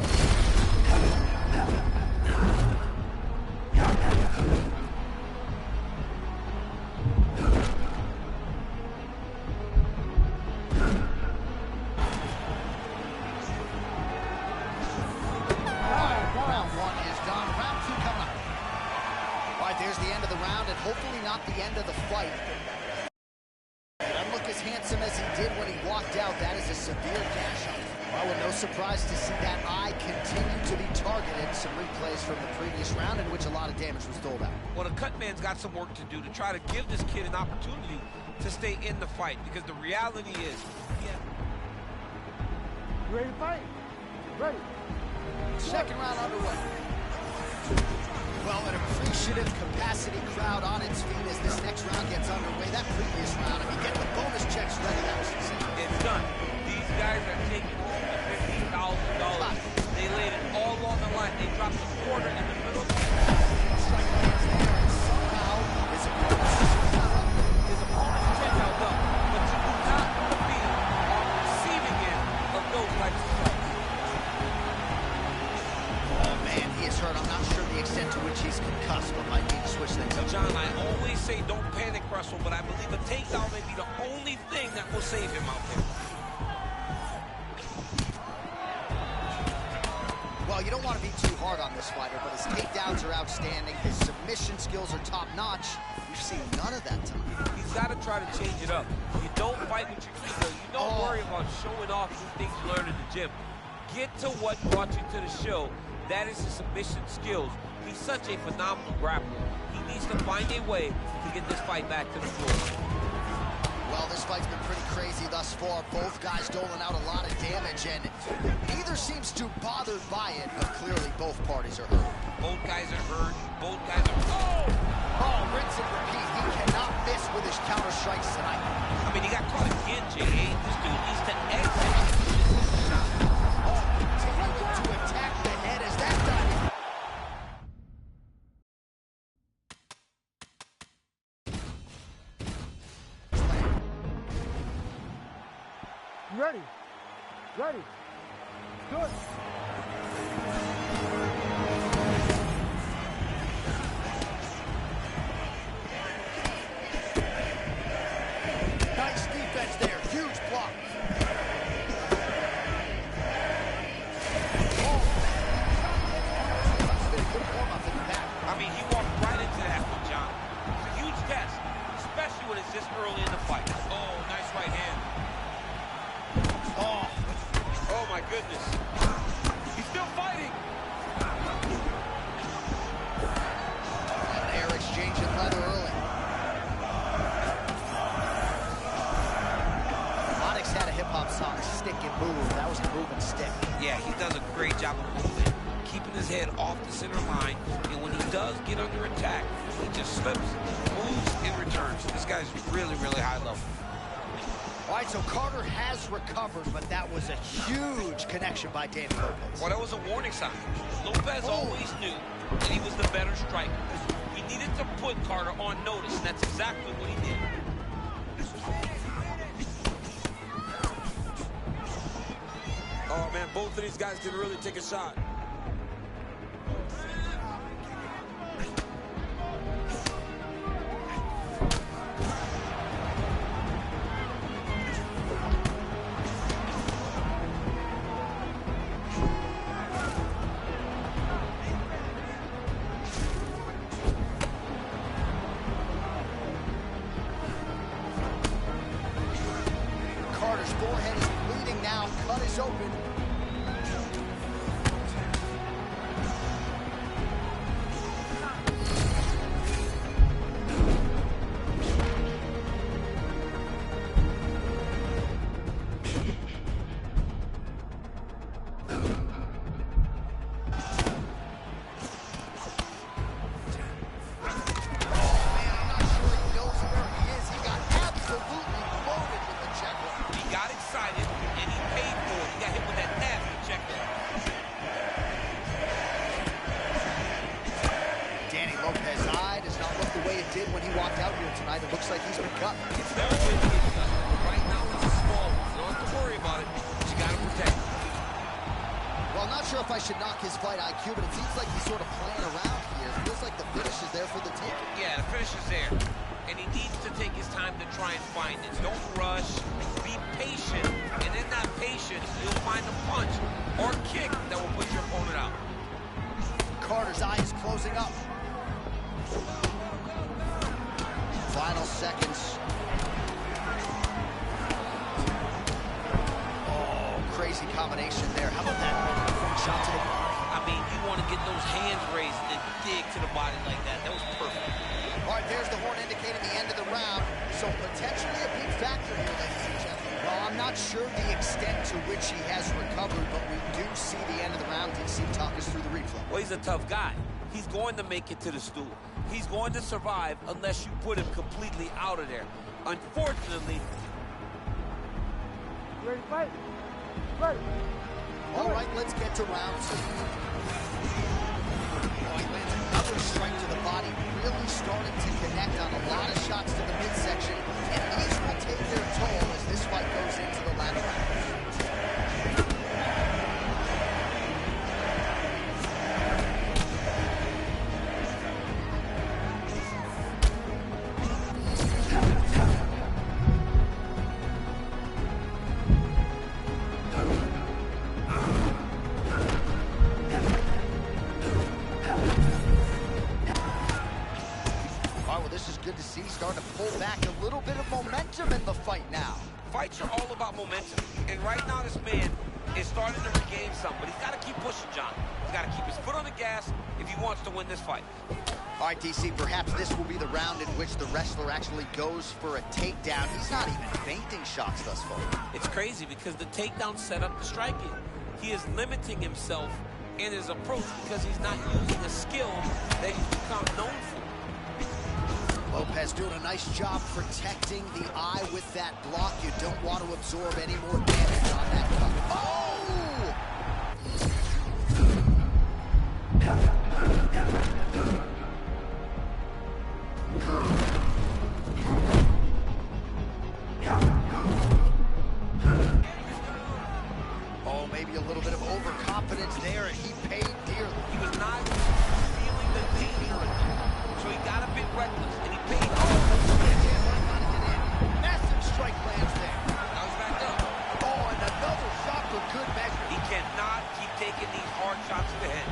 fight. Doesn't look as handsome as he did when he walked out. That is a severe gash on him. Well, no surprise to see that eye continue to be targeted. Some replays from the previous round in which a lot of damage was doled out. Well, the cut man's got some work to do to try to give this kid an opportunity to stay in the fight, because the reality is, You ready to fight? Ready. Second round underway. Well, an appreciative capacity crowd on its feet as this next round gets underway. That previous round, I mean, get the bonus checks ready. That was insane. It's done. These guys are taking home $50,000. They laid it all on the line. They dropped a quarter in the middle. Somehow, his opponent's chin held up, but you do not want to be on the receiving end of those types of strikes. Oh, man, he is hurt. I'm not sure the extent to which he's concussed, but might need to switch things up. John, I always say don't panic wrestle, but I believe a takedown may be the only thing that will save him out there. Well, you don't want to be too hard on this fighter, but his takedowns are outstanding. His submission skills are top-notch. We've seen none of that tonight. He's got to try to change it up. You don't fight with your ego. You don't worry about showing off new things you learned in the gym. Get to what brought you to the show. That is his submission skills. He's such a phenomenal grappler. He needs to find a way to get this fight back to the floor. Well, this fight's been pretty crazy thus far. Both guys doling out a lot of damage, and neither seems too bothered by it, but clearly both parties are hurt. Both guys are hurt. Both guys are... Oh, rinse and repeat. He cannot miss with his counter strikes tonight. I mean, he got caught again, J.A. This dude needs to exit. Continuing to attack the head. Is that done? You ready? Ready. Do it. Nice defense there. Huge block. I mean, he walked right into that one, John. It's a huge test, especially when it's this early in the fight. Oh, nice right hand. Oh my goodness. He's still fighting. And they're exchanging leather early. Onyx had a hip-hop song, Stick and Move. That was a moving stick. Yeah, he does a great job of moving, keeping his head off the center line, and when he does get under attack, he just slips, moves, and returns. This guy's really, really high level. All right, so Carter has recovered, but that was a huge connection by Danny Lopez. Well, that was a warning sign. Lopez always knew that he was the better striker. He needed to put Carter on notice, and that's exactly what he did. Oh, man, both of these guys can really take a shot. Carter's forehead is bleeding now. Cut is open. It looks like he's been cut. It's never been to get cut. Right now, it's a small one. You don't have to worry about it, but you got to protect it. Well, I'm not sure if I should knock his fight IQ, but it seems like he's sort of playing around here. It feels like the finish is there for the taking. Yeah, the finish is there. And he needs to take his time to try and find it. Don't rush. Be patient. And in that patience, you'll find a punch or kick that will put your opponent out. Carter's eye is closing up. Final seconds. Oh, crazy combination there. How about that shot to the body? I mean, you want to get those hands raised and dig to the body like that. That was perfect. All right, there's the horn indicating the end of the round. So potentially a big factor here, ladies and gentlemen. Well, I'm not sure the extent to which he has recovered, but we do see the end of the round. DC, talk us through the replay. Well, he's a tough guy. He's going to make it to the stool. He's going to survive unless you put him completely out of there. Unfortunately... You ready to fight? Ready. All right, let's get to round 2. Oh, he lands another strike to the body, really starting to connect on a lot of shots to the midsection, and these will take their toll as this fight goes into the latter rounds. Good to see, starting to pull back a little bit of momentum in the fight now. Fights are all about momentum, and right now this man is starting to regain some, but he's got to keep pushing, John. He's got to keep his foot on the gas if he wants to win this fight. All right, DC, perhaps this will be the round in which the wrestler actually goes for a takedown. He's not even feinting shots thus far. It's crazy because the takedown set up the striking. He is limiting himself in his approach because he's not using a skill that he's become known for. Lopez doing a nice job protecting the eye with that block. You don't want to absorb any more damage on that cut. Oh, maybe a little bit of overconfidence there, and he paid dearly. He was not feeling the danger, so he got a bit reckless. Massive strike lands there. Now he's back up. Oh, and another shot for good measure. He cannot keep taking these hard shots to the head.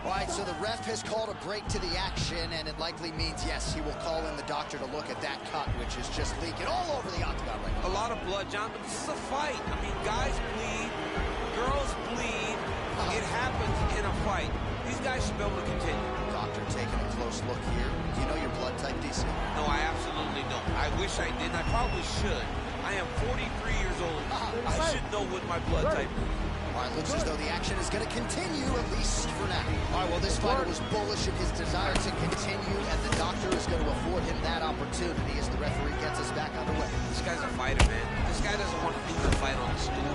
All right, so the ref has called a break to the action, and it likely means, yes, he will call in the doctor to look at that cut, which is just leaking all over the octagon right now. A lot of blood, John, but this is a fight. I mean, guys bleed, girls bleed. It happens in a fight. These guys should be able to continue. Doctor taking a close look here. Do you know your blood type, DC? No, I absolutely don't. I wish I did. I probably should. I am 43 years old. I should know what my blood type is. All right, looks as though the action is going to continue, at least for now. All right, well, this fighter was bullish in his desire to continue, and the doctor is going to afford him that opportunity as the referee gets us back underway. This guy's a fighter, man. This guy doesn't want to lose the fight on the stool.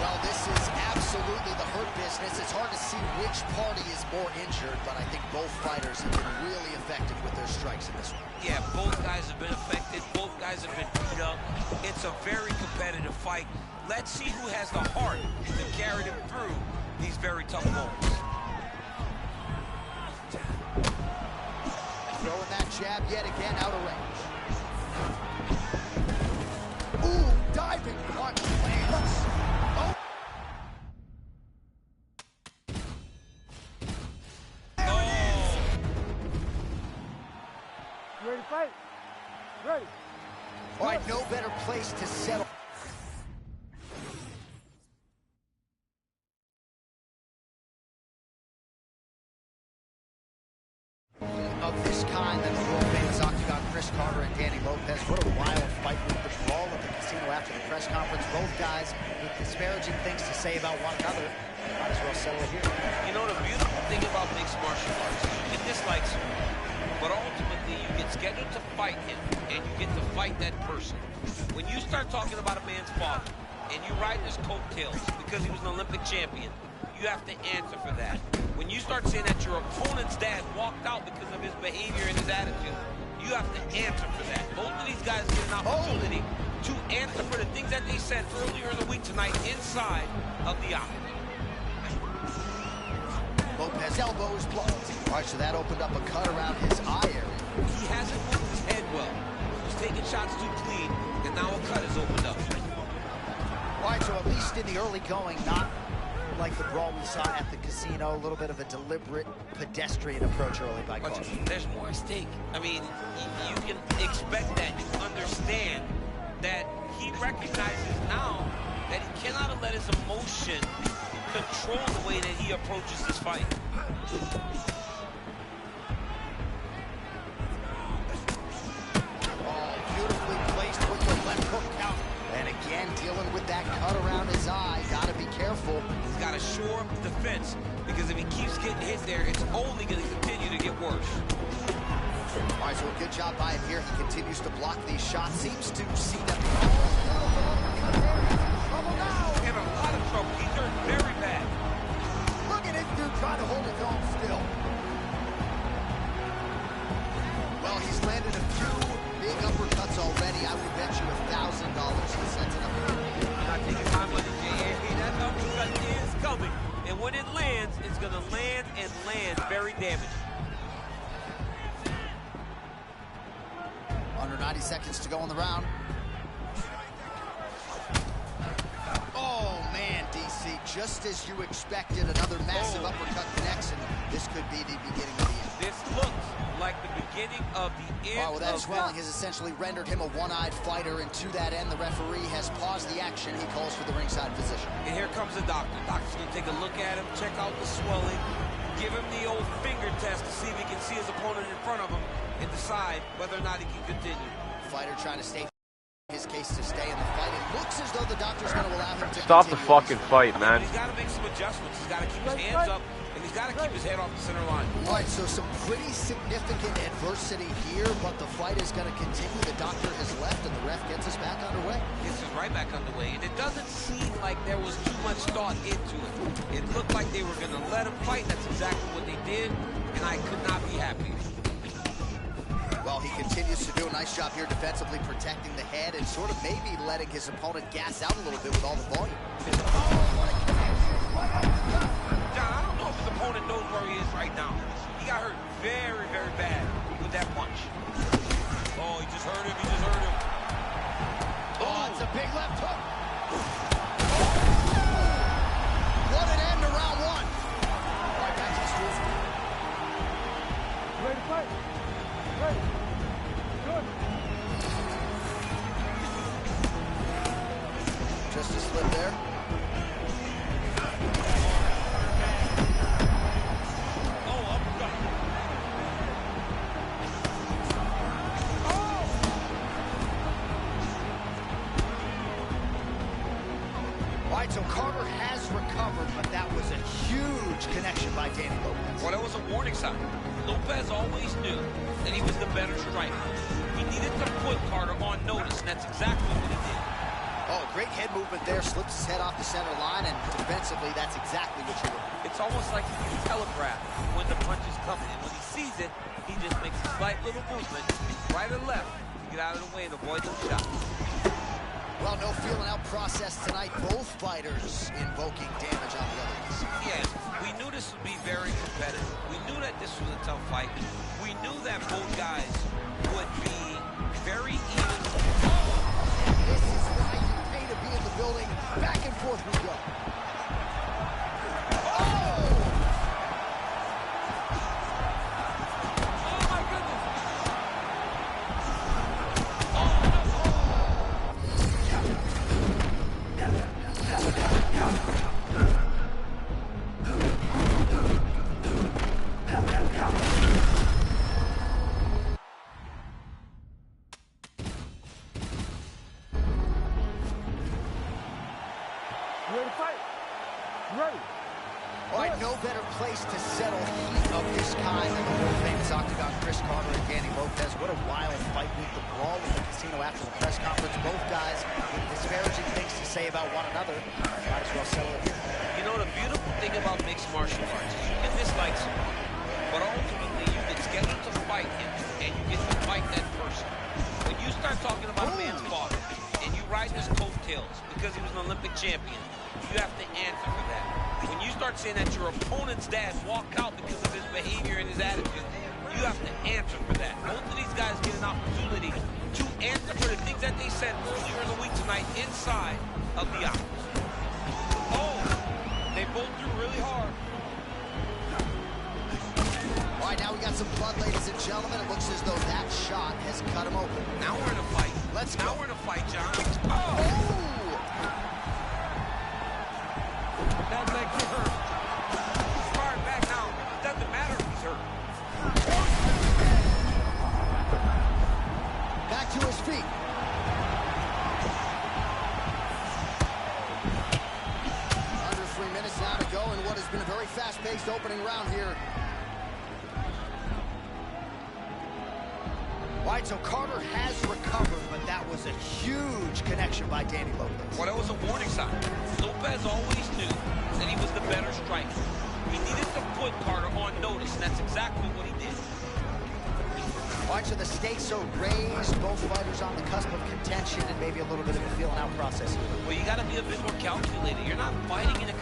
Well, this is absolutely the hurt business. It's hard to see which party is more injured, but I think both fighters have been really effective with their strikes in this one. Yeah, both guys have been affected. Both guys have been beat up. It's a very competitive fight. Let's see who has the heart to carry them through these very tough moments. Throwing that jab yet again out of range. Ooh, diving punch lands. Oh. You ready to fight? Ready. All right, no better place to settle. Of this kind than the world-famous Octagon Chris Carter and Danny Lopez. What a wild fight with the brawl at the casino after the press conference. Both guys with disparaging things to say about one another. Might as well settle it here. You know, the beautiful thing about mixed martial arts, you can dislike someone, but ultimately you get scheduled to fight him, and you get to fight that person. When you start talking about a man's father, and you ride his coattails because he was an Olympic champion, you have to answer for that. When you start saying that your opponent's dad walked out because of his behavior and his attitude, you have to answer for that. Both of these guys get an opportunity to answer for the things that they said earlier in the week tonight inside of the octagon. Lopez elbow is blocked. All right, so that opened up a cut around his eye area. He hasn't moved his head well. well. He was taking shots too clean, and now a cut has opened up. All right, so at least in the early going, not like the brawl we saw at the casino, a little bit of a deliberate pedestrian approach early by Carter. There's more at stake. I mean, you can expect that. You understand that he recognizes now that he cannot let his emotion control the way that he approaches this fight. Oh, beautifully placed with the left hook count. And again, dealing with that cut around his eye. Gotta be careful. He's got to shore up the defense, because if he keeps getting hit there, it's only going to continue to get worse. All right, so a good job by him here. He continues to block these shots. Seems to see them. Trouble now. In a lot of trouble. He's hurt very bad. Look at this dude trying to hold his own still. Well, he's landed a few big uppercuts already. I would bet you $1,000 he sets it up. Not taking time on the JA. That uppercut is coming. And when it lands, it's going to land and land very damaged. Under 90 seconds to go in the round. Oh, man, DC, just as you expected, another massive uppercut connects, and this could be the beginning of the end. This looks like the beginning of the end. Well, that swelling has essentially rendered him a one-eyed fighter, and to that end, the referee has paused the action. He calls for the ringside physician. And here comes the doctor. Doctor's going to take a look at him, check out the swelling, give him the old finger test to see if he can see his opponent in front of him and decide whether or not he can continue. Fighter trying to stay his case to stay in the fight. It looks as though the doctor's going to allow him to stop the continue. fucking fight, man. He's got to make some adjustments. He's got to keep his hands up, and he's got to keep his head off the center line. All right, so some pretty significant adversity here, but the fight is going to continue. The doctor has left, and the ref gets us back underway. Gets us right back underway, and it doesn't seem like there was too much thought into it. It looked like they were going to let him fight. That's exactly what they did, and I could not be happier. Well, he continues to do a nice job here defensively, protecting the head and sort of maybe letting his opponent gas out a little bit with all the volume. John, I don't know if his opponent knows where he is right now. He got hurt very, very bad with that punch. Oh, he just hurt him. He just hurt him. Oh, it's a big left hook. What an end to round one. All right, back to the stool. Ready to fight? Ready. Good. Just a slip there. Oh, uppercut. All right, so Carter has recovered, but that was a huge connection by Danny Lopez. Well, that was a warning sign. Lopez always knew that he was the better striker. He needed to put Carter on notice, and that's exactly what he did. Oh, great head movement there. Slips his head off the center line, and defensively, that's exactly what you want. It's almost like he can telegraph when the punch is coming. And when he sees it, he just makes a slight little movement, right or left, to get out of the way and avoid those shots. Well, no feeling out process tonight. Both fighters invoking damage on the others. Yeah, we knew this would be very competitive. We knew that this was a tough fight. We knew that both guys would be very even. This is why you pay to be in the building. Back and forth we go. No better place to settle heat of this kind than the world-famous Octagon. Chris Carter and Danny Lopez. What a wild fight with the brawl in the casino after the press conference. Both guys with disparaging things to say about one another. Might as well settle it here. You know, the beautiful thing about mixed martial arts is you can dislike someone, but ultimately you get scheduled to fight him, and you get to fight that person. When you start talking about a man's father, and you ride his coattails because he was an Olympic champion, you have to answer for that. When you start saying that your opponent's dad walked out because of his behavior and his attitude, You have to answer for that. Both of these guys get an opportunity to answer for the things that they said earlier in the week tonight inside of the octagon. Oh, they both threw really hard. All right, now we got some blood, ladies and gentlemen. It looks as though that shot has cut him open. Now we're in a fight. Now we're in a fight, John. Oh! That leg get hurt. He's firing back now. It doesn't matter if he's hurt. Back to his feet. Under 3 minutes now to go in what has been a very fast-paced opening round here. All right, so Carter has recovered, but that was a huge connection by Danny Lopez. Well, that was a warning sign. Lopez always knew that he was the better striker. He needed to put Carter on notice, and that's exactly what he did. All right, so the stakes are raised. Both fighters on the cusp of contention and maybe a little bit of a feeling-out process here. Well, you got to be a bit more calculated. You're not fighting in a...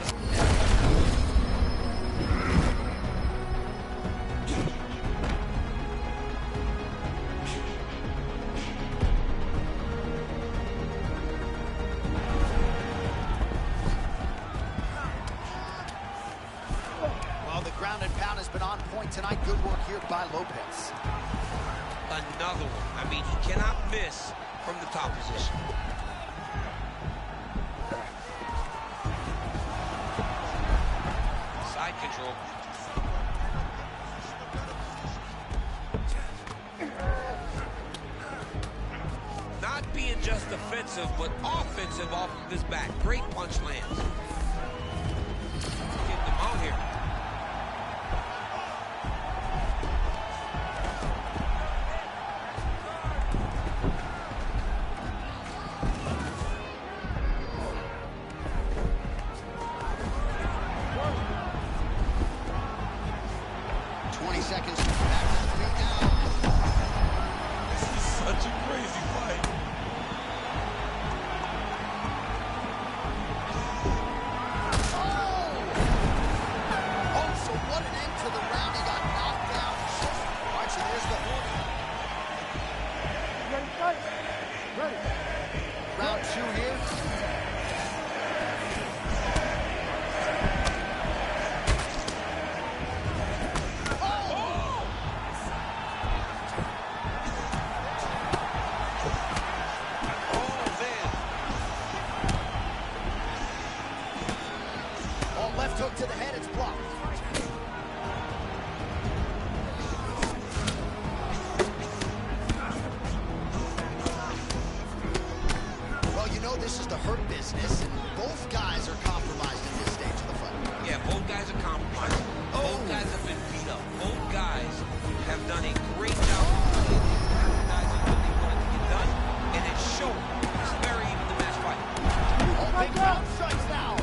Tonight, good work here by Lopez. Another one. I mean, he cannot miss from the top position. Side control. Not being just defensive, but offensive off of his back. Great punch lands. Getting them out here. Round 2 here. Left hook to the head, it's blocked. Well, you know this is the hurt business, and both guys are compromised at this stage of the fight. Yeah, both guys are compromised. Both guys have been beat up. Both guys have done a great job of recognizing what they wanted to get done, and it showed. It's very even the match fight. Oh, big ground strikes now.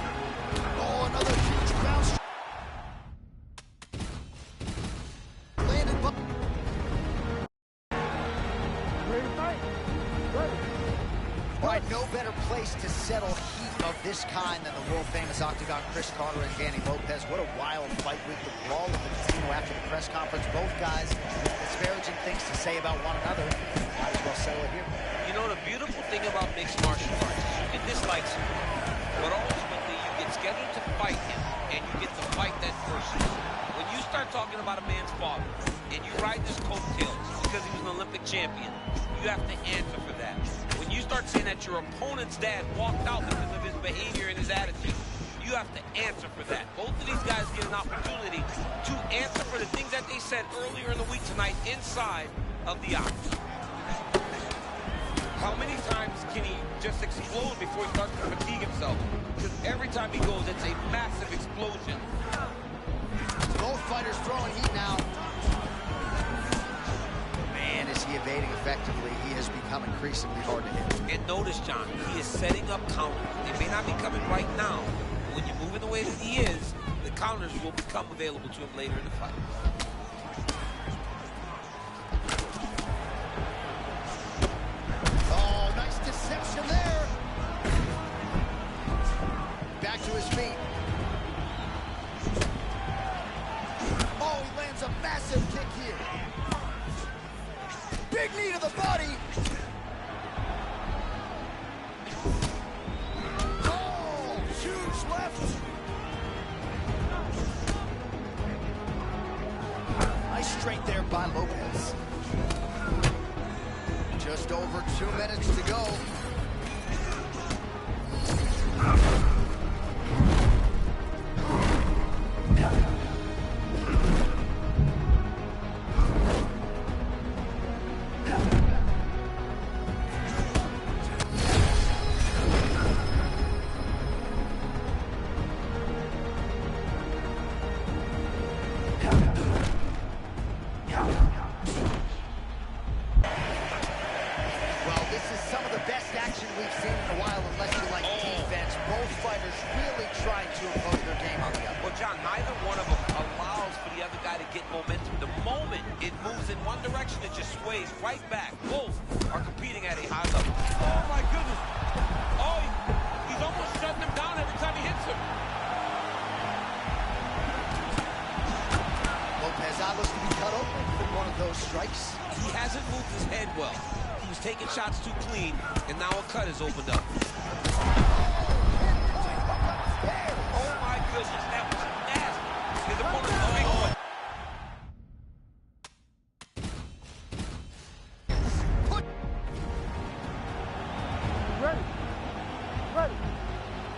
Oh, another huge ground strike. Landed by... Ready to fight? Ready. All right, no better place to settle heat of this kind than the world-famous octagon. Chris Carter and Danny Lopez. What a wild fight with the brawl of the casino after the press conference. Both guys with disparaging things to say about one another. Might as well settle it here. You know, the beautiful thing about mixed martial arts is you can dislike someone, but ultimately you get scheduled to fight him, and you get to fight that person. When you start talking about a man's father, and you ride his coattails because he was an Olympic champion, you have to answer for that. When you start saying that your opponent's dad walked out because of his behavior and his attitude, you have to answer for that. Both of these guys get an opportunity to answer for the things that they said earlier in the week tonight inside of the octagon. How many times can he just explode before he starts to fatigue himself? Because every time he goes, it's a massive explosion. Both fighters throwing heat now. Man, is he evading effectively. He has become increasingly hard to hit. And notice, John, he is setting up counters. They may not be coming right now, but when you're moving the way that he is, the counters will become available to him later in the fight. Oh, nice deception there. Back to his feet. Oh, he lands a massive kick here. over 2 minutes to go. He hasn't moved his head well. He was taking shots too clean, and now a cut has opened up. Oh my goodness, that was nasty. His opponent's a big one.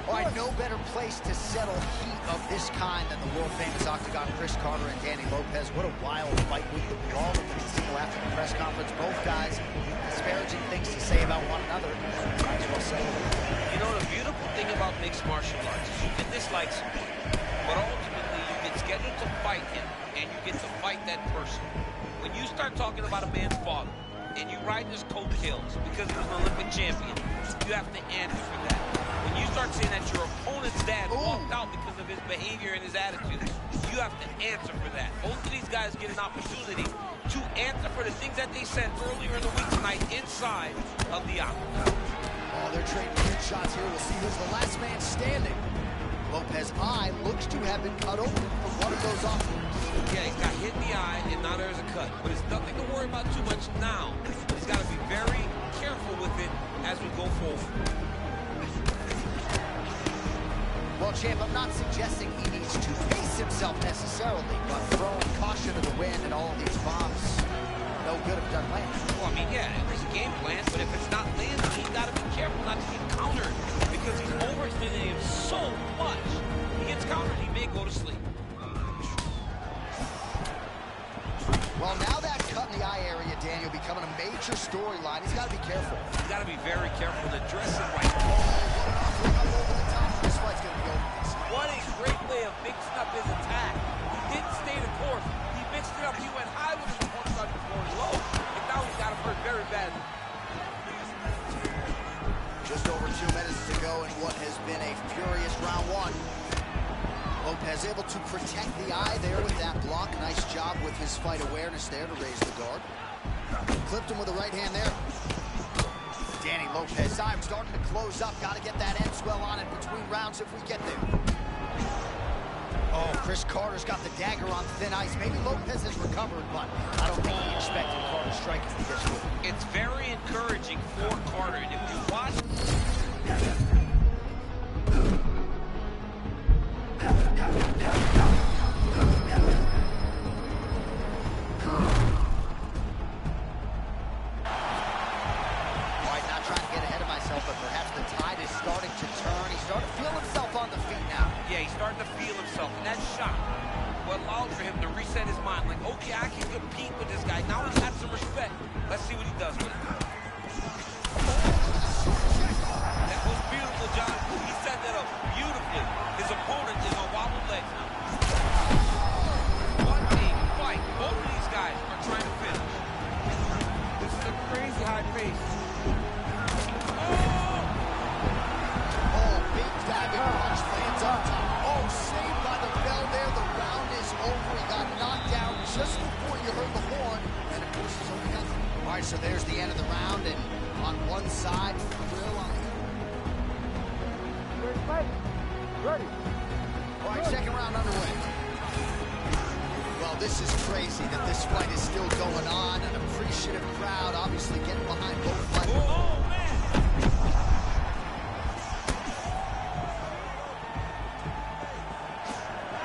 All right, no better place to settle heat of this kind than the world-famous Octagon. Chris Carter and Danny Lopez. What a wild fight week that we all at the casino after the press conference. Both guys disparaging things to say about one another. Might as well say it. You know, the beautiful thing about mixed martial arts is you can dislike someone, but ultimately you get scheduled to fight him, and you get to fight that person. When you start talking about a man's father, and you ride his coattails because he was an Olympic champion, you have to answer for that. When you start saying that your opponent's dad walked out because of his behavior and his attitude, you have to answer for that. Both of these guys get an opportunity to answer for the things that they said earlier in the week tonight inside of the octagon. Oh, they're trading huge shots here. We'll see who's the last man standing. Lopez's eye looks to have been cut open from one of those offers. Yeah, he's got hit in the eye, and now there's a cut. But it's nothing to worry about too much now. He's got to be very careful with it as we go forward. Well, champ, I'm not suggesting he needs to pace himself necessarily, but throwing caution to the wind and all of these bombs, no good if it doesn't land. Well, I mean, yeah, there's a game plan, but if it's not landing, he's got to be careful not to get countered because he's overextending him so much. He gets countered, he may go to sleep. Well, now that cut in the eye area, Daniel, becoming a major storyline. He's got to be careful. He's got to be very careful to dress him right. Oh, what an over the top. This fight's going to be over. What a great way of mixing up his attack. He didn't stay the course. He mixed it up. He went high with his opponent, started going low. And now he's got him hurt very badly. Just over 2 minutes to go in what has been a furious round one. Lopez able to protect the eye there with that block. Nice job with his fight awareness there to raise the guard. Clipped him with the right hand there. Danny Lopez, time starting to close up. Got to get that end swell on it between rounds if we get there. Oh, Chris Carter's got the dagger on thin ice. Maybe Lopez has recovered, but I don't think he expected Carter to strike as he gets with it. It's very encouraging for Carter. And if you watch... starting to feel himself, and that shot what allowed for him to reset his mind. Like, okay, I can compete with this guy. Now he's got some respect. Let's see what he does with it. That was beautiful, John. He set that up beautifully. His opponent is on wobbled legs now. What a fight. Both of these guys are trying to finish. This is a crazy high pace. Oh, big diving punch lands on top. Saved by the bell there. The round is over. He got knocked down just before you heard the horn. And of course, it's only nothing. All right, so there's the end of the round. And on one side, Will on the Ready, fight. Ready. All right, second round underway. Well, this is crazy that this fight is still going on. An appreciative crowd obviously getting behind both fighters. Oh, man.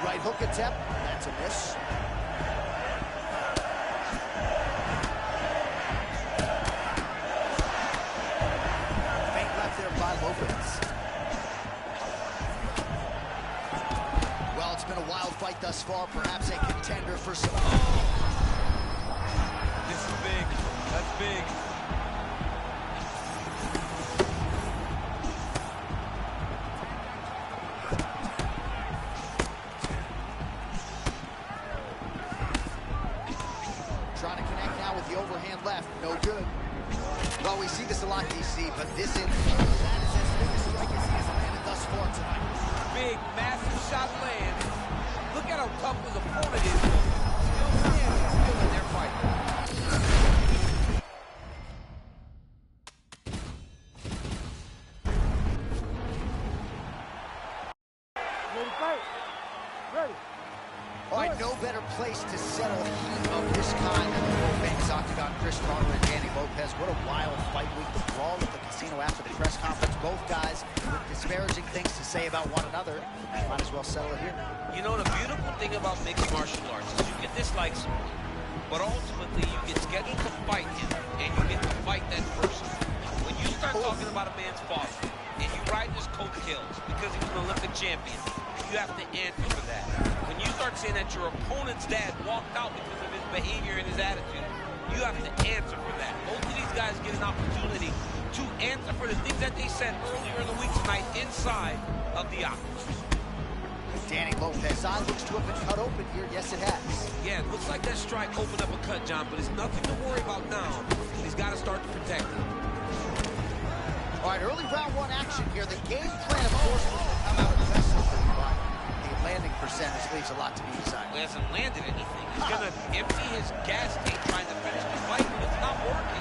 Right hook attempt, that's a miss. this far, perhaps a contender for some... This is big. That's big. Trying to connect now with the overhand left. No good. Well, we see this a lot, DC, but this is... that is as big a strike as he has landed thus far tonight. Big, massive shot lands. Look at how tough his opponent is. Still standing, still in their fight. Ready to fight? Ready. All right, no better place to settle heat of this kind than the world famous Octagon. Chris Carter and Danny Lopez. What a wild fight week. The brawl at the casino after the press conference. Both guys with disparaging things to say about one another. Might as well settle it here. You know, the beautiful thing about mixed martial arts is you can dislike someone, but ultimately you get scheduled to fight him, and you get to fight that person. When you start talking about a man's father, and you ride his coattails because he's an Olympic champion, you have to answer for that. When you start saying that your opponent's dad walked out because of his behavior and his attitude, you have to answer for that. Both of these guys get an opportunity to answer for the things that they said earlier in the week tonight inside of the octagon. Danny Lopez's eye looks to have been cut open here. Yes, it has. Yeah, it looks like that strike opened up a cut, John, but it's nothing to worry about now. He's got to start to protect it. All right, early round one action here. The game plan, of course, was to come out aggressive, but the landing percentage leaves a lot to be desired. He hasn't landed anything. He's going to empty his gas tank trying to finish the fight, but it's not working.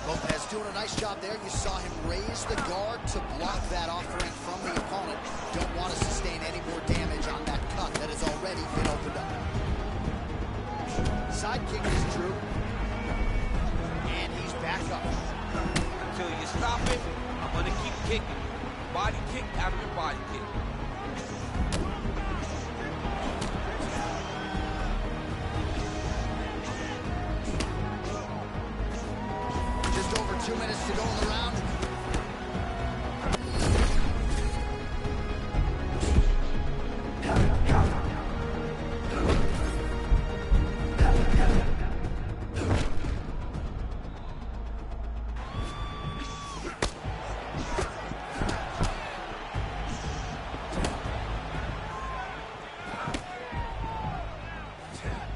Lopez doing a nice job there. You saw him raise the guard to block that offering from the opponent. Don't want to sustain any more damage on that cut that has already been opened up. Side kick is true. And he's back up. Until you stop it, I'm going to keep kicking. Body kick after body kick. Just over 2 minutes to go in the round.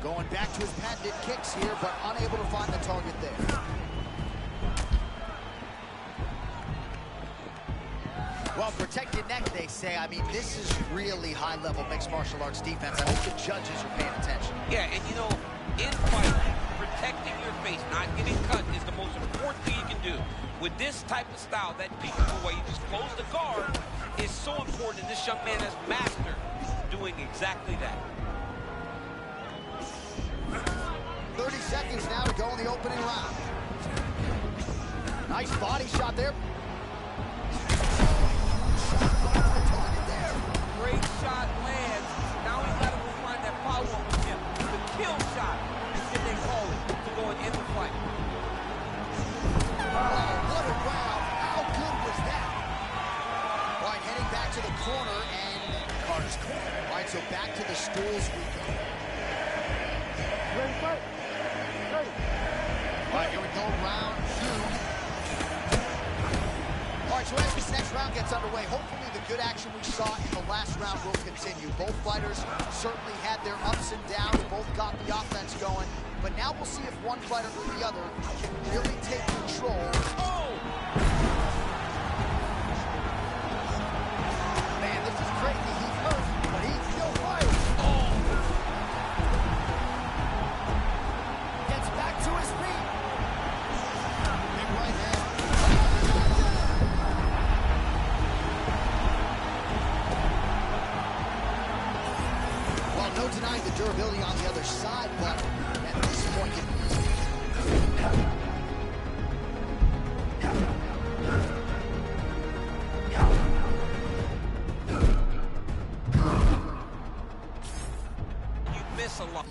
Going back to his patented kicks here, but unable to find the target there. Well, protected neck, they say. I mean, this is really high-level mixed martial arts defense. I hope the judges are paying attention. Yeah, and you know, in fighting, protecting your face, not getting cut, is the most important thing you can do. With this type of style, that peekaboo way you just close the guard is so important, and this young man has mastered doing exactly that. 30 seconds now to go in the opening round. Nice body shot there. Great shot lands. Now he's got to find that follow-up with him. The kill shot is what they call it to go and end the fight. Oh, what a round. How good was that? All right, heading back to the corner and Carter's corner. All right, so back to the stools we go. Ready to fight? Ready. All right, here we go, round two. All right, so as this next round gets underway, hopefully the good action we saw in the last round will continue. Both fighters certainly had their ups and downs, both got the offense going, but now we'll see if one fighter or the other can really take control. Oh! Man, this is crazy. He's hurt, but he's still fighting. Oh! Gets back to his feet. Big right hand. No denying the durability on the other side, but at this point, You miss a lot.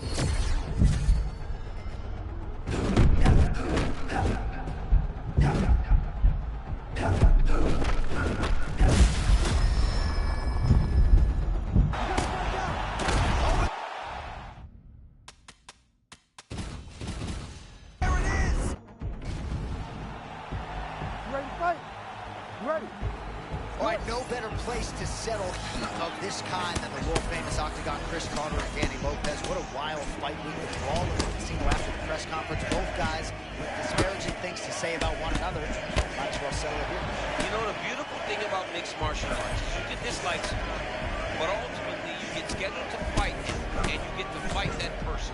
place to settle heat of this kind than the world-famous Octagon Chris Carter and Danny Lopez. What a wild fight week. The brawl in the casino after the press conference. Both guys with disparaging things to say about one another. Might as well settle it here. You know, the beautiful thing about mixed martial arts is you can dislike someone, but ultimately you get scheduled to fight and you get to fight that person.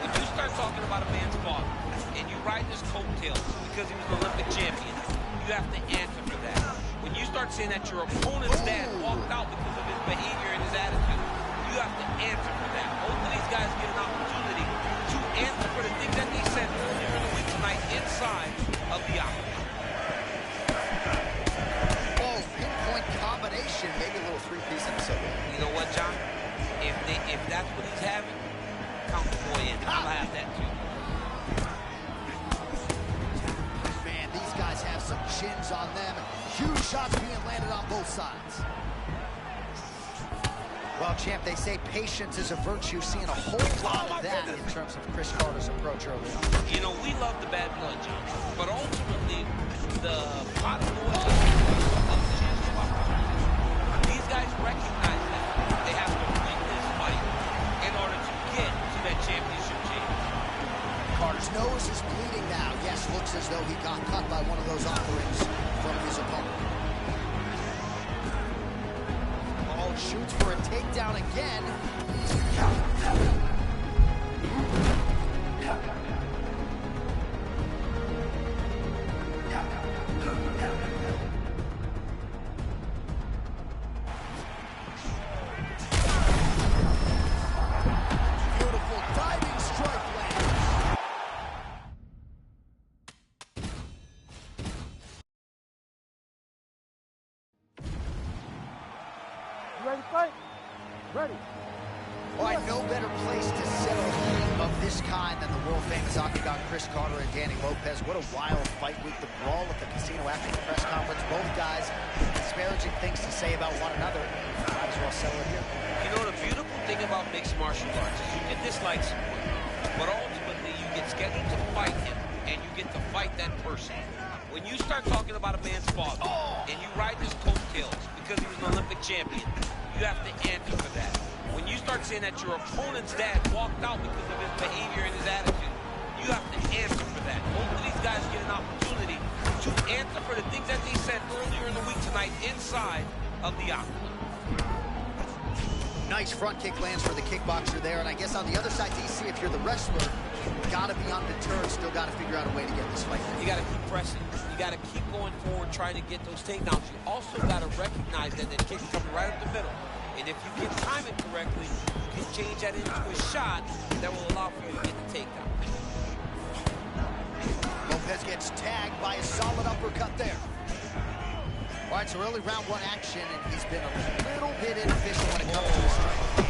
When you start talking about a man's father and you ride his coattails because he was an Olympic champion, you have to answer for that. When you start saying that your opponent's dad walked out because of his behavior and his attitude, you have to answer for that. Both of these guys get an opportunity to answer for the things that they said earlier in the week tonight inside of the octagon. Oh, pinpoint combination. Maybe a little three-piece episode. You know what, John? If that's what he's having, count the boy in. I'll have that too. Man, these guys have some chins on them. Huge shots being landed on both sides. Well, champ, they say patience is a virtue. Seeing a whole lot of that in terms of Chris Carter's approach early on. You know, we love the bad blood, John, but ultimately, the pot of noise of the championship, these guys recognize that they have to win this fight in order to get to that championship change. Carter's nose is bleeding now. Yes, looks as though he got cut by one of those offerings from his opponent. Oh, shoots for a takedown again. Beautiful diving strike lands. You ready to fight? Ready. All right, no better place to settle heat of this kind than the world-famous Octagon Chris Carter and Danny Lopez. What a wild fight week. The brawl at the casino after the press conference. Both guys with disparaging things to say about one another. Might as well settle it here. You know, the beautiful thing about mixed martial arts is you can dislike someone, but ultimately you get scheduled to fight him and you get to fight that person. When you start talking about a man's father and you ride his coattails because he was an Olympic champion, you have to answer for that. When you start saying that your opponent's dad walked out because of his behavior and his attitude, you have to answer for that. Both of these guys get an opportunity to answer for the things that they said earlier in the week tonight inside of the octagon. Nice front kick lands for the kickboxer there. And I guess on the other side, DC, if you're the wrestler, got to be undeterred, still got to figure out a way to get this fight. You got to keep pressing. You got to keep going forward, trying to get those takedowns. You also got to recognize that the kick's coming right up the middle. And if you can time it correctly, you can change that into a shot that will allow for you to get the takedown. Lopez gets tagged by a solid uppercut there. All right, so early round one action, and he's been a little bit inefficient when it comes to his strike.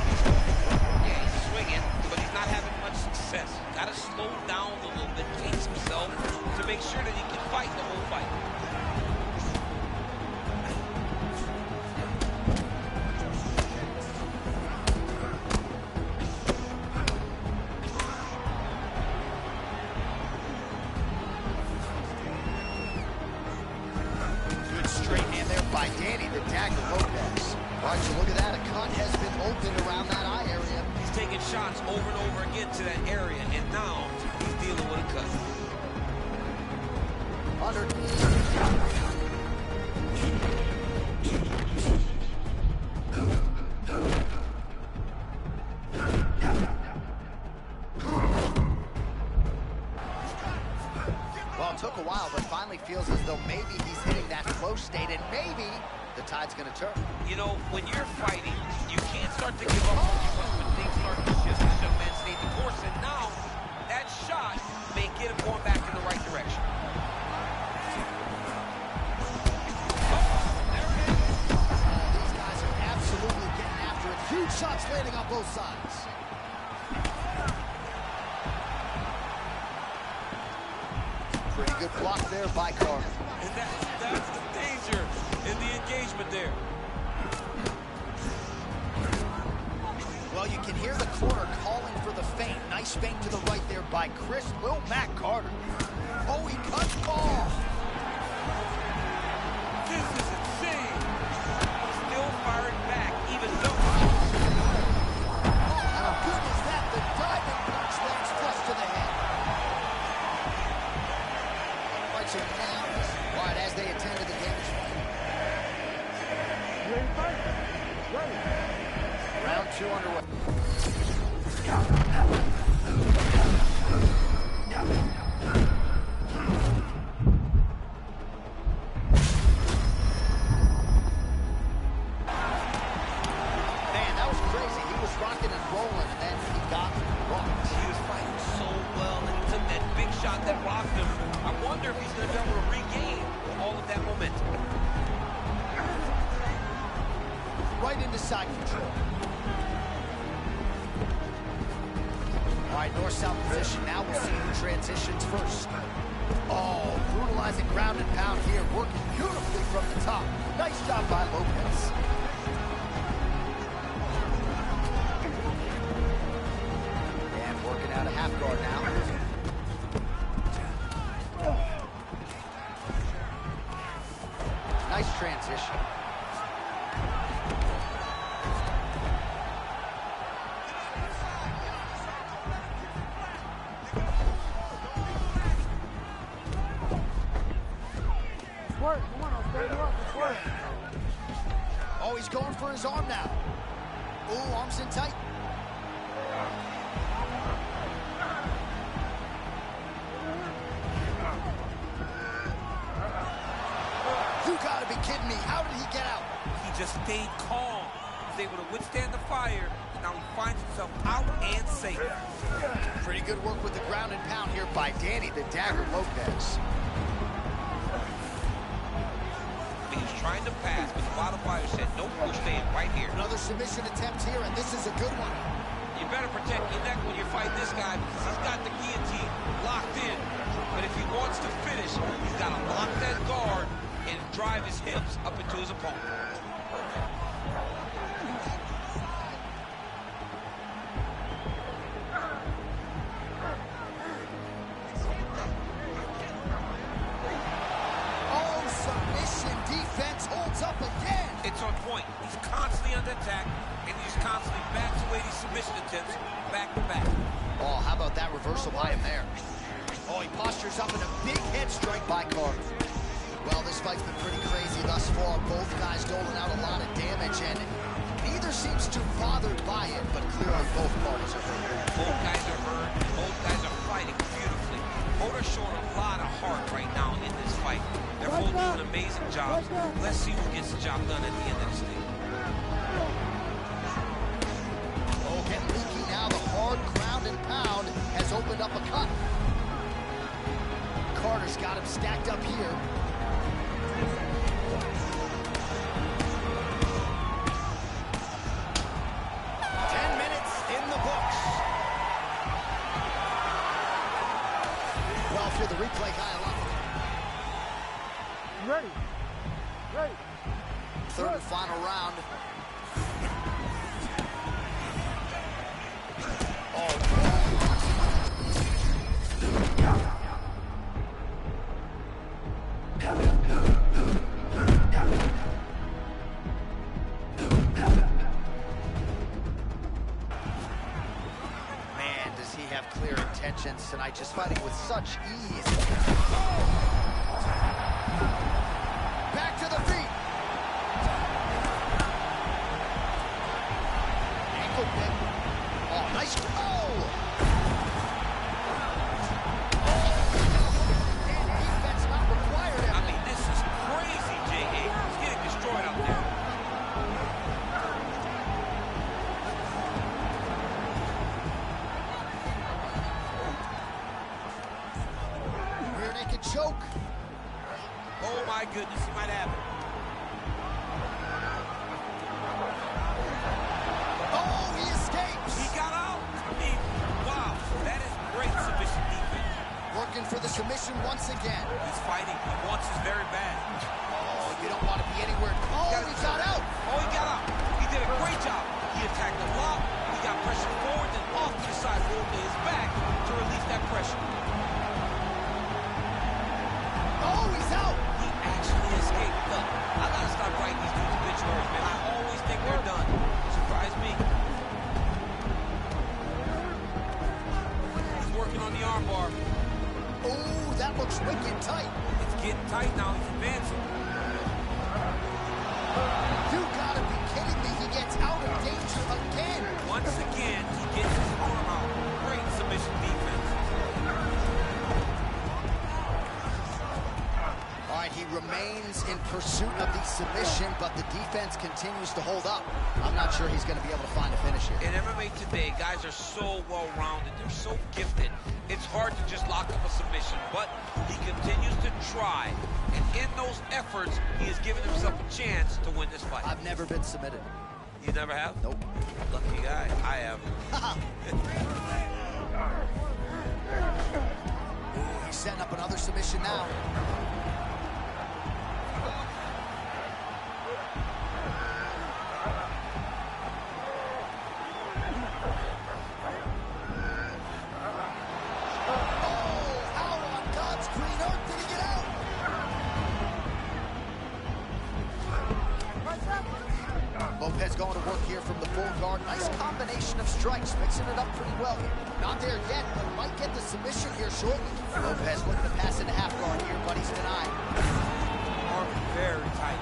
Yeah, he's swinging, but he's not having much success. Got to slow down a little bit, pace himself to make sure that he can fight the whole fight. By Danny, the dagger Lopez. All right, so look at that. A cut has been opened around that eye area. He's taking shots over and over again to that area, and now he's dealing with a cut. Under. Well, it took a while, but finally feels as though maybe he's hitting that flow state, and maybe the tide's going to turn. You know, when you're fighting, you can't start to give up when things start to shift. This young man stayed the course, and now that shot may get him going back in the right direction. These guys are absolutely getting after it. Huge shots landing on both sides. Pretty good block there by Carter. And that's the danger in the engagement there. Well, you can hear the corner calling for the feint. Nice feint to the right there by Chris Will Mac Carter. Oh, he cuts off. This is insane. Right into side control. All right, north-south position. Now we'll see who transitions first. Oh, brutalizing ground and pound here, working beautifully from the top. Nice job by Lopez. And working out a half guard now. Nice transition. Oh, he's going for his arm now. Ooh, arms in tight. You gotta be kidding me. How did he get out? He just stayed calm. He was able to withstand the fire. Now he finds himself out and safe. Pretty good work with the ground and pound here by Danny the Dagger Lopez. He's trying to pass, but the bottom wire said, nope, we're staying right here. Another submission attempt here, and this is a good one. You better protect your neck when you're fighting this guy, because he's got the guillotine locked in. But if he wants to finish, he's got to lock that guard and drive his hips up into his opponent. It's on point. He's constantly under attack, and he's constantly backs away these submission attempts back to back. Oh, how about that reversal by him there? Oh, he postures up in a big head strike by Carter. Well, this fight's been pretty crazy thus far. Both guys doling out a lot of damage, and neither seems too bothered by it, but clearly both parties are hurt. Both guys are hurt. Both guys are fighting beautifully. Both are showing a lot of heart right now in this fight. They're both doing amazing jobs. Let's see who gets the job done at the end of this thing. Oh, getting leaky now. The hard ground and pound has opened up a cut. Carter's got him stacked up here. The replay guy a lot. Ready. Ready. Third and final round. Man, does he have clear intentions tonight, just fighting with such ease. Back to the feet. Ankle pick. Oh, nice. And defense not required. I mean, this is crazy, J.A. He's getting destroyed out there. Rear naked choke. Oh my goodness, he might have it. Oh, he escapes. He got out. I mean, wow, that is great submission defense. Working for the submission once again. He's fighting. He wants this very bad. Oh, you don't want to be anywhere. Oh, he got out. Oh, he got out. He did a great job. He attacked the lock. He got pressure forward and off to the side, rolled to his back to release that pressure. Oh, he's out. He actually escaped. Look, I gotta stop writing these dudes obituaries, man. I always think they're done. Surprise me. He's working on the armbar. Oh, that looks wicked tight. It's getting tight now. He's advancing. You gotta be kidding me. He gets out of danger again. Once again, he gets his arm pursuit of the submission, but the defense continues to hold up. I'm not sure he's going to be able to find a finish here. In MMA today, guys are so well-rounded. They're so gifted. It's hard to just lock up a submission, but he continues to try. And in those efforts, he has given himself a chance to win this fight. I've never been submitted. You never have? Nope. Lucky guy. I have. Ooh, he's setting up another submission now. Lopez going to work here from the full guard. Nice combination of strikes, mixing it up pretty well here. Not there yet, but might get the submission here shortly. Lopez looking to pass into half guard here, but he's denied. Arm very tight.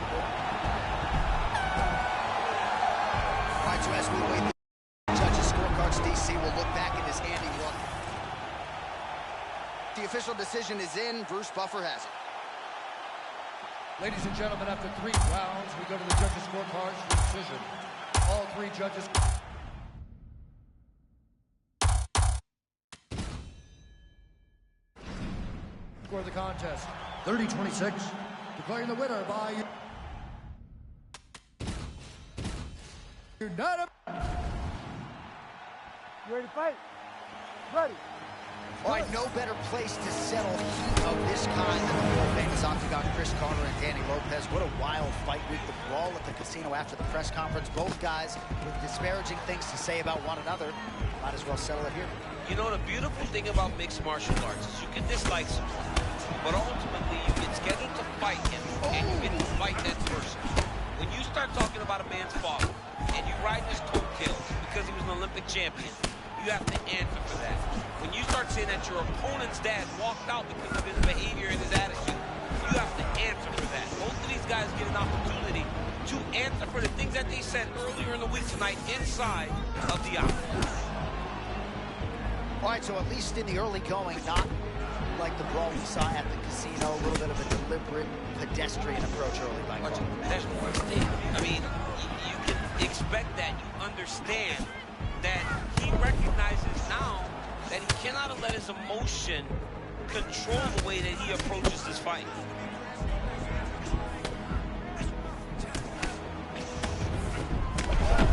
All right, so as we wait the judges' scorecards, DC will look back at his handiwork. The official decision is in. Bruce Buffer has it. Ladies and gentlemen, after 3 rounds, we go to the judges' scorecards for decision. All 3 judges... score the contest. 30-26. Declaring the winner by... unanimous... You ready to fight? Ready. All right, no better place to settle heat of this kind than the world famous Octagon Chris Carter and Danny Lopez. What a wild fight week. The brawl at the casino after the press conference. Both guys with disparaging things to say about one another. Might as well settle it here. You know, the beautiful thing about mixed martial arts is you can dislike someone, but ultimately you get scheduled to fight him, and you get to fight that person. When you start talking about a man's father, and you ride his coattails because he was an Olympic champion, you have to answer for that. When you start saying that your opponent's dad walked out because of his behavior and his attitude, you have to answer for that. Both of these guys get an opportunity to answer for the things that they said earlier in the week tonight inside of the octagon. All right, so at least in the early going, not like the brawl we saw at the casino, a little bit of a deliberate pedestrian approach early by Carter. I mean, you can expect that. You understand that he recognizes now that he cannot let his emotion control the way that he approaches this fight.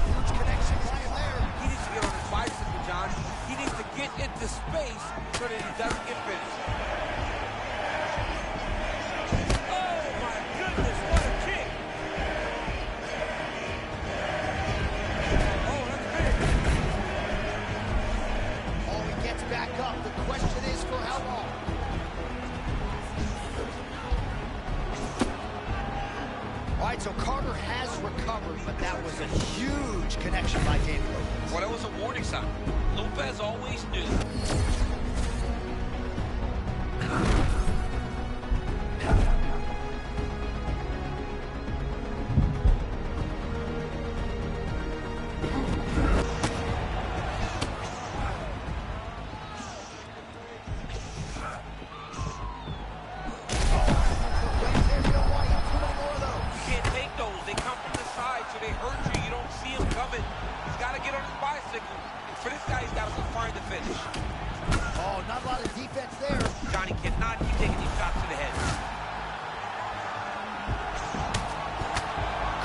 Huge connection by him there. He needs to get on his bicycle, John. He needs to get into space so that he doesn't get finished. Oh, my goodness, what a kick. Oh, that's big. Oh, he gets back up. The question is for how long? All right, so Carter has recovered, but that was a huge connection by Danny Lopez. Well, that was a warning sign. Lopez always knew. For this guy, he's got to find the finish. Oh, not a lot of defense there. Johnny cannot keep taking these shots to the head.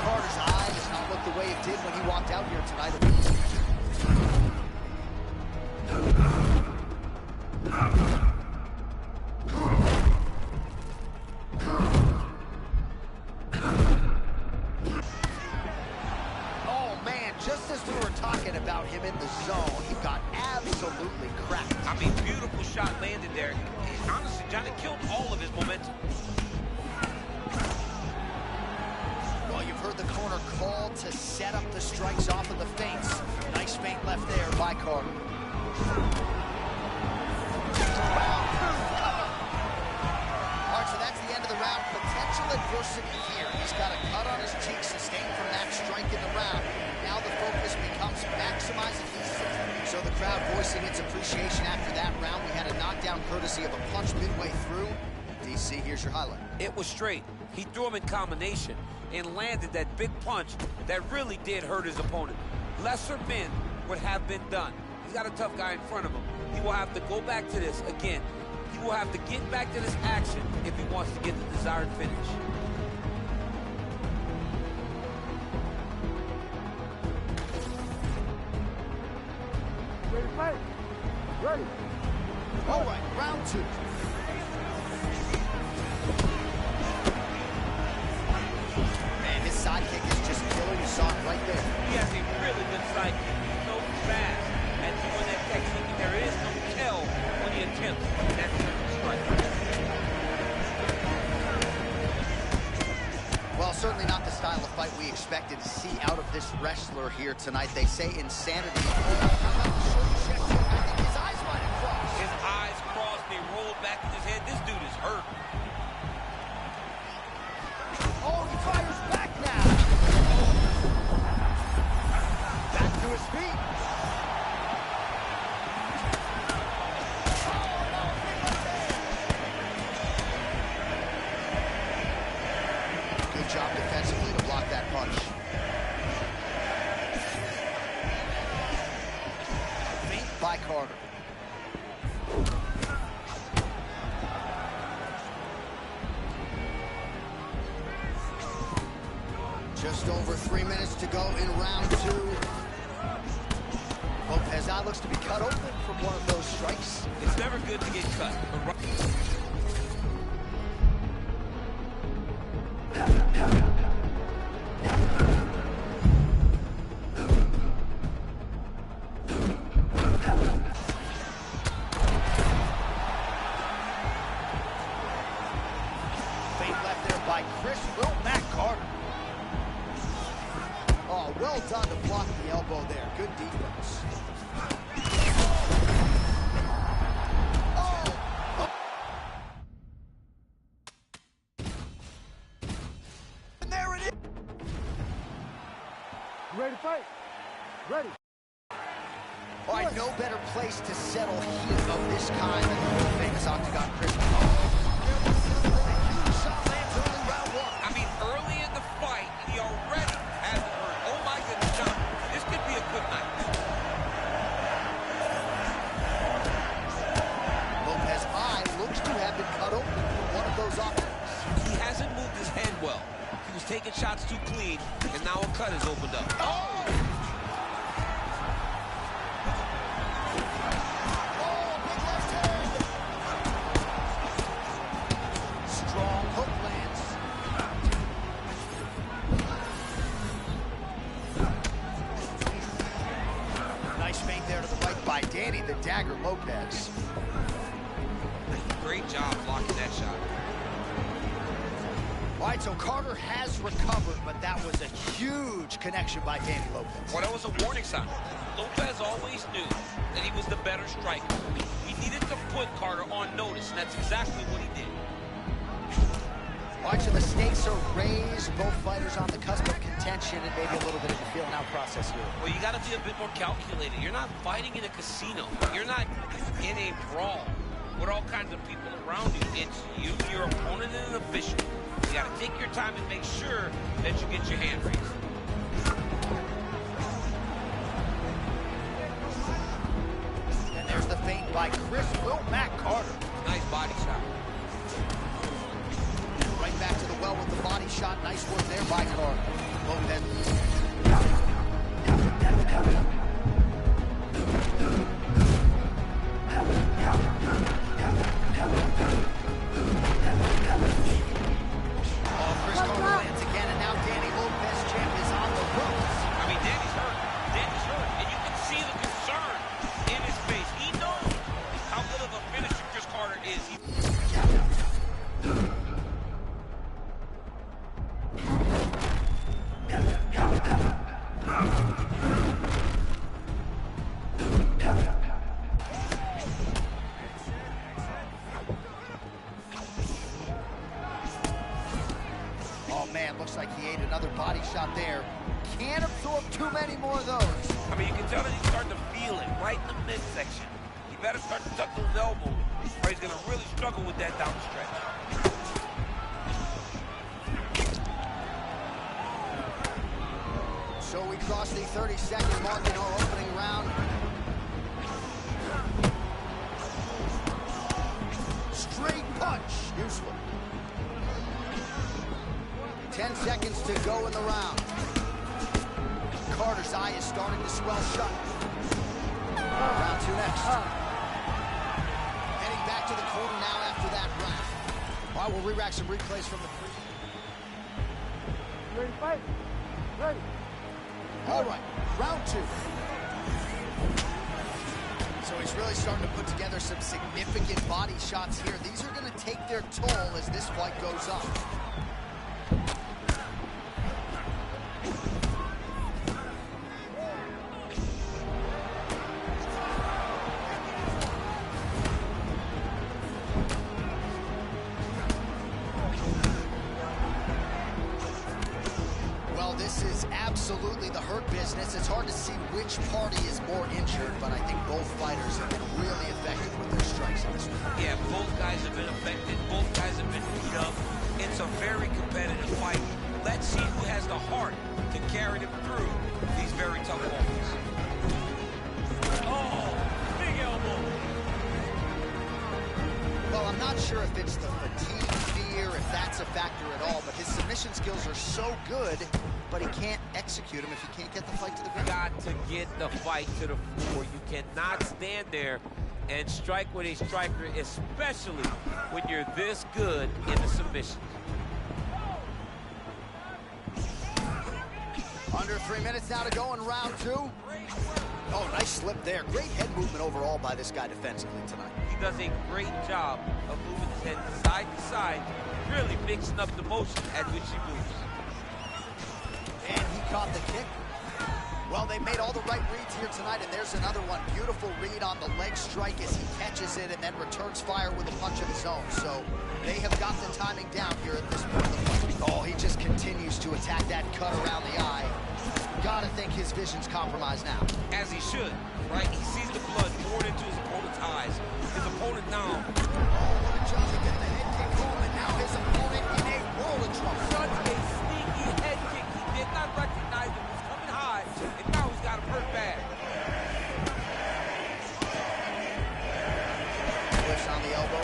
Carter's eye does not look the way it did when he walked out here tonight. Oh, man, just as we were talking about him in the zone, he got absolutely cracked. I mean, beautiful shot landed there. Honestly, Johnny killed all of his momentum. Well, you've heard the corner call to set up the strikes off of the feints. Nice feint left there by Carter. All right, so that's the end of the round. Potential adversity here. He's got a cut on his cheek sustained from that strike in the round. Now the focus becomes maximizing these. So the crowd voicing its appreciation after that round. We had a knockdown courtesy of a punch midway through. DC, here's your highlight. It was straight. He threw him in combination and landed that big punch that really did hurt his opponent. Lesser men would have been done. He's got a tough guy in front of him. He will have to go back to this again. He will have to get back to this action if he wants to get the desired finish. Ready to fight? Ready. All right, round 2. Man, his sidekick is just killer. You saw it right there. He has a really good sidekick. He's so fast at doing that technique, and there is no tell when he attempts that strike. Well, certainly not the style of fight we expected to see out of this wrestler here tonight. They say insanity. His eyes might have crossed. His eyes crossed, they rolled back in his head. This dude is hurt. Oh, he fires back now. Back to his feet. Good job defensively to block that punch. Feint by Carter. Just over 3 minutes to go in round 2. Lopez's eye looks to be cut open from one of those strikes. It's never good to get cut. Feint left there by Chris Matt Carter. Oh, well done to block the elbow there. Good defense. Oh! And there it is. You ready to fight? Ready. All right, no better place to settle heat of this kind than the world famous Octagon Chris. I mean, early in the fight, he already has it hurt. Oh my goodness, John. This could be a good night. Lopez's eye looks to have been cut open from one of those offenses. He hasn't moved his head well. He was taking shots too clean, and now a cut has opened up. Oh! By Danny the Dagger Lopez. Great job blocking that shot. All right, so Carter has recovered, but that was a huge connection by Danny Lopez. Well, that was a warning sign. Lopez always knew that he was the better striker. He needed to put Carter on notice, and that's exactly what he did. All right, so the stakes are raised. Both fighters on the cusp of contention and maybe a little bit of a feel-out process here. Well, you got to be a bit more calculated. You're not fighting in a casino. You're not in a brawl with all kinds of people around you. It's you, your opponent, and an official. You got to take your time and make sure that you get your hand raised. And there's the feint by Chris Matt Carter. Nice body shot. Right back to the well with the body shot. Nice work there by Carter. Lopez. Oh, Chris Carter lands again, and now Danny Lopez champ is on the ropes. I mean, Danny's hurt. Danny's hurt. And you can see the concern in his face. He knows how good of a finisher Chris Carter is. Oh, man, looks like he ate another body shot there. Can't absorb too many more of those. I mean, you can tell that he's starting to feel it right in the midsection. He better start to tuck those elbows, or he's going to really struggle with that down the stretch. So we cross the 30-second mark in our opening round. Straight punch, useful. 10 seconds to go in the round. Carter's eye is starting to swell shut. Round 2 next. Heading back to the corner now after that round. All right, we'll re-rack some replays from the pre. Ready to fight? Ready. All right, round 2. So he's really starting to put together some significant body shots here. These are going to take their toll as this fight goes on. This is absolutely the hurt business. It's hard to see which party is more injured, but I think both fighters have been really effective with their strikes in this one. Yeah, both guys have been affected. Both guys have been beat up. It's a very competitive fight. Let's see who has the heart to carry them through these very tough moments. Oh, big elbow. Well, I'm not sure if it's the fatigue, fear, if that's a factor at all, but his submission skills are so good, but he can't execute them if he can't get the fight to the ground. Got to get the fight to the floor. You cannot stand there and strike with a striker, especially when you're this good in the submissions. Under 3 minutes now to go in round 2. Oh, nice slip there. Great head movement overall by this guy defensively tonight. He does a great job of moving his head side to side, really mixing up the motion at which he moves. And he caught the kick. Well, they made all the right reads here tonight, and there's another one. Beautiful read on the leg strike as he catches it and then returns fire with a punch of his own. So they have got the timing down here at this point of the fight. Oh, he just continues to attack that cut around the eye. Gotta think his vision's compromised now. As he should, right? He sees the blood poured into his opponent's eyes. His opponent now. Oh, what a job to get the head kick home, and now his opponent in a world of trouble. Such a sneaky head kick. He did not recognize it was coming high, and now he's got him hurt bad. Push on the elbow.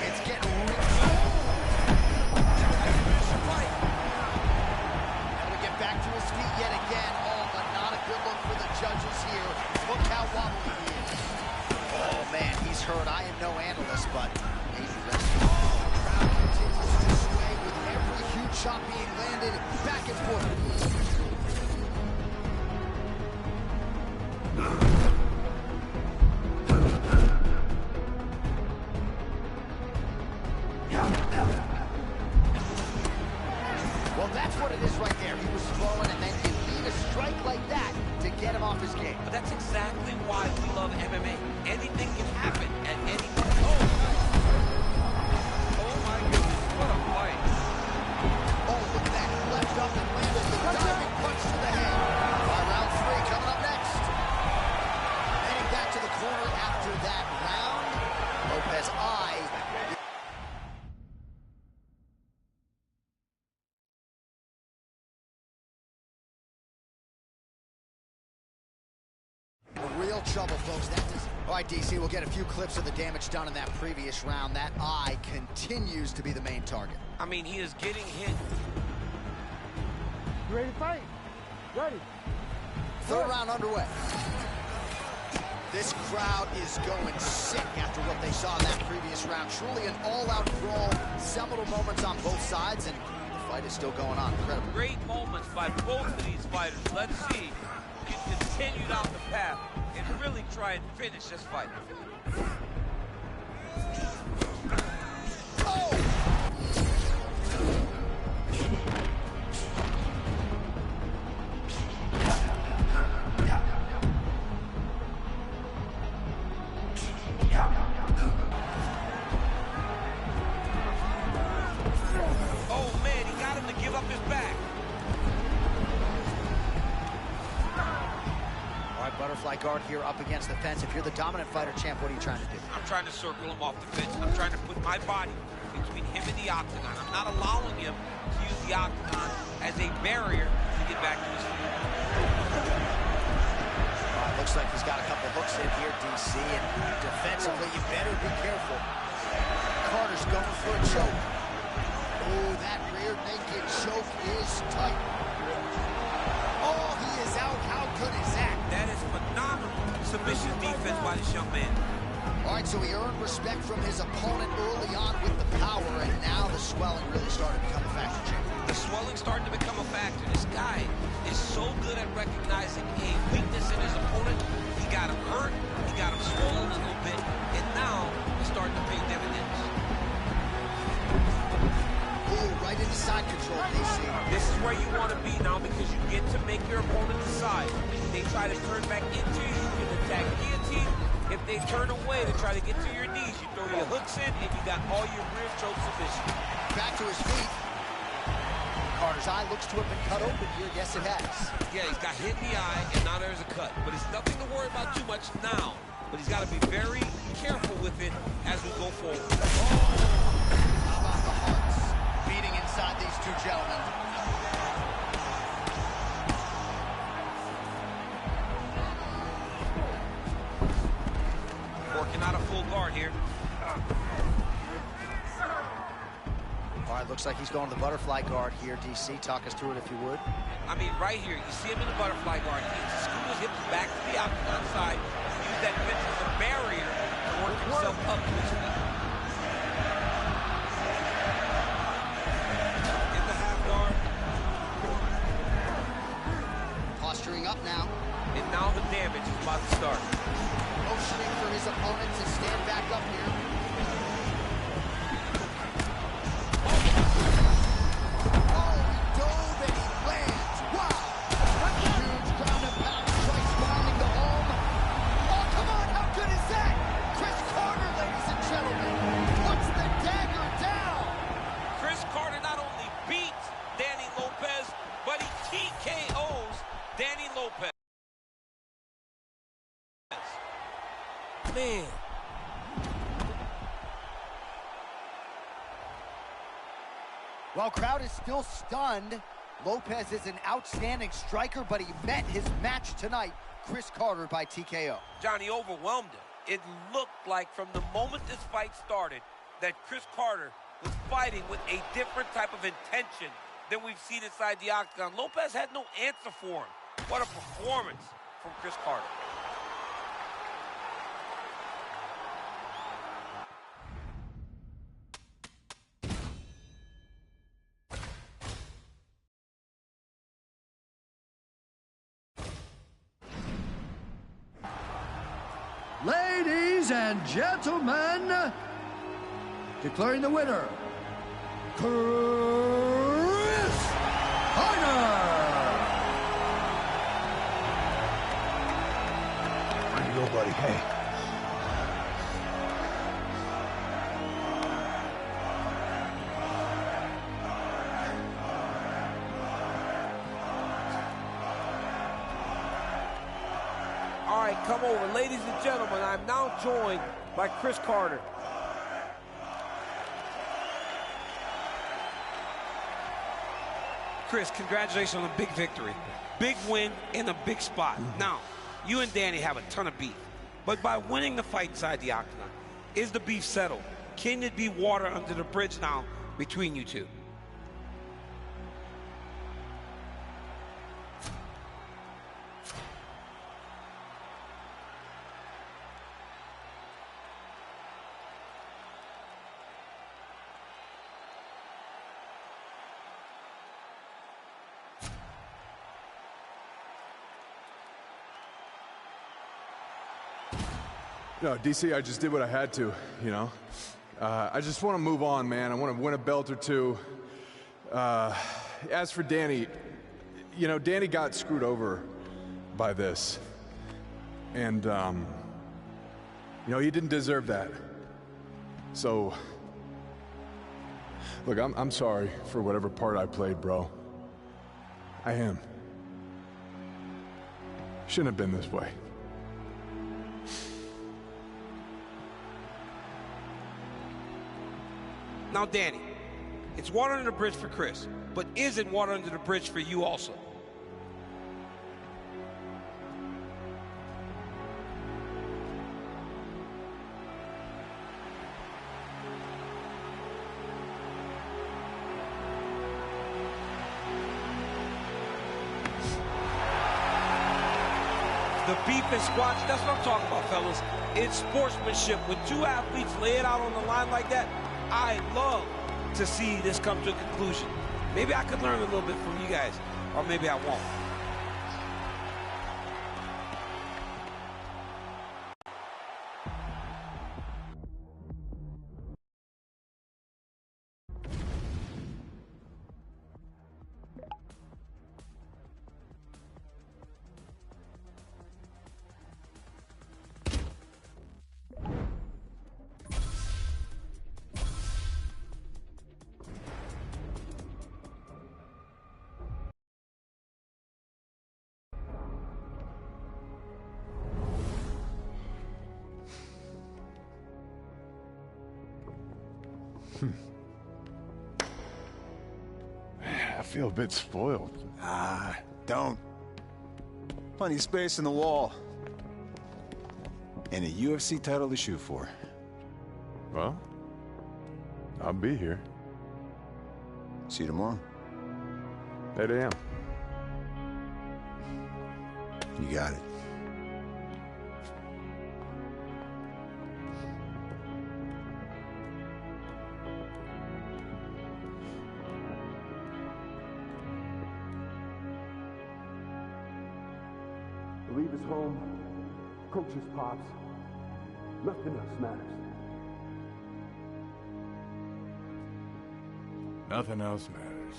It's getting real. Able to get back to his feet yet again. Oh, but not a good look for the judges here. Look how wobbly he is. Oh, man, he's hurt. I am no analyst, but maybe rest. The crowd continues to sway with every huge shot being landed back and forth. Well, that's what it is right there. He was throwing, and then you need a strike like that to get him off his game. But that's exactly why we love MMA. Anything can happen at any point. Oh my goodness, what a fight. Oh, look at that. He leapt up and landed the diving punch to the head. Round 3 coming up next. Heading back to the corner after that round. Lopez's eye. Real trouble, folks. All right, DC, we'll get a few clips of the damage done in that previous round. That eye continues to be the main target. I mean, he is getting hit. You ready to fight? Ready. Third round underway. This crowd is going sick after what they saw in that previous round. Truly an all-out brawl. Seminal moments on both sides, and the fight is still going on. Incredible. Great moments by both of these fighters. Let's see who can continue down the path and really try and finish this fight. Oh man, he got him to give up his back. Butterfly guard here up against the fence. If you're the dominant fighter champ, what are you trying to do? I'm trying to circle him off the fence. I'm trying to put my body between him and the octagon. I'm not allowing him to use the octagon as a barrier to get back to his feet. Looks like he's got a couple hooks in here, DC, and defensively, you better be careful. Carter's going for a choke. Oh, that rear naked choke is tight. Oh, he is out. How good is that? That is phenomenal submission defense by this young man. All right, so he earned respect from his opponent early on with the power, and now the swelling really started to become a factor, Jim. The swelling starting to become a factor. This guy is so good at recognizing a weakness in his opponent. He got him hurt, he got him swollen a little bit, and now he's starting to pay dividends. Ooh, right into side control, DC. This is where you want to be now because you get to make your opponent decide. They try to turn back into you, you can attack guillotine. If they turn away to try to get to your knees, you throw your hooks in, and you got all your rear choke submission. Back to his feet. Carter's eye looks to have been cut open here. Yes, it has. Yeah, he's got hit in the eye, and now there's a cut. But it's nothing to worry about too much now. But he's got to be very careful with it as we go forward. Oh! How about the hearts beating inside these two gentlemen? Working out a full guard here. All right, looks like he's going to the butterfly guard here, DC. Talk us through it if you would. I mean, right here, you see him in the butterfly guard. He needs to scoot his hips back to the octagon side, use that fence as a barrier to work himself up to his feet. In the half guard. Posturing up now. And now the damage is about to start. Motioning for his opponent to stand back up here. Oh, he dove and he lands. Wow. Huge ground and pound strikes rounding the home. Oh, come on. How good is that? Chris Carter, ladies and gentlemen, puts the dagger down. Chris Carter not only beats Danny Lopez, but he TKOs Danny Lopez. Man. Well, crowd is still stunned. Lopez is an outstanding striker, but he met his match tonight. Chris Carter by TKO. Johnny overwhelmed him. It looked like from the moment this fight started that Chris Carter was fighting with a different type of intention than we've seen inside the octagon. Lopez had no answer for him. What a performance from Chris Carter. Ladies and gentlemen, declaring the winner, Chris Carter. Where you go, buddy? Hey. All right, come over. Ladies and gentlemen, I'm now joined by Chris Carter. Chris, congratulations on a big victory. Big win in a big spot. Now, you and Danny have a ton of beef, but by winning the fight inside the octagon, is the beef settled? Can it be water under the bridge now between you two? No, DC, I just did what I had to, you know. I just want to move on, man. I want to win a belt or two. As for Danny, you know, Danny got screwed over by this. And, you know, he didn't deserve that. So, look, I'm sorry for whatever part I played, bro. I am. Shouldn't have been this way. Now, Danny, it's water under the bridge for Chris, but is it water under the bridge for you also? The beef and squash, that's what I'm talking about, fellas. It's sportsmanship. When two athletes lay it out on the line like that, I love to see this come to a conclusion. Maybe I could learn a little bit from you guys, or maybe I won't. I feel a bit spoiled. Ah, don't. Plenty of space in the wall. And a UFC title to shoot for. Well, I'll be here. See you tomorrow. 8 a.m. You got it. Leave his home, coach's pops, nothing else matters. Nothing else matters.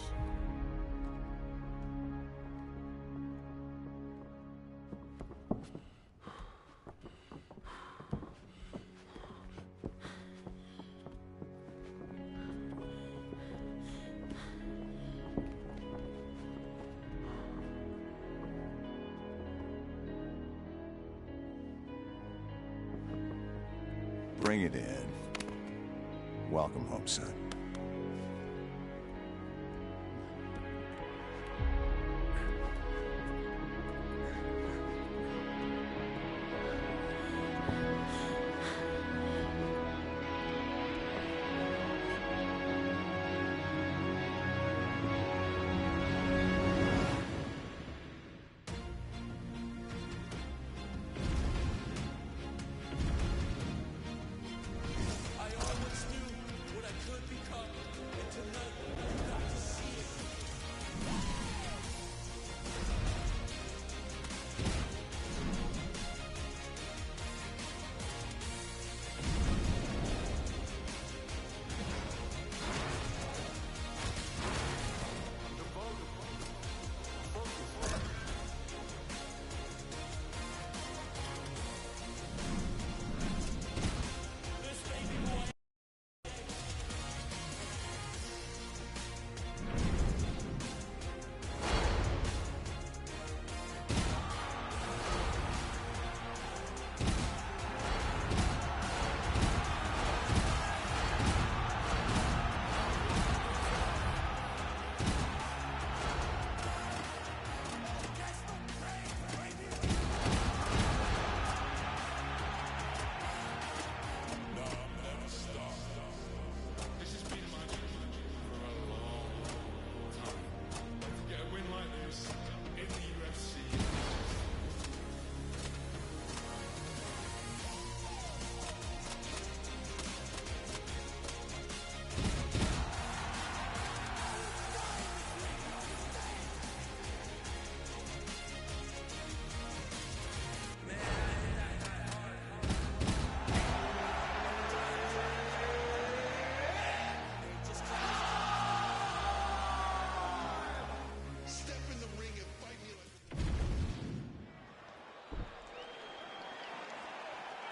Bring it in. Welcome home, son.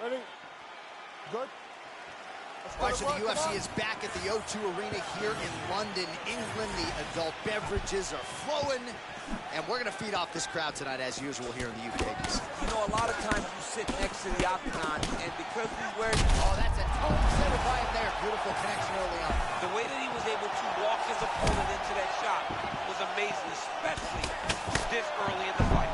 Ready? Good? All right, so the UFC is back at the O2 Arena here in London, England. The adult beverages are flowing, and we're going to feed off this crowd tonight as usual here in the UK. You know, a lot of times you sit next to the octagon, and because we wear... Oh, that's a tone setter by him there. Beautiful connection early on. The way that he was able to walk his opponent into that shot was amazing, especially this early in the fight.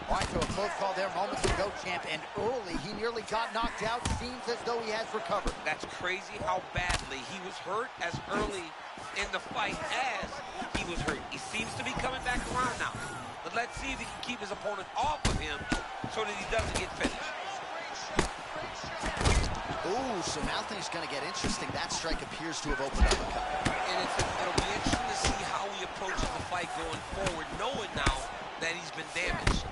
All right, so a close call there moments ago, champ, and early he nearly got knocked out. Seems as though he has recovered. That's crazy how badly he was hurt as early in the fight as he was hurt. He seems to be coming back around now. But let's see if he can keep his opponent off of him so that he doesn't get finished. Ooh, so now things going to get interesting. That strike appears to have opened up a cut. And it'll be interesting to see how he approaches the fight going forward, knowing now that he's been damaged.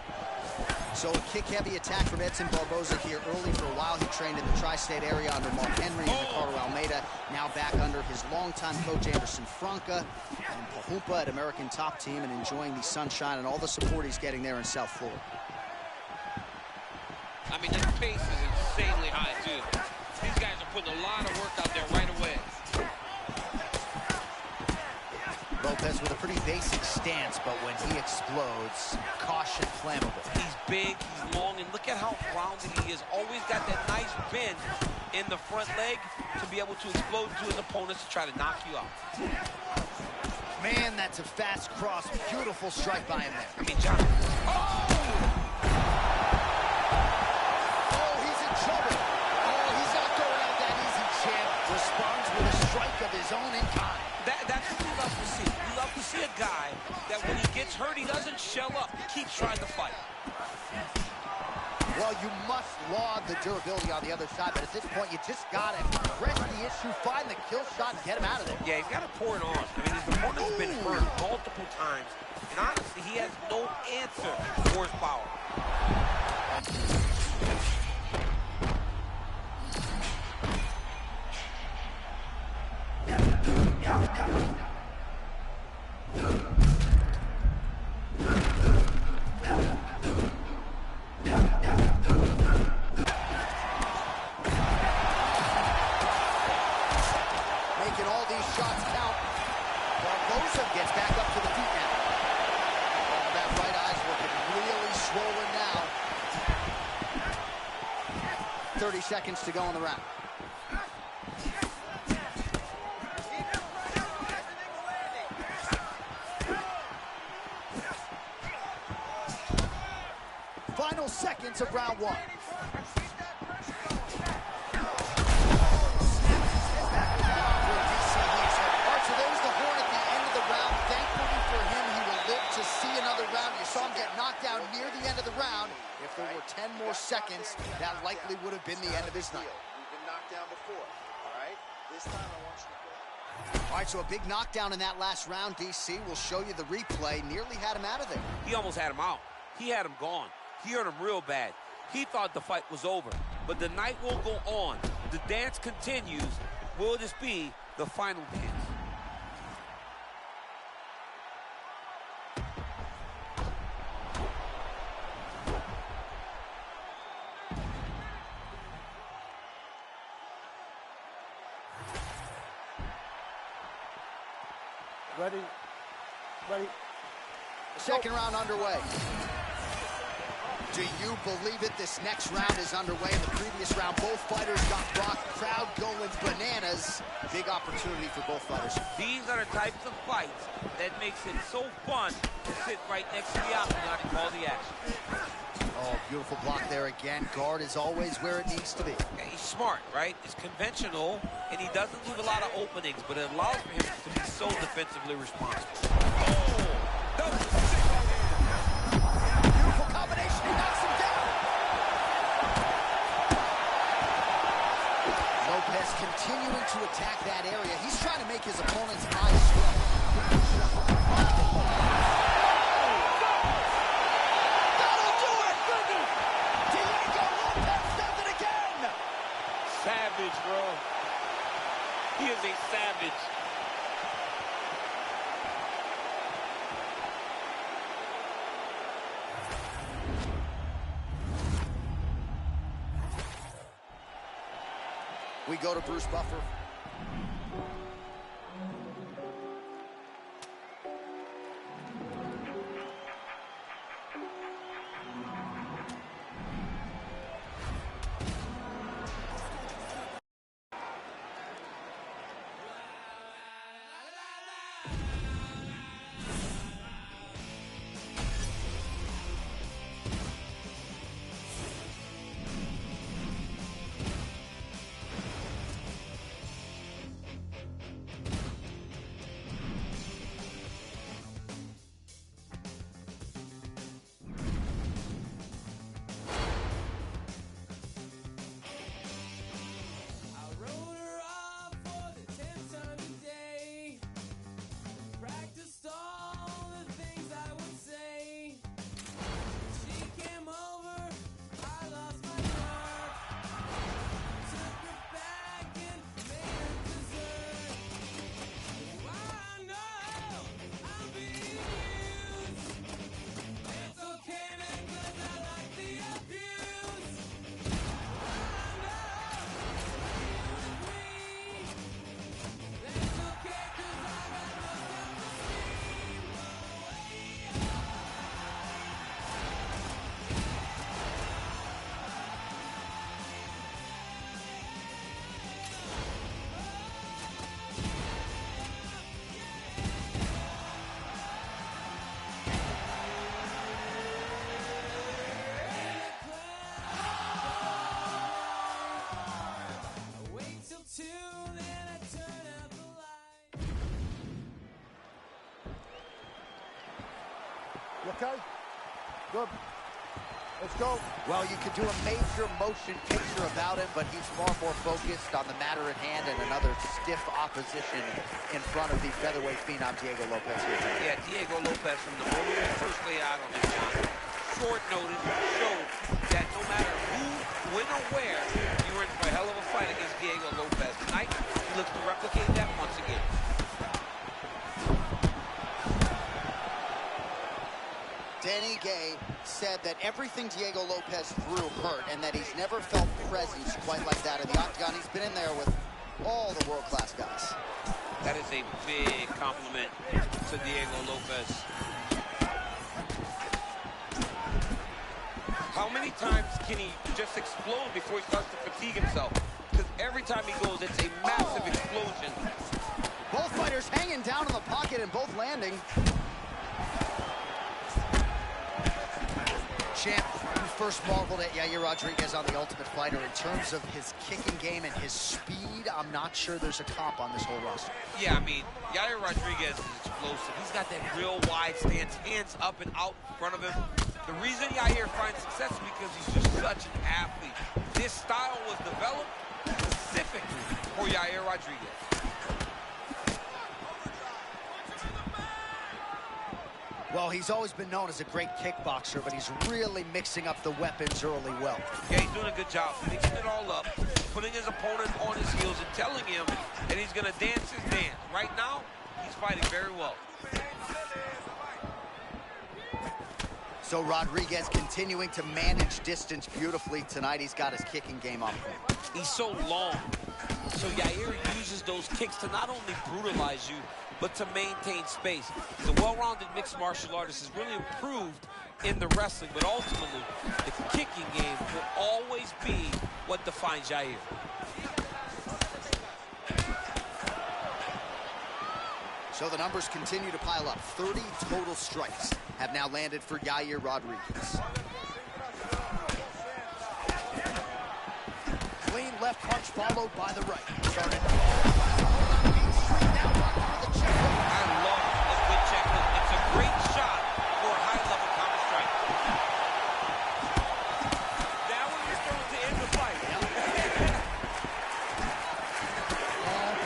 So a kick-heavy attack from Edson Barboza here early. For a while, he trained in the tri-state area under Mark Henry and Ricardo Almeida. Now back under his longtime coach, Anderson Franca, and Pahumpa at American Top Team, and enjoying the sunshine and all the support he's getting there in South Florida. I mean, his pace is insanely high, too. These guys are putting a lot of work out there right away. Lopez with a pretty basic stance, but when he explodes, caution flammable. He's big, he's long, and look at how grounded he is. Always got that nice bend in the front leg to be able to explode to his opponents to try to knock you out. Man, that's a fast cross. Beautiful strike by him there. I mean, John. Oh, he's in trouble. Oh, he's not going out that easy, champ. Responds with a strike of his own in kind. That's what we love to see. We love to see a guy that when he gets hurt, he doesn't shell up. He keeps trying to fight. Well, you must laud the durability on the other side, but at this point, you just got to press the issue, find the kill shot, and get him out of there. Yeah, he's got to pour it on. I mean, his opponent's been hurt multiple times, and honestly, he has no answer for his power. Making all these shots count. Barboza gets back up to the feet now. Oh, that right eye's looking really swollen now. 30 seconds to go in the round. Final seconds of round one. So there's the horn at the end of the round. Thankfully for him, he will live to see another round. You saw him get knocked down near the end of the round. If there were 10 more seconds, that likely would have been the end of his night. You've been knocked down before, all right? This time I want you to go. All right, so a big knockdown in that last round, DC. We'll show you the replay. Nearly had him out of there. He almost had him out. He had him gone. He hurt him real bad. He thought the fight was over. But the night will go on. The dance continues. Will this be the final dance? Ready? Ready? Second round underway. Do you believe it? This next round is underway. In the previous round, both fighters got rocked. Crowd going bananas. Big opportunity for both fighters. These are the types of fights that makes it so fun to sit right next to the octagon and call the action. Oh, beautiful block there again. Guard is always where it needs to be. Yeah, he's smart, right? He's conventional, and he doesn't leave a lot of openings, but it allows for him to be so defensively responsible. Oh! Double stick right hand. Beautiful combination. He knocks him down. Lopez continuing to attack that area. He's trying to make his opponent's eyes swell. Savage, bro. He is a savage. We go to Bruce Buffer. You okay? Good. Let's go. Well, you could do a major motion picture about him, but he's far more focused on the matter at hand and another stiff opposition in front of the featherweight phenom Diego Lopez here tonight. Yeah, Diego Lopez, from the moment we first laid out on this, John, short notice showed that no matter who, when or where, you were in for a hell of a fight against Diego Lopez. Tonight, he looks to replicate that once again. Danny Gay said that everything Diego Lopez threw hurt and that he's never felt presence quite like that in the octagon. He's been in there with all the world-class guys. That is a big compliment to Diego Lopez. How many times can he just explode before he starts to fatigue himself? Because every time he goes, it's a massive explosion. Both fighters hanging down in the pocket and both landing. Champ, you first marveled at Yair Rodriguez on The Ultimate Fighter. In terms of his kicking game and his speed, I'm not sure there's a comp on this whole roster. Yeah, I mean, Yair Rodriguez is explosive. He's got that real wide stance, hands up and out in front of him. The reason Yair finds success is because he's just such an athlete. This style was developed specifically for Yair Rodriguez. Well, he's always been known as a great kickboxer, but he's really mixing up the weapons early well. Yeah, he's doing a good job mixing it all up, putting his opponent on his heels and telling him that he's going to dance his dance. Right now, he's fighting very well. So Rodriguez continuing to manage distance beautifully tonight. He's got his kicking game on point. He's so long. So Yair uses those kicks to not only brutalize you, but to maintain space. He's a well-rounded mixed martial artist, has really improved in the wrestling, but ultimately, the kicking game will always be what defines Yair. So the numbers continue to pile up. 30 total strikes have now landed for Yair Rodriguez. Clean left punch followed by the right. Started. I love a good check hook. It's a great shot for a high-level counter strike. Now when you're starting to end the fight.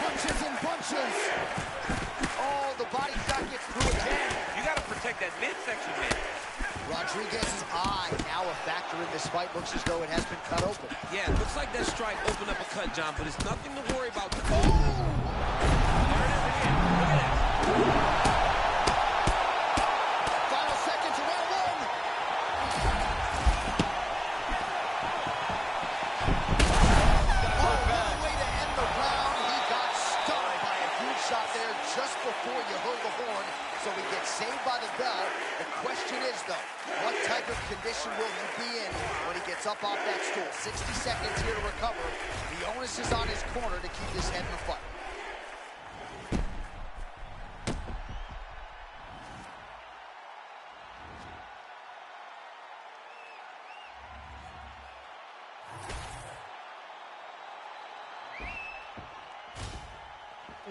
Punches and punches. Oh, the body shot gets through again. You got to protect that midsection, man. Rodriguez's eye now a factor in this fight. Looks as though it has been cut open. Yeah, it looks like that strike opened up a cut, John, but it's nothing to worry about. Oh! There it is again. Look at that. Final seconds of round one. Oh, what a way to What type of condition will he be in when he gets up off that stool? 60 seconds here to recover. The onus is on his corner to keep his head in the fight.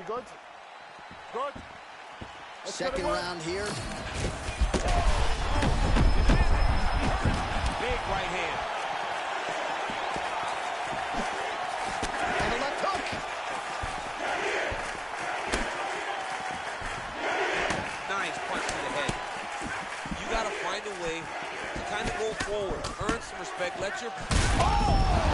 You good? Good. Second round here. Big right hand. And a left hook. Nice punch to the head. You got to find a way to kind of go forward, earn some respect, let your... Oh!